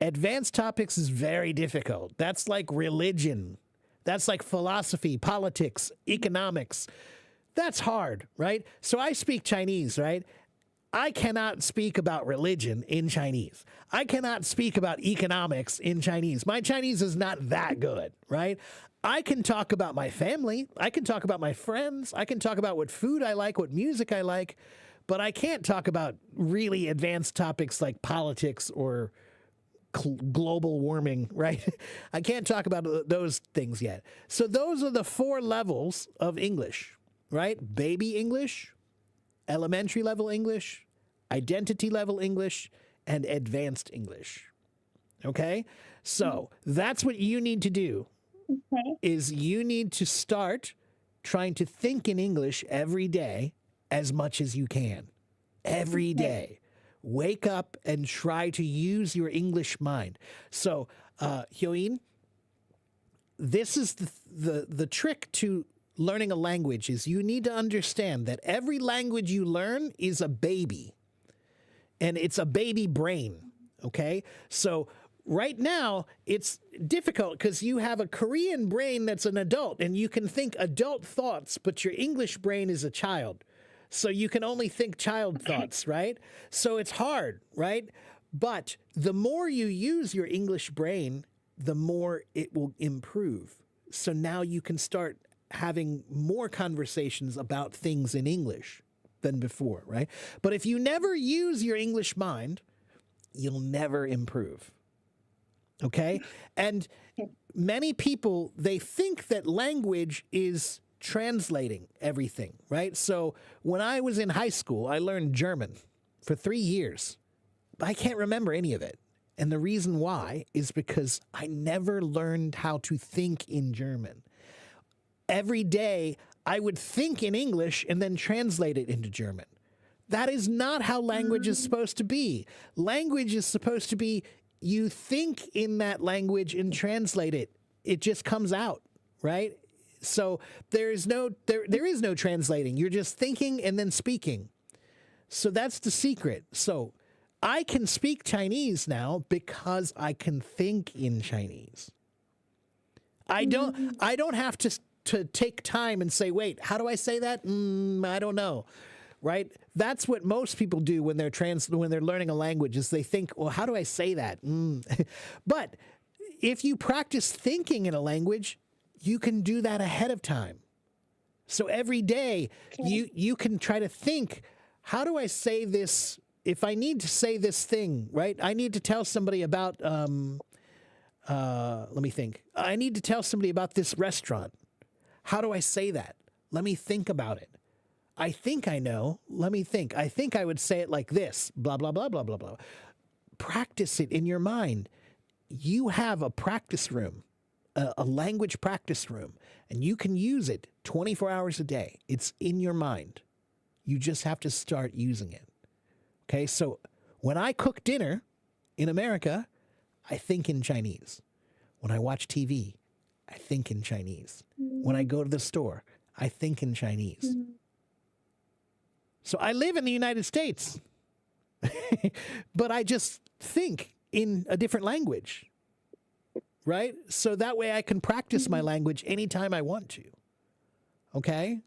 Advanced topics is very difficult. That's like religion. That's like philosophy, politics, economics. That's hard, right? So I speak Chinese, right? I cannot speak about religion in Chinese. I cannot speak about economics in Chinese. My Chinese is not that good, right? I can talk about my family. I can talk about my friends. I can talk about what food I like, what music I like, but I can't talk about really advanced topics like politics or global warming, right? I can't talk about those things yet. So those are the 4 levels of English, right? Baby English, elementary level English, identity level English, and advanced English. Okay? So that's what you need to do. Okay. Is you need to start trying to think in English every day as much as you can. Every day. Wake up and try to use your English mind. So, Hyoin, this is the trick to learning a language is you need to understand that every language you learn is a baby. And it's a baby brain, okay? So right now, it's difficult because you have a Korean brain that's an adult and you can think adult thoughts, but your English brain is a child. So you can only think child thoughts, right? So it's hard, right? But the more you use your English brain, the more it will improve. So now you can start having more conversations about things in English than before, right? But if you never use your English mind, you'll never improve. Okay? And many people, they think that language is translating everything, right? So when I was in high school, I learned German for 3 years. I can't remember any of it. And the reason why is because I never learned how to think in German. Every day, I would think in English and then translate it into German. That is not how language is supposed to be. Language is supposed to be you think in that language and translate it. It just comes out, right? So there is no translating. You're just thinking and then speaking. So that's the secret. So I can speak Chinese now because I can think in Chinese. I don't have to take time and say, wait, how do I say that? I don't know. Right? That's what most people do when they're learning a language is they think, well, how do I say that? But if you practice thinking in a language, you can do that ahead of time. So every day you can try to think, how do I say this? If I need to say this thing, right? I need to tell somebody about, let me think. I need to tell somebody about this restaurant. How do I say that? Let me think about it. I think I know. Let me think. I think I would say it like this, blah, blah, blah, blah, blah, blah. Practice it in your mind. You have a practice room, a language practice room, and you can use it 24 hours a day. It's in your mind. You just have to start using it. Okay, so when I cook dinner in America, I think in Chinese. When I watch TV, I think in Chinese. When I go to the store, I think in Chinese. So I live in the United States, but I just think in a different language, right? So that way I can practice my language anytime I want to. Okay?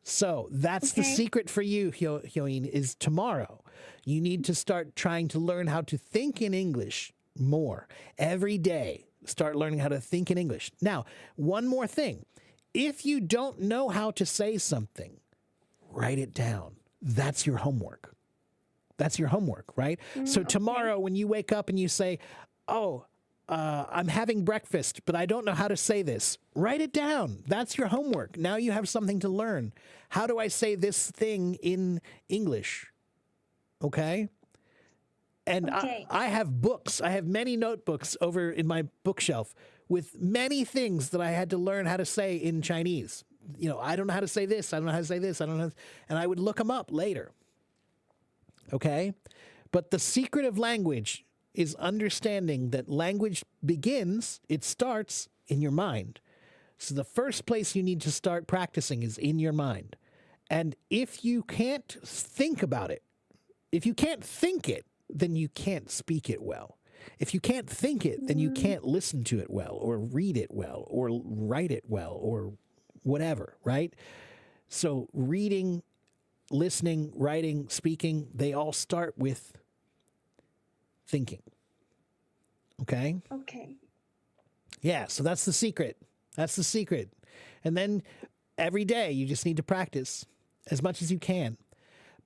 So that's the secret for you, Hyoin, is tomorrow. You need to start trying to learn how to think in English more. Every day, start learning how to think in English. Now, one more thing. If you don't know how to say something, write it down. That's your homework. That's your homework, right? So tomorrow when you wake up and you say, oh, I'm having breakfast, but I don't know how to say this. Write it down. That's your homework. Now you have something to learn. How do I say this thing in English? Okay? And I have books. I have many notebooks over in my bookshelf with many things that I had to learn how to say in Chinese. You know, I don't know how to say this. I don't know how to say this. I don't know. And I would look them up later. Okay? But the secret of language is understanding that language begins, it starts in your mind. So the first place you need to start practicing is in your mind. And if you can't think about it, if you can't think it, then you can't speak it well. If you can't think it, then you can't listen to it well, or read it well, or write it well, or whatever, right? So reading, listening, writing, speaking, they all start with thinking. Okay? Okay. Yeah, so that's the secret. That's the secret. And then every day you just need to practice as much as you can.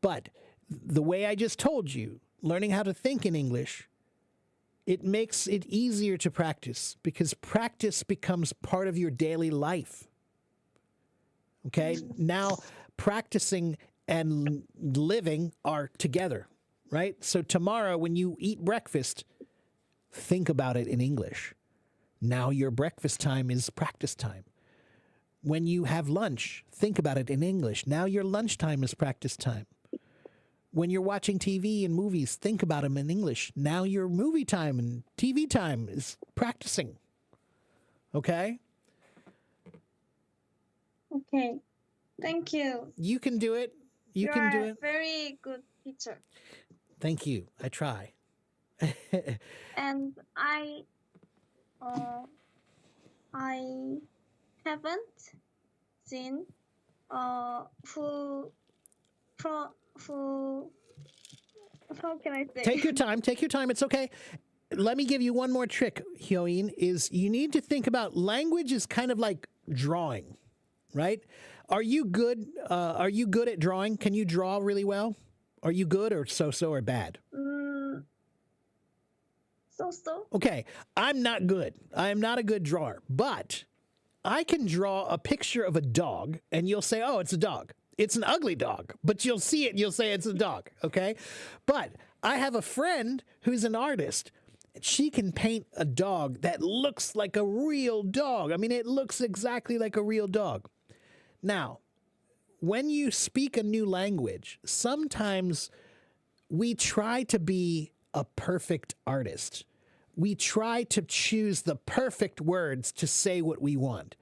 But the way I just told you, learning how to think in English, it makes it easier to practice because practice becomes part of your daily life. Okay? Now practicing and living are together, right? So tomorrow when you eat breakfast, think about it in English. Now your breakfast time is practice time. When you have lunch, think about it in English. Now your lunchtime is practice time. When you're watching TV and movies, think about them in English. Now your movie time and TV time is practicing. Okay? Okay. Thank you. You can do it. You can do are it. a very good teacher. Thank you. I try. And I haven't seen who how can I say? Take your time. Take your time. It's okay. Let me give you one more trick, Hyoin, is you need to think about language is kind of like drawing, right? Are you good at drawing? Can you draw really well? Are you good or so-so or bad? So. Okay, I'm not good. I am not a good drawer, but I can draw a picture of a dog and you'll say, oh, it's a dog. It's an ugly dog, but you'll see it and you'll say it's a dog, okay? But I have a friend who's an artist. She can paint a dog that looks like a real dog. I mean, it looks exactly like a real dog. Now, when you speak a new language, sometimes we try to be a perfect artist. We try to choose the perfect words to say what we want.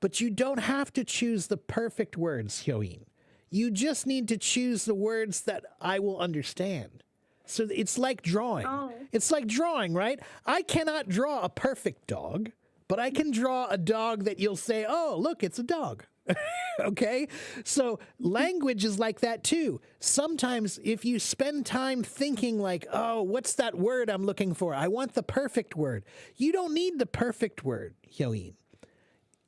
But you don't have to choose the perfect words, Hyoin. You just need to choose the words that I will understand. So it's like drawing. Oh. It's like drawing, right? I cannot draw a perfect dog, but I can draw a dog that you'll say, oh, look, it's a dog. Okay? So language is like that too. Sometimes if you spend time thinking like, oh, what's that word I'm looking for? I want the perfect word. You don't need the perfect word, Hyoin.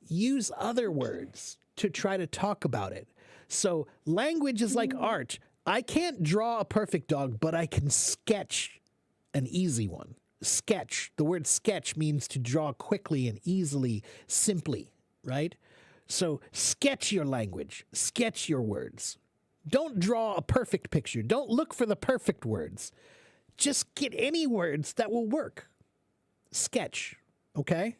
use other words to try to talk about it. So language is like art. I can't draw a perfect dog, but I can sketch an easy one. Sketch. The word sketch means to draw quickly and easily, simply, right? So sketch your language. Sketch your words. Don't draw a perfect picture. Don't look for the perfect words. Just get any words that will work. Sketch, okay?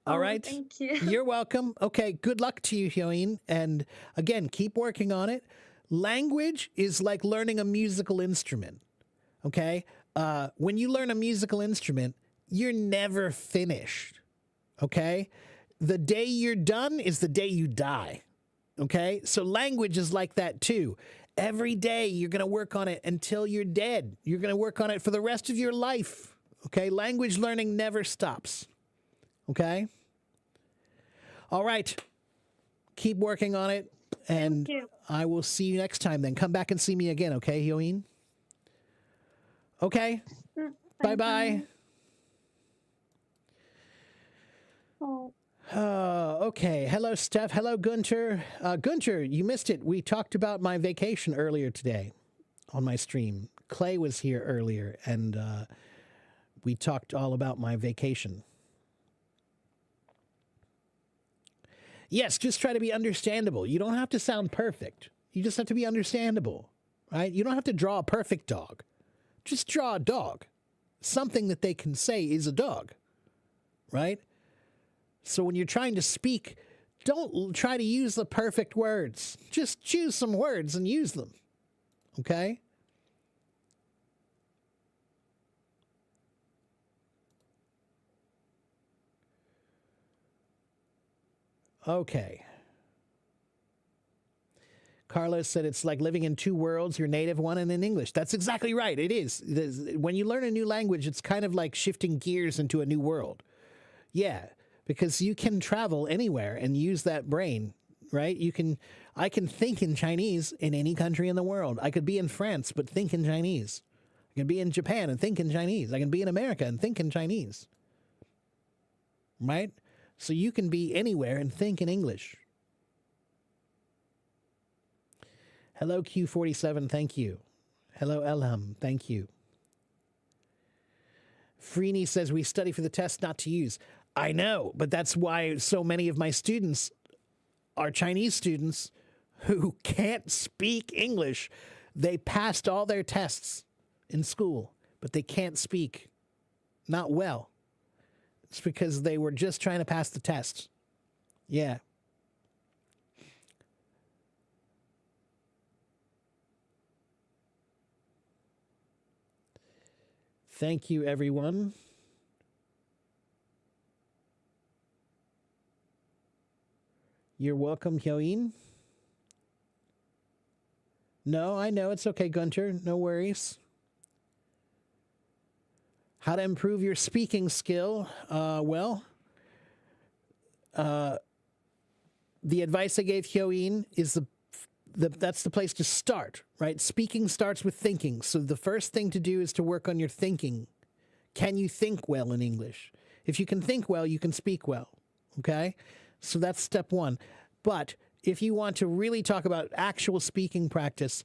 All right. Thank you. You're welcome. Okay, good luck to you, Hyoin. And again, keep working on it. Language is like learning a musical instrument, okay? When you learn a musical instrument, you're never finished, okay? The day you're done is the day you die, okay? So language is like that too. Every day you're going to work on it until you're dead. You're going to work on it for the rest of your life, okay? Language learning never stops, okay? All right. Keep working on it, and you. I will see you next time then. Come back and see me again, okay, Hyoin? Okay. Bye-bye. Oh. Okay. Hello, Steph. Hello, Gunter. Gunter, you missed it. We talked about my vacation earlier today on my stream. Clay was here earlier, and we talked all about my vacation. Yes, just try to be understandable. You don't have to sound perfect. You just have to be understandable, right? You don't have to draw a perfect dog. Just draw a dog. Something that they can say is a dog, right? So when you're trying to speak, don't try to use the perfect words. Just choose some words and use them, okay? Okay. Carlos said it's like living in two worlds, your native one and in English. That's exactly right. It is. When you learn a new language, it's kind of like shifting gears into a new world. Yeah, because you can travel anywhere and use that brain, right? I can think in Chinese in any country in the world. I could be in France, but think in Chinese. I can be in Japan and think in Chinese. I can be in America and think in Chinese, right? So you can be anywhere and think in English. Hello, Q47, thank you. Hello, Elham, thank you. Freeney says we study for the test, not to use. I know, but that's why so many of my students are Chinese students who can't speak English. They passed all their tests in school, but they can't speak. Not well. It's because they were just trying to pass the test. Yeah. Thank you, everyone. You're welcome, Hyoin. No, I know. It's okay, Gunter. No worries. How to improve your speaking skill? The advice I gave Hyoin is that's the place to start, right? Speaking starts with thinking. So the first thing to do is to work on your thinking. Can you think well in English? If you can think well, you can speak well, okay? So that's step one. But if you want to really talk about actual speaking practice,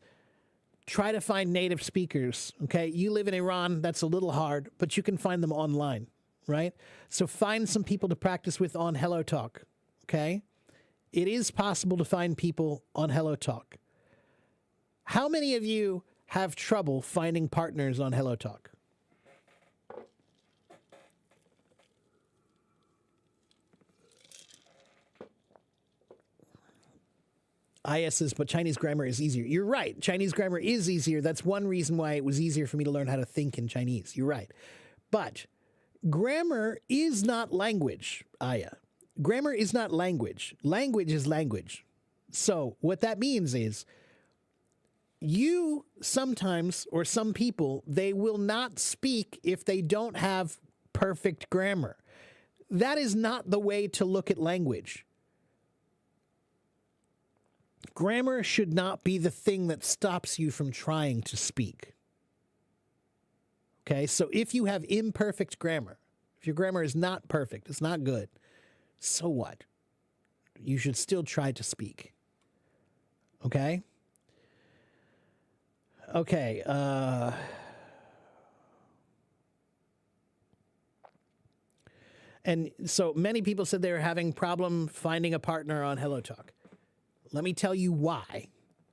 try to find native speakers, okay? You live in Iran, that's a little hard, but you can find them online, right? So find some people to practice with on HelloTalk, okay? It is possible to find people on HelloTalk. How many of you have trouble finding partners on HelloTalk? IS says, but Chinese grammar is easier. You're right. Chinese grammar is easier. That's one reason why it was easier for me to learn how to think in Chinese. You're right. But grammar is not language, Aya. Grammar is not language. Language is language. So what that means is you sometimes, or some people, they will not speak if they don't have perfect grammar. That is not the way to look at language. Grammar should not be the thing that stops you from trying to speak. Okay, so if you have imperfect grammar, If your grammar is not perfect, it's not good, so what? You should still try to speak. Okay? Okay. And so many people said they were having problem finding a partner on HelloTalk. Let me tell you why.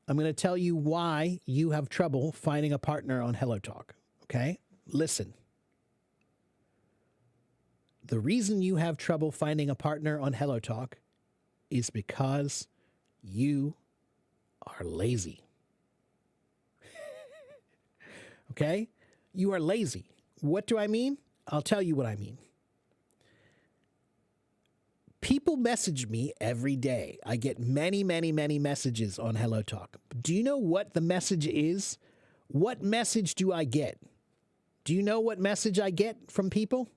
I'm going to tell you why you have trouble finding a partner on HelloTalk. Okay? Listen. The reason you have trouble finding a partner on HelloTalk is because you are lazy. Okay? You are lazy. What do I mean? I'll tell you what I mean. People message me every day. I get many, many, many messages on HelloTalk. Do you know what the message is? What message do I get? Do you know what message I get from people?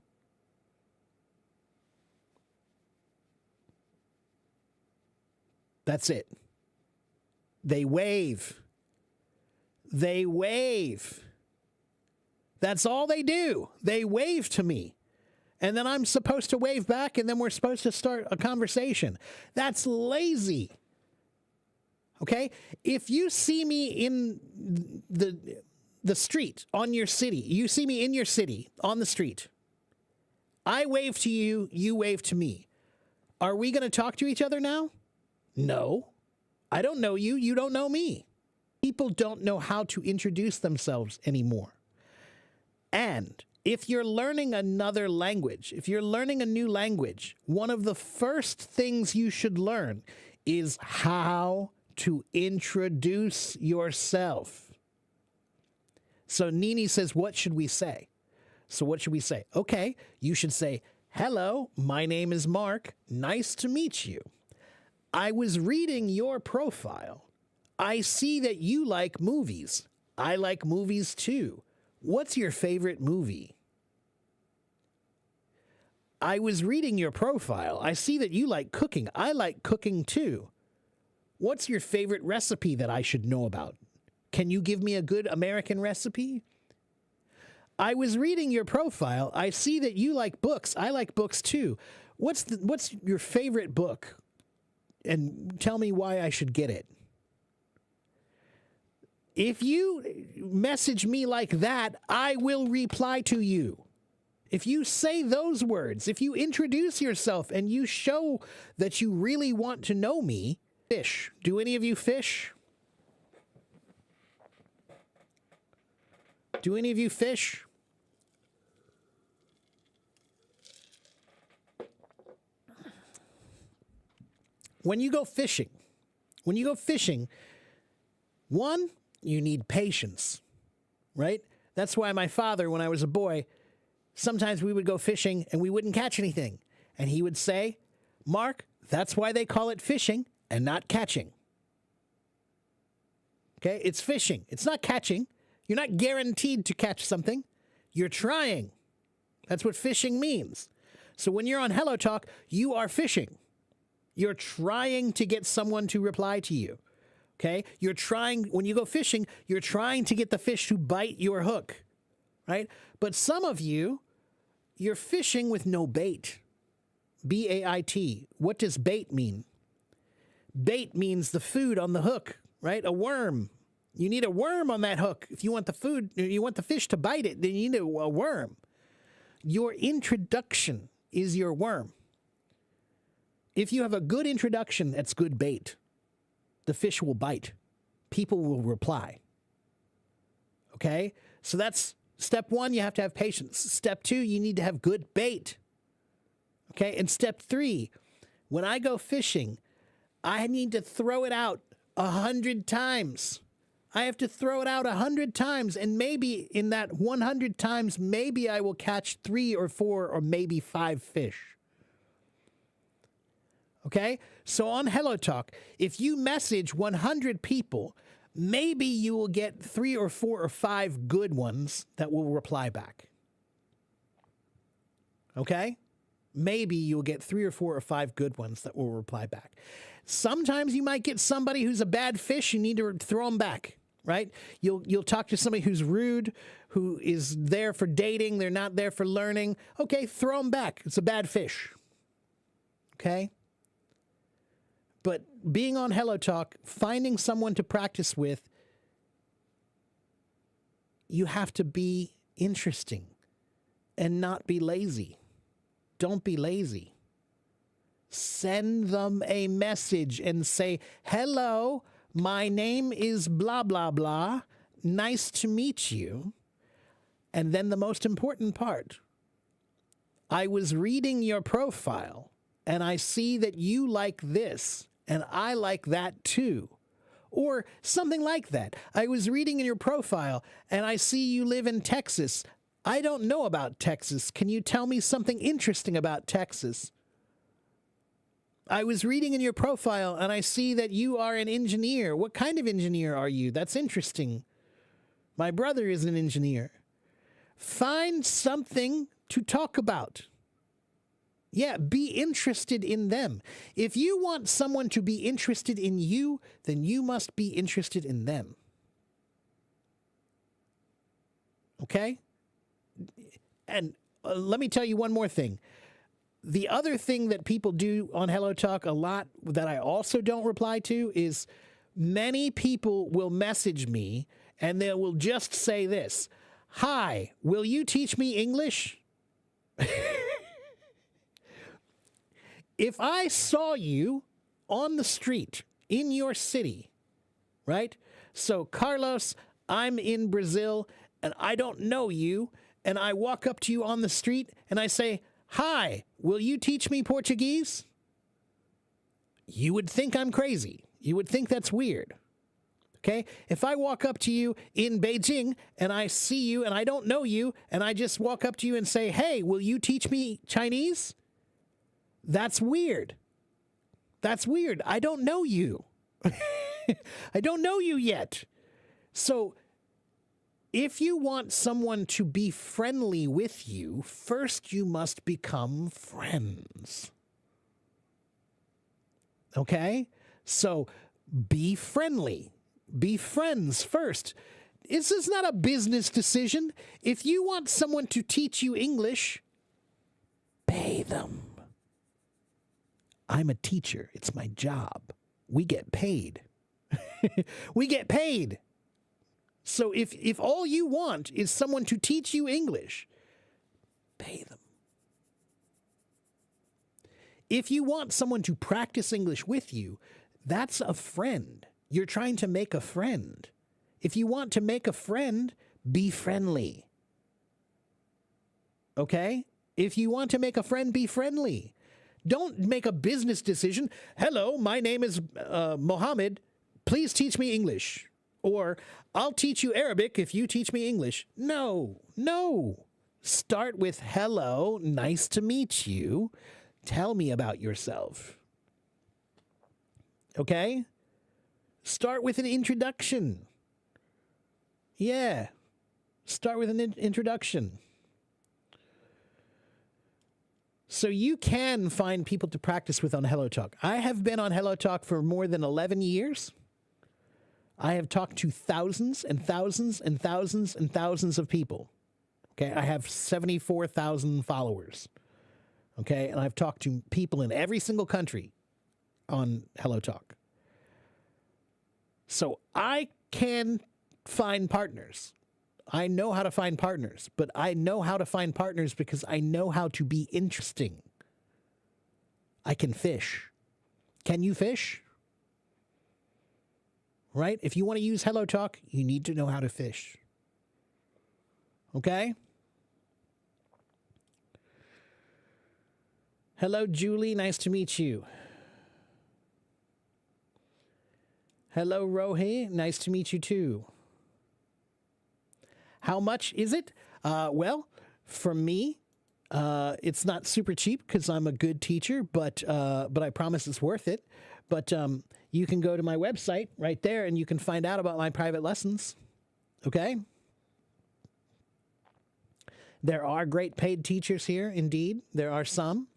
That's it. They wave. They wave. That's all they do. They wave to me. And then I'm supposed to wave back, and then we're supposed to start a conversation. That's lazy. Okay? If you see me in the street, on your city, you see me in your city, on the street, I wave to you, you wave to me. Are we going to talk to each other now? No. I don't know you, you don't know me. People don't know how to introduce themselves anymore. And if you're learning another language, if you're learning a new language, one of the first things you should learn is how to introduce yourself. So Nini says, what should we say? So what should we say? Okay, you should say, hello, my name is Mark. Nice to meet you. I was reading your profile. I see that you like movies. I like movies too. What's your favorite movie? I was reading your profile. I see that you like cooking. I like cooking too. What's your favorite recipe that I should know about? Can you give me a good American recipe? I was reading your profile. I see that you like books. I like books too. What's your favorite book? And tell me why I should get it. If you message me like that, I will reply to you. If you say those words, if you introduce yourself and you show that you really want to know me, fish. Do any of you fish? Do any of you fish? When you go fishing, one, you need patience, right? That's why my father, when I was a boy, sometimes we would go fishing and we wouldn't catch anything. And he would say, Mark, that's why they call it fishing and not catching. Okay, it's fishing. It's not catching. You're not guaranteed to catch something. You're trying. That's what fishing means. So when you're on HelloTalk, you are fishing. You're trying to get someone to reply to you. Okay? You're trying, when you go fishing, you're trying to get the fish to bite your hook. Right? But some of you, you're fishing with no bait. B-A-I-T. What does bait mean? Bait means the food on the hook, right? A worm. You need a worm on that hook. If you want the food, you want the fish to bite it, then you need a worm. Your introduction is your worm. If you have a good introduction, that's good bait. The fish will bite. People will reply. Okay? So that's step one, you have to have patience. Step two, you need to have good bait. Okay? And step three, when I go fishing, I need to throw it out 100 times. I have to throw it out 100 times, and maybe in that 100 times, maybe I will catch 3 or 4 or maybe 5 fish. Okay? So on HelloTalk, if you message 100 people, maybe you will get 3 or 4 or 5 good ones that will reply back. Okay? Maybe you'll get 3 or 4 or 5 good ones that will reply back. Sometimes you might get somebody who's a bad fish. You need to throw them back. right? You'll talk to somebody who's rude, who is there for dating, they're not there for learning. Okay, throw them back. It's a bad fish. Okay? But being on Hello Talk, finding someone to practice with, you have to be interesting and not be lazy. Don't be lazy. Send them a message and say, hello, my name is blah, blah, blah. Nice to meet you. And then the most important part, I was reading your profile and I see that you like this and I like that too. Or something like that. I was reading in your profile and I see you live in Texas. I don't know about Texas. Can you tell me something interesting about Texas? I was reading in your profile and I see that you are an engineer. What kind of engineer are you? That's interesting. My brother is an engineer. Find something to talk about. Yeah, be interested in them. If you want someone to be interested in you, then you must be interested in them. Okay? And let me tell you one more thing. The other thing that people do on Hello Talk a lot that I also don't reply to is many people will message me and they will just say this, "Hi, will you teach me English?" If I saw you on the street in your city, right? So, Carlos, I'm in Brazil and I don't know you, and I walk up to you on the street and I say, "Hi, will you teach me Portuguese?" You would think I'm crazy. You would think that's weird. Okay? If I walk up to you in Beijing and I see you and I don't know you and I just walk up to you and say, "Hey, will you teach me Chinese?" That's weird. That's weird. I don't know you. I don't know you yet. So if you want someone to be friendly with you, first you must become friends. Okay? So be friendly. Be friends first. This is not a business decision. If you want someone to teach you English, pay them. I'm a teacher. It's my job. We get paid. We get paid. So if all you want is someone to teach you English, pay them. If you want someone to practice English with you, that's a friend. You're trying to make a friend. If you want to make a friend, be friendly. Okay? If you want to make a friend, be friendly. Don't make a business decision. "Hello, my name is Mohammed. Please teach me English." Or, "I'll teach you Arabic if you teach me English." No, no. Start with, "Hello, nice to meet you. Tell me about yourself." Okay? Start with an introduction. Yeah. Start with an introduction. So you can find people to practice with on Hello Talk. I have been on Hello Talk for more than 11 years. I have talked to thousands and thousands and thousands and thousands of people. Okay, I have 74,000 followers. Okay, and I've talked to people in every single country on Hello Talk. So I can find partners. I know how to find partners, but I know how to find partners because I know how to be interesting. I can fish. Can you fish? Right? If you want to use Hello Talk, you need to know how to fish. Okay? Hello, Julie. Nice to meet you. Hello, Rohi. Nice to meet you too. How much is it? Well, for me, it's not super cheap because I'm a good teacher, but I promise it's worth it. But you can go to my website right there and you can find out about my private lessons. Okay? There are great paid teachers here, indeed. There are some.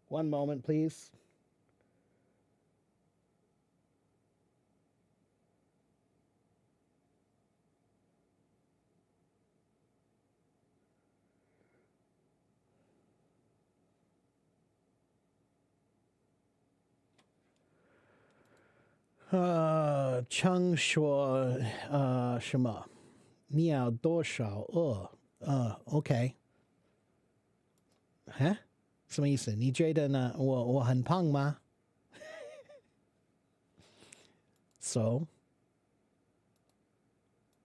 One moment, please. Cheng Shuo, 什么？你要多少？OK。哈？什么意思？你觉得呢？我很胖吗？So,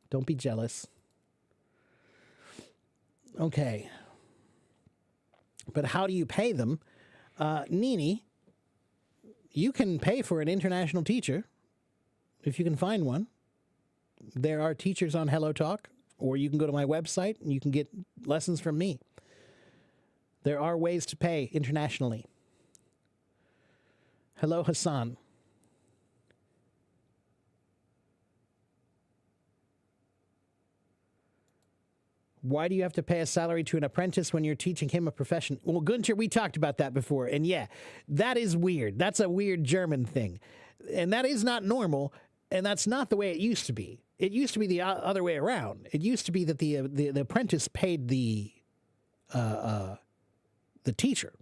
don't be jealous. Okay. But how do you pay them? Nini, you can pay for an international teacher if you can find one. There are teachers on HelloTalk, or you can go to my website and you can get lessons from me. There are ways to pay internationally. Hello, Hassan. Why do you have to pay a salary to an apprentice when you're teaching him a profession? Well, Gunther, we talked about that before. And yeah, that is weird. That's a weird German thing. And that is not normal. And that's not the way it used to be. It used to be the other way around. It used to be that the apprentice paid the teacher,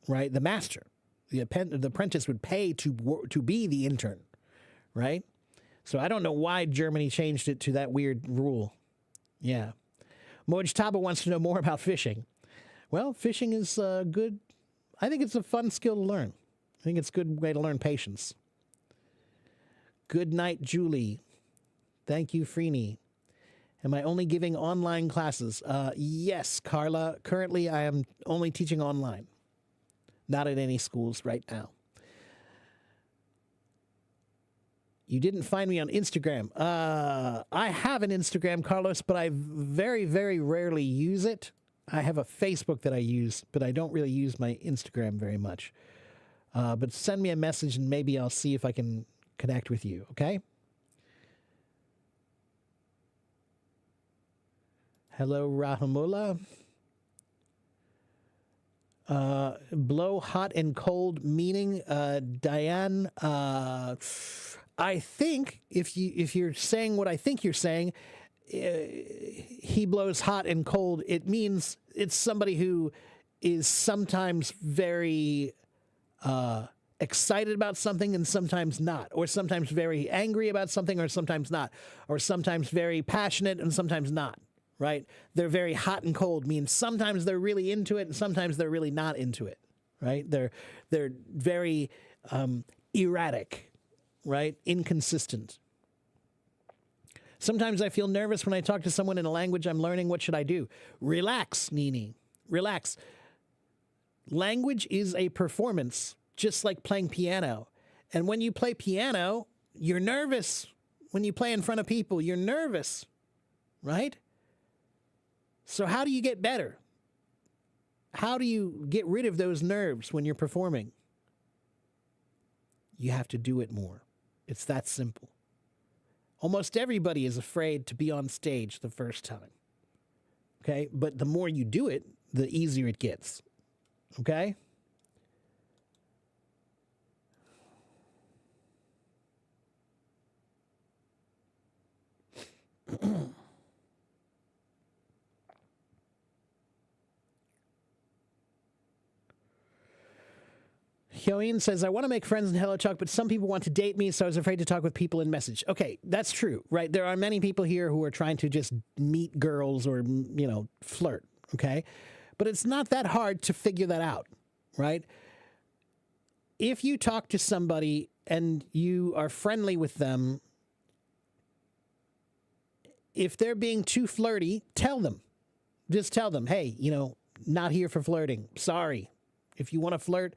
right? The master. The apprentice would pay to be the intern, right? So I don't know why Germany changed it to that weird rule. Yeah. Mojtaba wants to know more about fishing. Well, fishing is good. I think it's a fun skill to learn. I think it's a good way to learn patience. Good night, Julie. Thank you, Freeney. Am I only giving online classes? Yes, Carla. Currently, I am only teaching online. Not at any schools right now. You didn't find me on Instagram. I have an Instagram, Carlos, but I very, very rarely use it. I have a Facebook that I use, but I don't really use my Instagram very much. But send me a message and maybe I'll see if I can connect with you, okay? Hello, Rahimullah. Blow hot and cold meaning, Diane. I think if you're saying what I think you're saying, he blows hot and cold. It means it's somebody who is sometimes very excited about something and sometimes not, or sometimes very angry about something or sometimes not, or sometimes very passionate and sometimes not. Right? They're very hot and cold means sometimes they're really into it and sometimes they're really not into it. Right? They're very erratic. Right? Inconsistent. Sometimes I feel nervous when I talk to someone in a language I'm learning. What should I do? Relax, Nini. Relax. Language is a performance, just like playing piano. And when you play piano, you're nervous. When you play in front of people, you're nervous. Right? So how do you get better? How do you get rid of those nerves when you're performing? You have to do it more. It's that simple. Almost everybody is afraid to be on stage the first time. Okay? But the more you do it, the easier it gets. Okay? Hyoin says, I want to make friends in HelloTalk, but some people want to date me, so I was afraid to talk with people in message. Okay, that's true, right? There are many people here who are trying to just meet girls or, flirt, okay? But it's not that hard to figure that out, right? If you talk to somebody and you are friendly with them, if they're being too flirty, tell them. Just tell them, hey, not here for flirting. Sorry. If you want to flirt,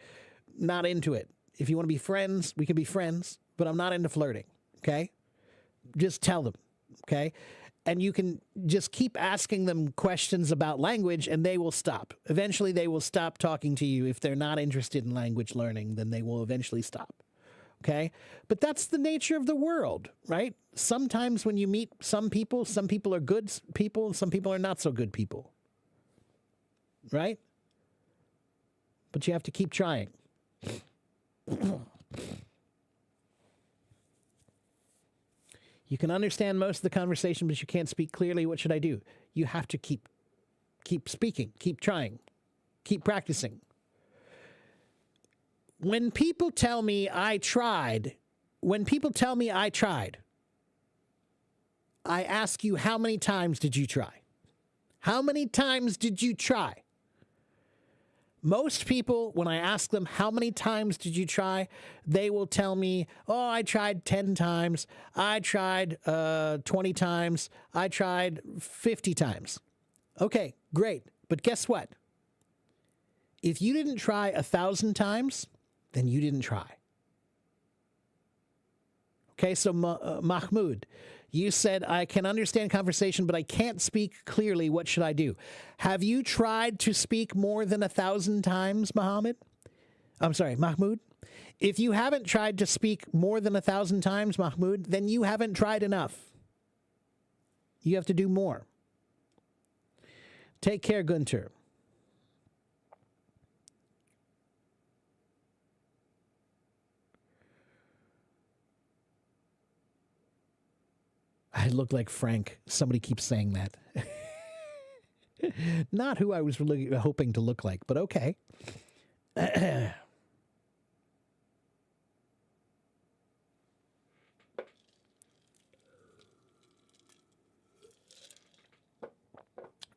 not into it. If you want to be friends, we can be friends, but I'm not into flirting, okay? Just tell them, okay? And you can just keep asking them questions about language and they will stop. Eventually they will stop talking to you. If they're not interested in language learning, then they will eventually stop, okay? But that's the nature of the world, right? Sometimes when you meet some people are good people, some people are not so good people, right? but you have to keep trying. You can understand most of the conversation, but you can't speak clearly. What should I do? You have to keep speaking, keep trying, keep practicing. When people tell me I tried, I ask you, how many times did you try? How many times did you try? Most people, when I ask them, how many times did you try? They will tell me, oh, I tried 10 times. I tried 20 times. I tried 50 times. Okay, great. But guess what? If you didn't try 1,000 times, then you didn't try. Okay, so Mahmoud, you said, I can understand conversation, but I can't speak clearly. What should I do? Have you tried to speak more than 1,000 times, Mahmoud? If you haven't tried to speak more than 1,000 times, Mahmoud, then you haven't tried enough. You have to do more. Take care, Gunter. I look like Frank. Somebody keeps saying that. Not who I was really hoping to look like, but okay.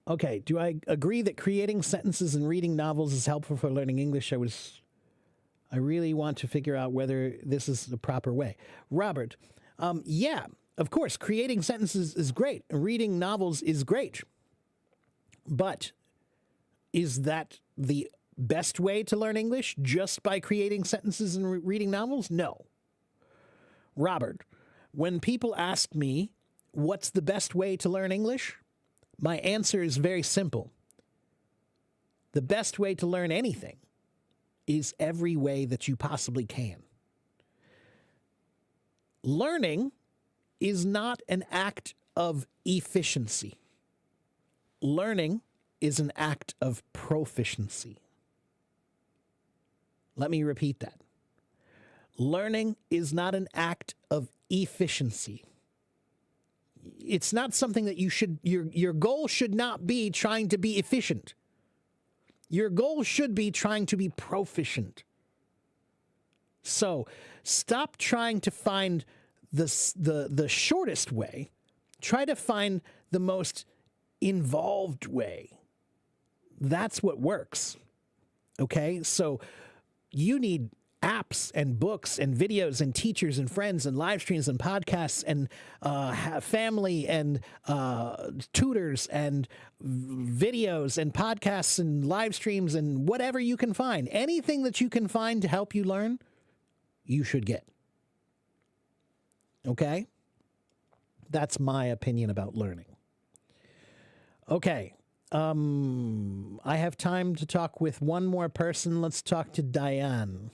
Okay, do I agree that creating sentences and reading novels is helpful for learning English? I really want to figure out whether this is the proper way. Robert, yeah. Of course, creating sentences is great. Reading novels is great. But is that the best way to learn English? Just by creating sentences and reading novels? No. Robert, when people ask me what's the best way to learn English, my answer is very simple. The best way to learn anything is every way that you possibly can. Learning is not an act of efficiency. Learning is an act of proficiency. Let me repeat that. Learning is not an act of efficiency. It's not something that your goal should not be trying to be efficient. Your goal should be trying to be proficient. So stop trying to find the shortest way. Try to find the most involved way. That's what works. Okay? So you need apps and books and videos and teachers and friends and live streams and podcasts and family and tutors and videos and podcasts and live streams and whatever you can find. Anything that you can find to help you learn, you should get. Okay? That's my opinion about learning. Okay. I have time to talk with one more person. Let's talk to Diane.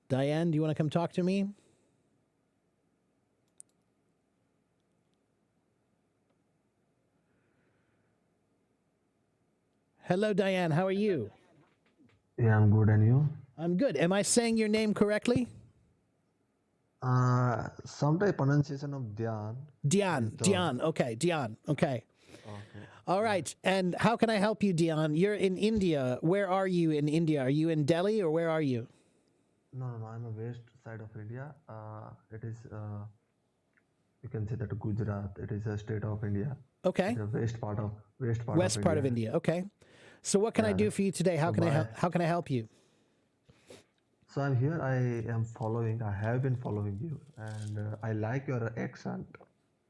Diane, do you want to come talk to me? Hello, Diane. How are you? Yeah, I'm good, and you? I'm good. Am I saying your name correctly? Sometimes pronunciation of Dhyan. Dhyan. Okay, Dhyan. Okay. Okay. All right. And how can I help you, Dhyan? You're in India. Where are you in India? Are you in Delhi or where are you? No, I'm a west side of India. It is, you can say that Gujarat. It is a state of India. Okay. The west Part of India. Okay. So what can I do for you today? How can I help you? So I'm here. I have been following you, and I like your accent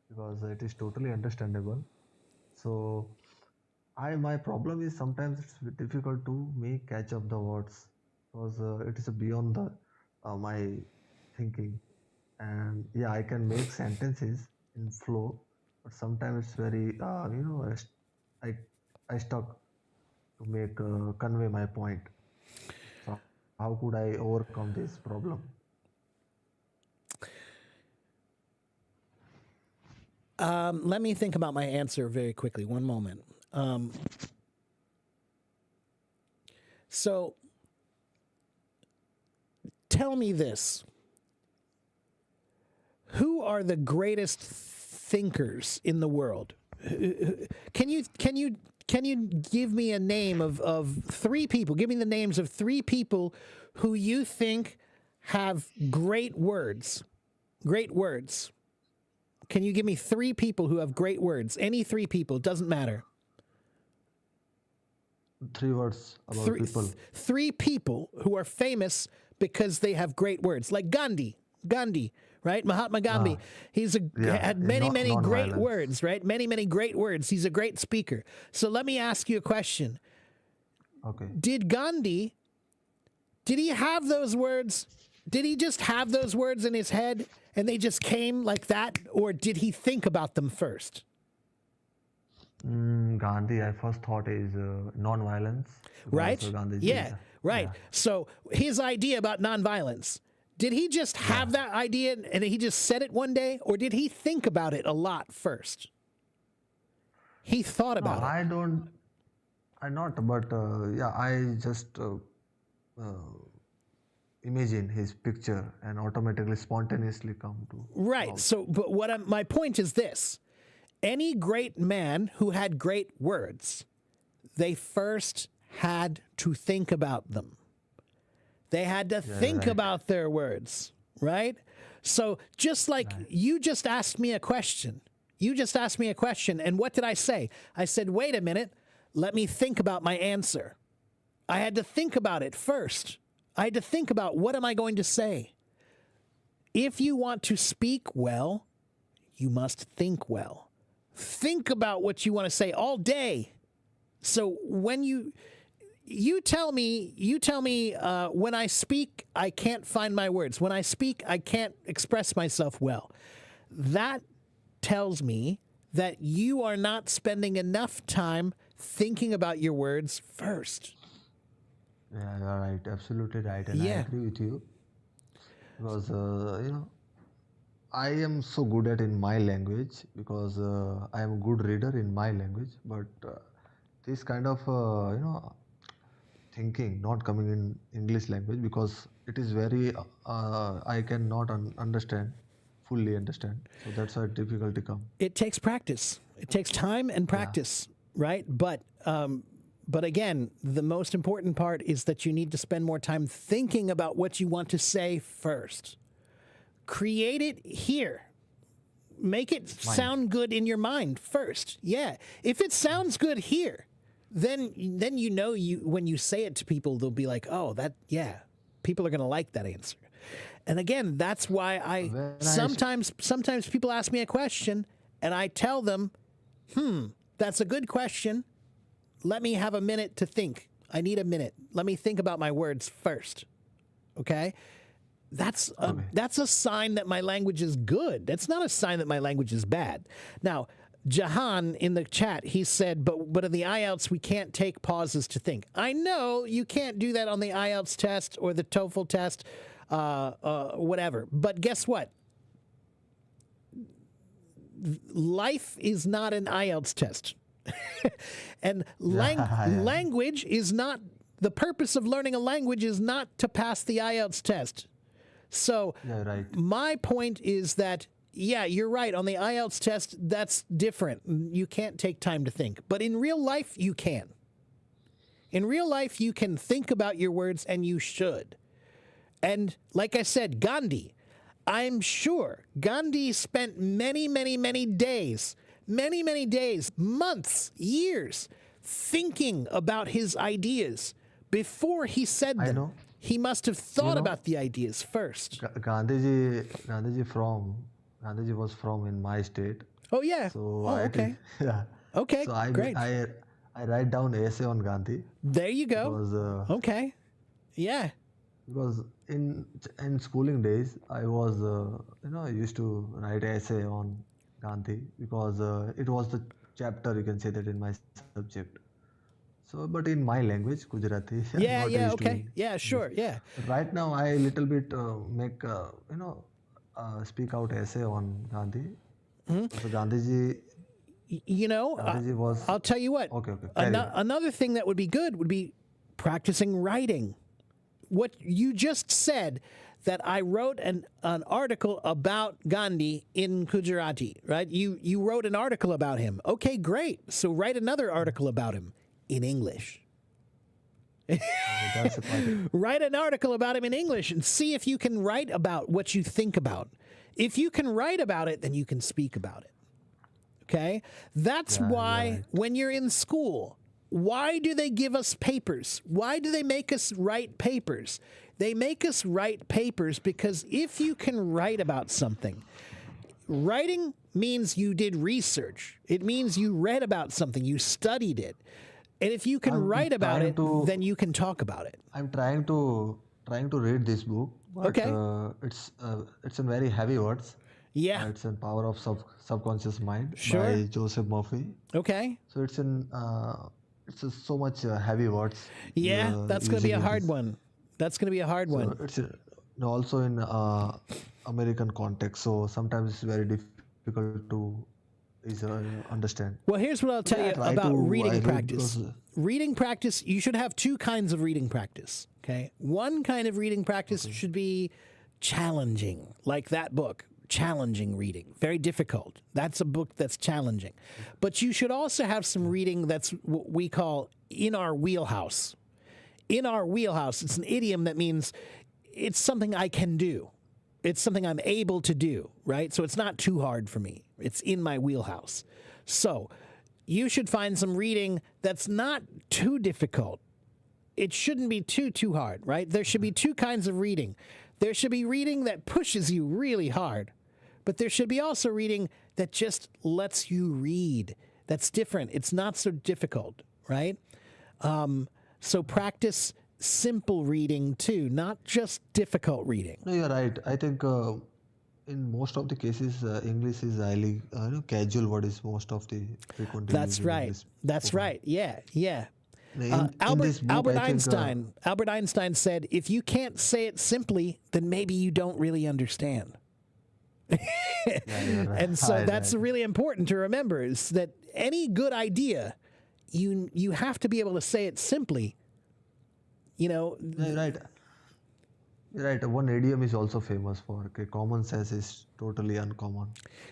because it is totally understandable. So my problem is sometimes it's difficult to make catch up the words because it is beyond the my thinking. And yeah, I can make sentences in flow, but sometimes it's very I I stuck to make convey my point. So how could I overcome this problem? Let me think about my answer very quickly. One moment. So, tell me this. Who are the greatest thinkers in the world? Can you give me a name of 3 people? Give me the names of 3 people who you think have great words. Great words. Can you give me 3 people who have great words? Any 3 people, doesn't matter. 3 words about people. 3 people who are famous because they have great words, like Gandhi, right? Mahatma Gandhi. He's had many great words, right? Many great words. He's a great speaker. So let me ask you a question. Okay. Did Gandhi, did he have those words? Did he just have those words in his head and they just came like that? Or did he think about them first? Gandhi, I first thought is non-violence. Right? Gandhiji, Yeah, right. yeah. So his idea about nonviolence, did he just have that idea and he just said it one day? Or did he think about it a lot first? He thought No, about it. I just imagine his picture and automatically, spontaneously come to. Right. So, but my point is this. Any great man who had great words, they first had to think about them. They had to think about their words, right? So just like you just asked me a question. You just asked me a question, and what did I say? I said, wait a minute, let me think about my answer. I had to think about it first. I had to think about, what am I going to say? If you want to speak well, you must think well. Think about what you want to say all day. So when you tell me when I speak, I can't find my words. When I speak, I can't express myself well. That tells me that you are not spending enough time thinking about your words first. Yeah, you're right. Absolutely right. And I agree with you. Because, I am so good at in my language because I am a good reader in my language. But this kind of, thinking not coming in English language because it is very, I cannot fully understand. So that's why difficulty come. It takes practice. It takes time and practice, right? But again, the most important part is that you need to spend more time thinking about what you want to say first. Create it here. Make it sound good in your mind first. Yeah. If it sounds good here, then you know when you say it to people, they'll be like, oh, people are going to like that answer. And again, that's why sometimes people ask me a question and I tell them, that's a good question. Let me have a minute to think. I need a minute. Let me think about my words first. Okay? That's a sign that my language is good. That's not a sign that my language is bad. Now, Jahan in the chat, he said, but in the IELTS, we can't take pauses to think. I know you can't do that on the IELTS test or the TOEFL test, whatever. But guess what? Life is not an IELTS test. And language is not, the purpose of learning a language is not to pass the IELTS test. So my point is that, you're right. On the IELTS test, that's different. You can't take time to think. But in real life, you can. In real life, you can think about your words, and you should. And like I said, Gandhi, I'm sure Gandhi spent many days, months, years, thinking about his ideas before he said them. I know. He must have thought about the ideas first. Gandhiji was from in my state. Oh, yeah. So okay. Okay, so great. I write down essay on Gandhi. There you go. Because, okay. Yeah. Because in schooling days, I was, I used to write essay on Gandhi because it was the chapter, you can say that, in my subject. So, but in my language, Gujarati. Okay. Yeah, sure. Yeah. Right now, I little bit make, speak out essay on Gandhi. So Gandhiji, You know, Gandhiji was I'll tell you what. okay. Carry on. Another thing that would be good would be practicing writing. What you just said, that I wrote an article about Gandhi in Gujarati, right? You wrote an article about him. Okay, great. So write another article about him in English. That's a quite Write an article about him in English and see if you can write about what you think about. If you can write about it, then you can speak about it. Okay? That's why when you're in school, why do they give us papers? Why do they make us write papers? They make us write papers because if you can write about something, writing means you did research. It means you read about something, you studied it. And if you can write about it, then you can talk about it. I'm trying to read this book, but Okay. It's in very heavy words. Yeah. It's in Power of Subconscious Mind Sure. by Joseph Murphy. Okay. So so much heavy words. Yeah, that's going to be using a in hard this. one. That's going to be a hard one. It's also in American context, so sometimes it's very difficult to understand. Well, here's what I'll tell Yeah, I you try about to- I reading read practice. because, Reading practice, you should have two kinds of reading practice. Okay. One kind of reading practice should be challenging, like that book. Challenging reading, very difficult. That's a book that's challenging. But you should also have some reading that's what we call in our wheelhouse. In our wheelhouse, it's an idiom that means it's something I can do. It's something I'm able to do, right? So it's not too hard for me. It's in my wheelhouse. So you should find some reading that's not too difficult. It shouldn't be too hard, right? There should be two kinds of reading. There should be reading that pushes you really hard, but there should be also reading that just lets you read. That's different. It's not so difficult, right? So practice simple reading too, not just difficult reading. No, you're right. I think in most of the cases, English is highly casual word is most of the frequently That's used in right. English That's spoken. right. Yeah, yeah. In Albert this book, Albert I think, Einstein said, if you can't say it simply, then maybe you don't really understand. yeah, you're right. And so Right, that's right. really important to remember, is that any good idea, you have to be able to say it simply. You know, Yeah, you're right. You're right. One idiom is also famous for common sense is totally uncommon.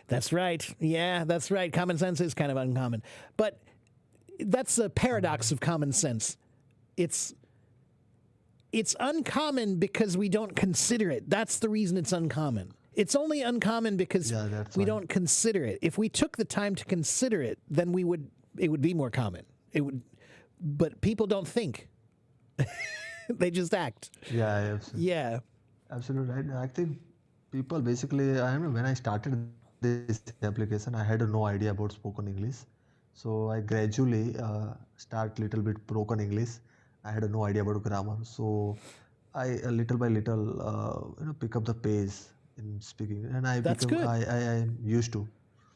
that's right. Yeah, that's right. Common sense is kind of uncommon. But that's a paradox of common sense. It's uncommon because we don't consider it. That's the reason it's uncommon. It's only uncommon because Yeah, that's we why. don't consider it. If we took the time to consider it, then it would be more common. But people don't think. They just act. Yeah, absolutely. Yeah. Absolutely right. I think people basically, I remember when I started this application, I had no idea about spoken English. So I gradually start little bit broken English. I had no idea about grammar. So I little by little, pick up the pace in speaking, and That's good. I am used to,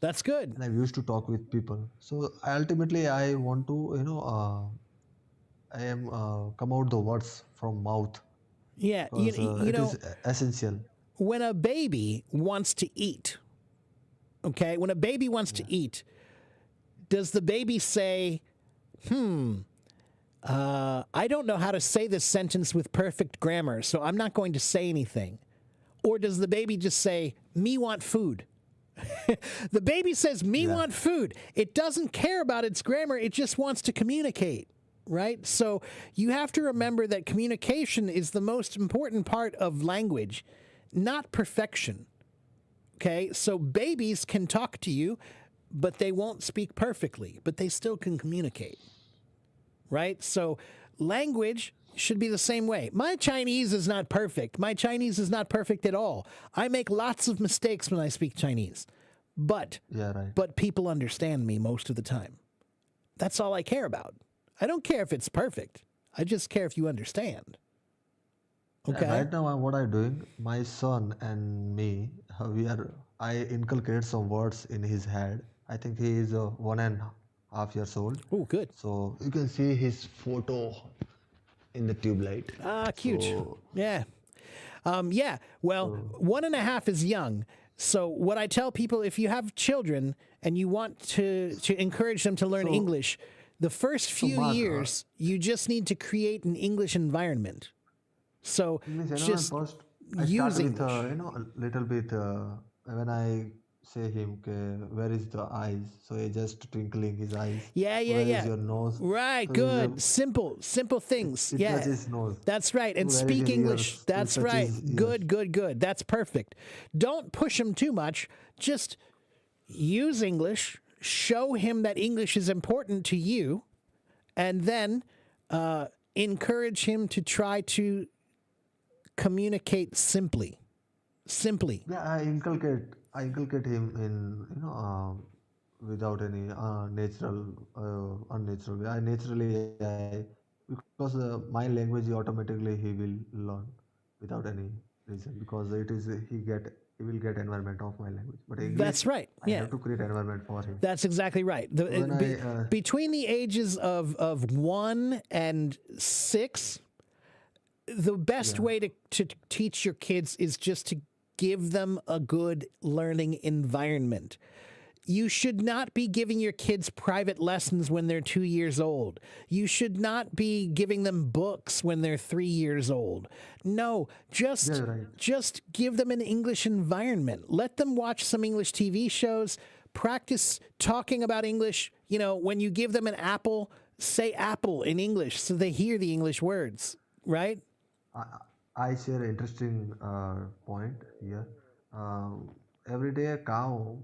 That's good. and I used to talk with people. So ultimately, I want to, I am come out the words from mouth Yeah. because You it know, is essential. when a baby wants to eat, okay, when a baby wants to eat, does the baby say, I don't know how to say this sentence with perfect grammar, so I'm not going to say anything? Or does the baby just say, me want food? The baby says, me want food. It doesn't care about its grammar. It just wants to communicate, right? So you have to remember that communication is the most important part of language, not perfection. Okay? So babies can talk to you, but they won't speak perfectly, but they still can communicate, right? So language should be the same way. My Chinese is not perfect. My Chinese is not perfect at all. I make lots of mistakes when I speak Chinese, but Yeah, right. people understand me most of the time. That's all I care about. I don't care if it's perfect. I just care if you understand. Okay? Right now, what I'm doing, my son and me, I inculcate some words in his head. I think he is 1.5 years old. Oh, good. So you can see his photo in the tube light. Ah, cute. So- Yeah. Yeah. Well, 1.5 is young. So what I tell people, if you have children and you want to encourage them to learn So- English, the first few Mark, years you just need to create an English environment. So English environment just first. I use start with English. a little bit when I say him, where is the eyes? So he just twinkling his eyes. Yeah, yeah, Where is yeah. your nose? Right, So he's, good. Simple things. it Yeah. touches nose. That's right. And Where is speak your English. ears? It That's touches right. ears. Good. That's perfect. Don't push him too much. Just use English. Show him that English is important to you. And then encourage him to try to communicate simply. Yeah, I inculcate him in without any unnatural way. I naturally because my language automatically he will learn without any reason because it is he will get environment of my language. But English, That's right. I Yeah. have to create environment for him. That's exactly right. When Between the ages of 1 and 6, the best way to teach your kids is just to give them a good learning environment. You should not be giving your kids private lessons when they're 2 years old. You should not be giving them books when they're 3 years old. No, just Yeah, right. just give them an English environment. Let them watch some English TV shows. Practice talking about English. You know, when you give them an apple, say apple in English so they hear the English words, right? I share an interesting point here. Every day a cow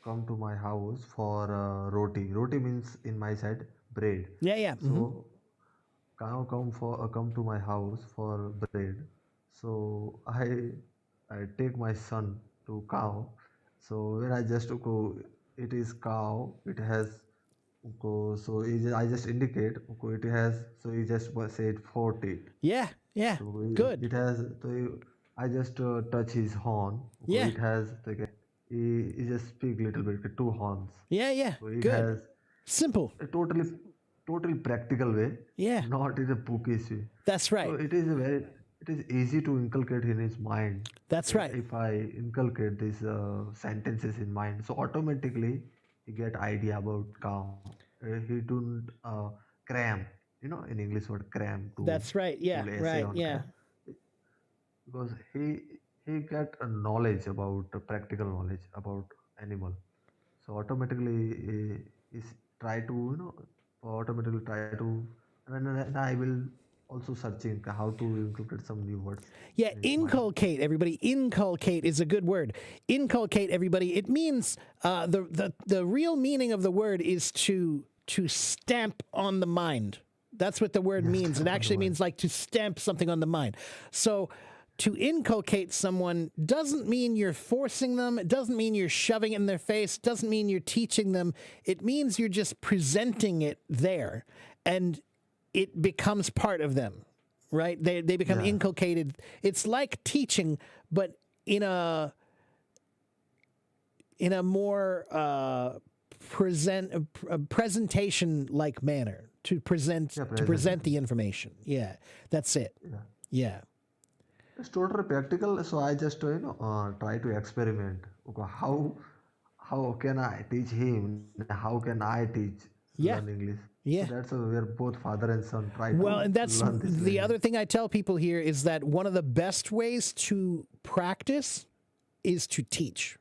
come to my house for roti. Roti means in my side bread. Yeah. So cow come to my house for bread. So I take my son to cow. So when I just go, it is cow. It has so I just indicate it has. So he just said 40. Yeah. So Good. it has. I just touch his horn. Yeah. It has. He just speak little bit. Two horns. Yeah. So it Good. has Simple. a totally practical way. Yeah. Not in a bookish way. That's So right. it is easy to inculcate in his mind. That's right. If I inculcate these sentences in mind, so automatically he get idea about cow. He don't cram. In English word cram to That's right. Yeah. to essay Right. on Yeah. cram. Because he get a knowledge about practical knowledge about animal. So automatically is try to automatically try to and I will also searching how to include some new words Yeah, in his mind. inculcate, everybody. Inculcate is a good word. Inculcate, everybody. It means the real meaning of the word is to stamp on the mind. That's what the word means. It actually means like to stamp something on the mind. So to inculcate someone doesn't mean you're forcing them. It doesn't mean you're shoving it in their face. It doesn't mean you're teaching them. It means you're just presenting it there. And it becomes part of them, right? They become Yeah. inculcated. It's like teaching, but in a more presentation like manner to present the information. Yeah, that's it. Yeah. It's totally practical. So I just try to experiment. Okay, how can I teach him? How can I teach Yeah. learn English? Yeah. So that's where both father and son try Well, to and that's learn this the language. other thing I tell people here is that one of the best ways to practice is to teach.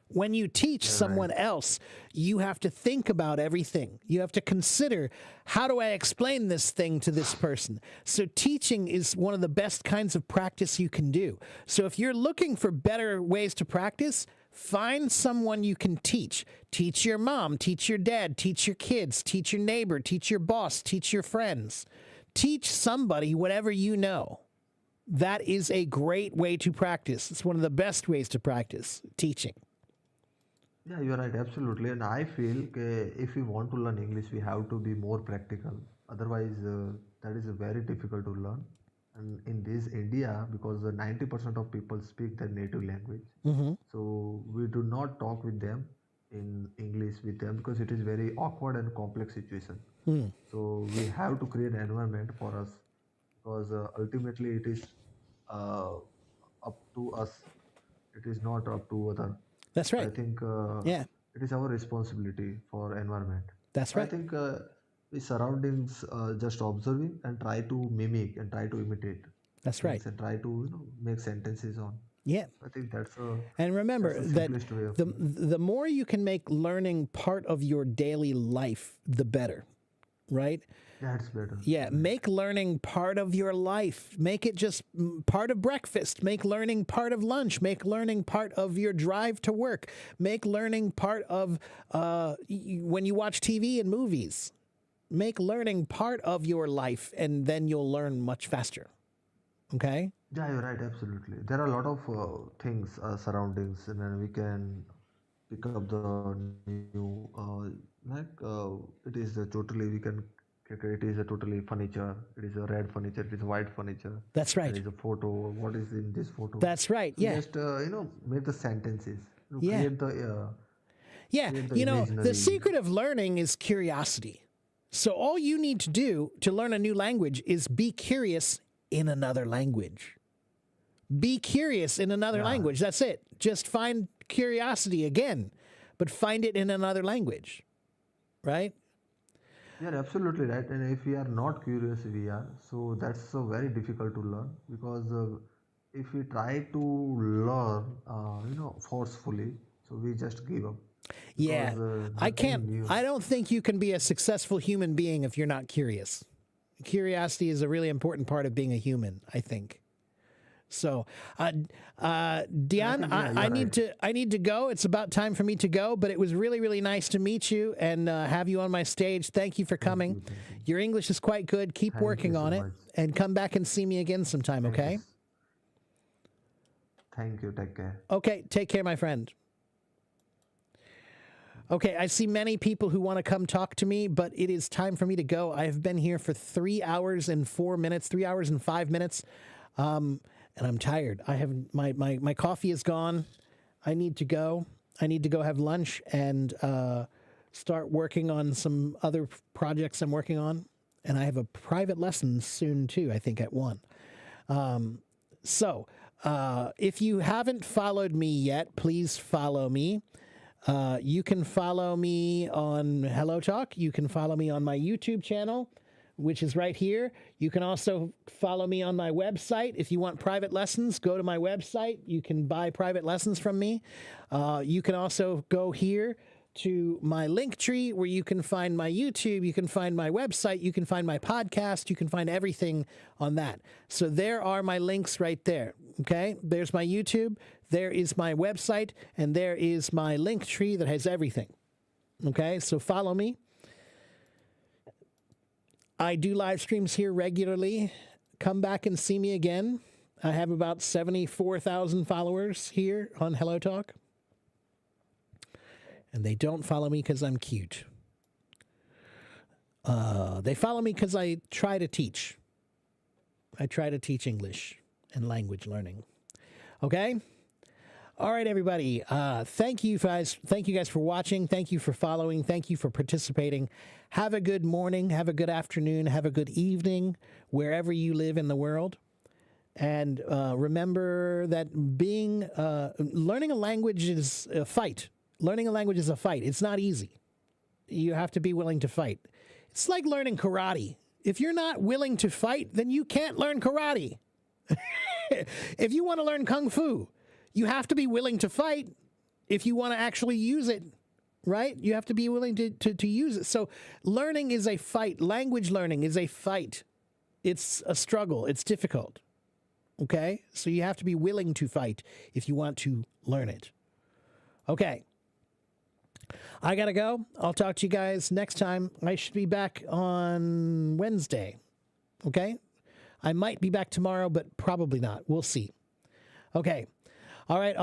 When you teach someone else, you have to think about everything. You have to consider, how do I explain this thing to this person? So teaching is one of the best kinds of practice you can do. So if you're looking for better ways to practice, find someone you can teach. Teach your mom, teach your dad, teach your kids, teach your neighbor, teach your boss, teach your friends. Teach somebody whatever you know. That is a great way to practice. It's one of the best ways to practice teaching. Yeah, you're right, absolutely. And I feel if we want to learn English, we have to be more practical. Otherwise, that is very difficult to learn. And in this India, because 90% of people speak their native language, so we do not talk with them in English with them because it is very awkward and complex situation. So we have to create an environment for us because ultimately it is up to us. It is not up to other. That's I right. think Yeah, it is our responsibility for environment. that's So I right. think the surroundings just observing and try to mimic and try to imitate That's right. things and try to make sentences on. Yeah. I think And remember that's the that simplest way of the more you can make learning part of your daily life, the better, right? that's better. Yeah, make learning part of your life. Make it just part of breakfast. Make learning part of lunch. Make learning part of your drive to work. Make learning part of when you watch TV and movies. Make learning part of your life, and then you'll learn much faster. Okay? Yeah, you're right. Absolutely. There are a lot of things surroundings, and then we can pick up the new it is a totally we can it is a totally furniture. It is a red furniture. It is a white furniture. That's There right. is a photo. What is in this photo? That's right. So Yeah. just make the sentences. Yeah. Create the Yeah. create the The imaginary. secret of learning is curiosity. So all you need to do to learn a new language is be curious in another language. Be curious in another language. That's it. Just find curiosity again, but find it in another language. Right? You're absolutely right. And if we are not curious, we are. So that's so very difficult to learn because if we try to learn, forcefully, so we just give up. Yeah. Because I nothing can't new. I don't think you can be a successful human being if you're not curious. Curiosity is a really important part of being a human, I think. So, Dion, think, yeah, I you're need right. I need to go. It's about time for me to go, but it was really, really nice to meet you and have you on my stage. Thank you for coming. Thank you. Your English is quite good. Keep Thank you working so on it much. and come back and see me again sometime, Thank you okay? s- Thank you. Take care. Okay, take care, my friend. Okay, I see many people who want to come talk to me, but it is time for me to go. I have been here for 3 hours and 4 minutes, 3 hours and 5 minutes, and I'm tired. I have my coffee is gone. I need to go. I need to go have lunch and start working on some other projects I'm working on. And I have a private lesson soon too, I think at 1. So if you haven't followed me yet, please follow me. You can follow me on Hello Talk. You can follow me on my YouTube channel, which is right here. You can also follow me on my website. If you want private lessons, go to my website. You can buy private lessons from me. You can also go here to my link tree where you can find my YouTube, you can find my website, you can find my podcast, you can find everything on that. So there are my links right there. Okay, there's my YouTube, there is my website, and there is my link tree that has everything. Okay, so follow me. I do live streams here regularly. Come back and see me again. I have about 74,000 followers here on Hello Talk. And they don't follow me because I'm cute. They follow me because I try to teach. I try to teach English and language learning. Okay? All right, everybody. Thank you guys. Thank you guys for watching. Thank you for following. Thank you for participating. Have a good morning. Have a good afternoon. Have a good evening wherever you live in the world. And remember that learning a language is a fight. Learning a language is a fight. It's not easy. You have to be willing to fight. It's like learning karate. If you're not willing to fight, then you can't learn karate. If you want to learn kung fu, you have to be willing to fight if you want to actually use it, right? You have to be willing to use it. So learning is a fight. Language learning is a fight. It's a struggle. It's difficult. Okay? So you have to be willing to fight if you want to learn it. Okay. I got to go. I'll talk to you guys next time. I should be back on Wednesday. Okay? I might be back tomorrow, but probably not. We'll see. Okay. All right.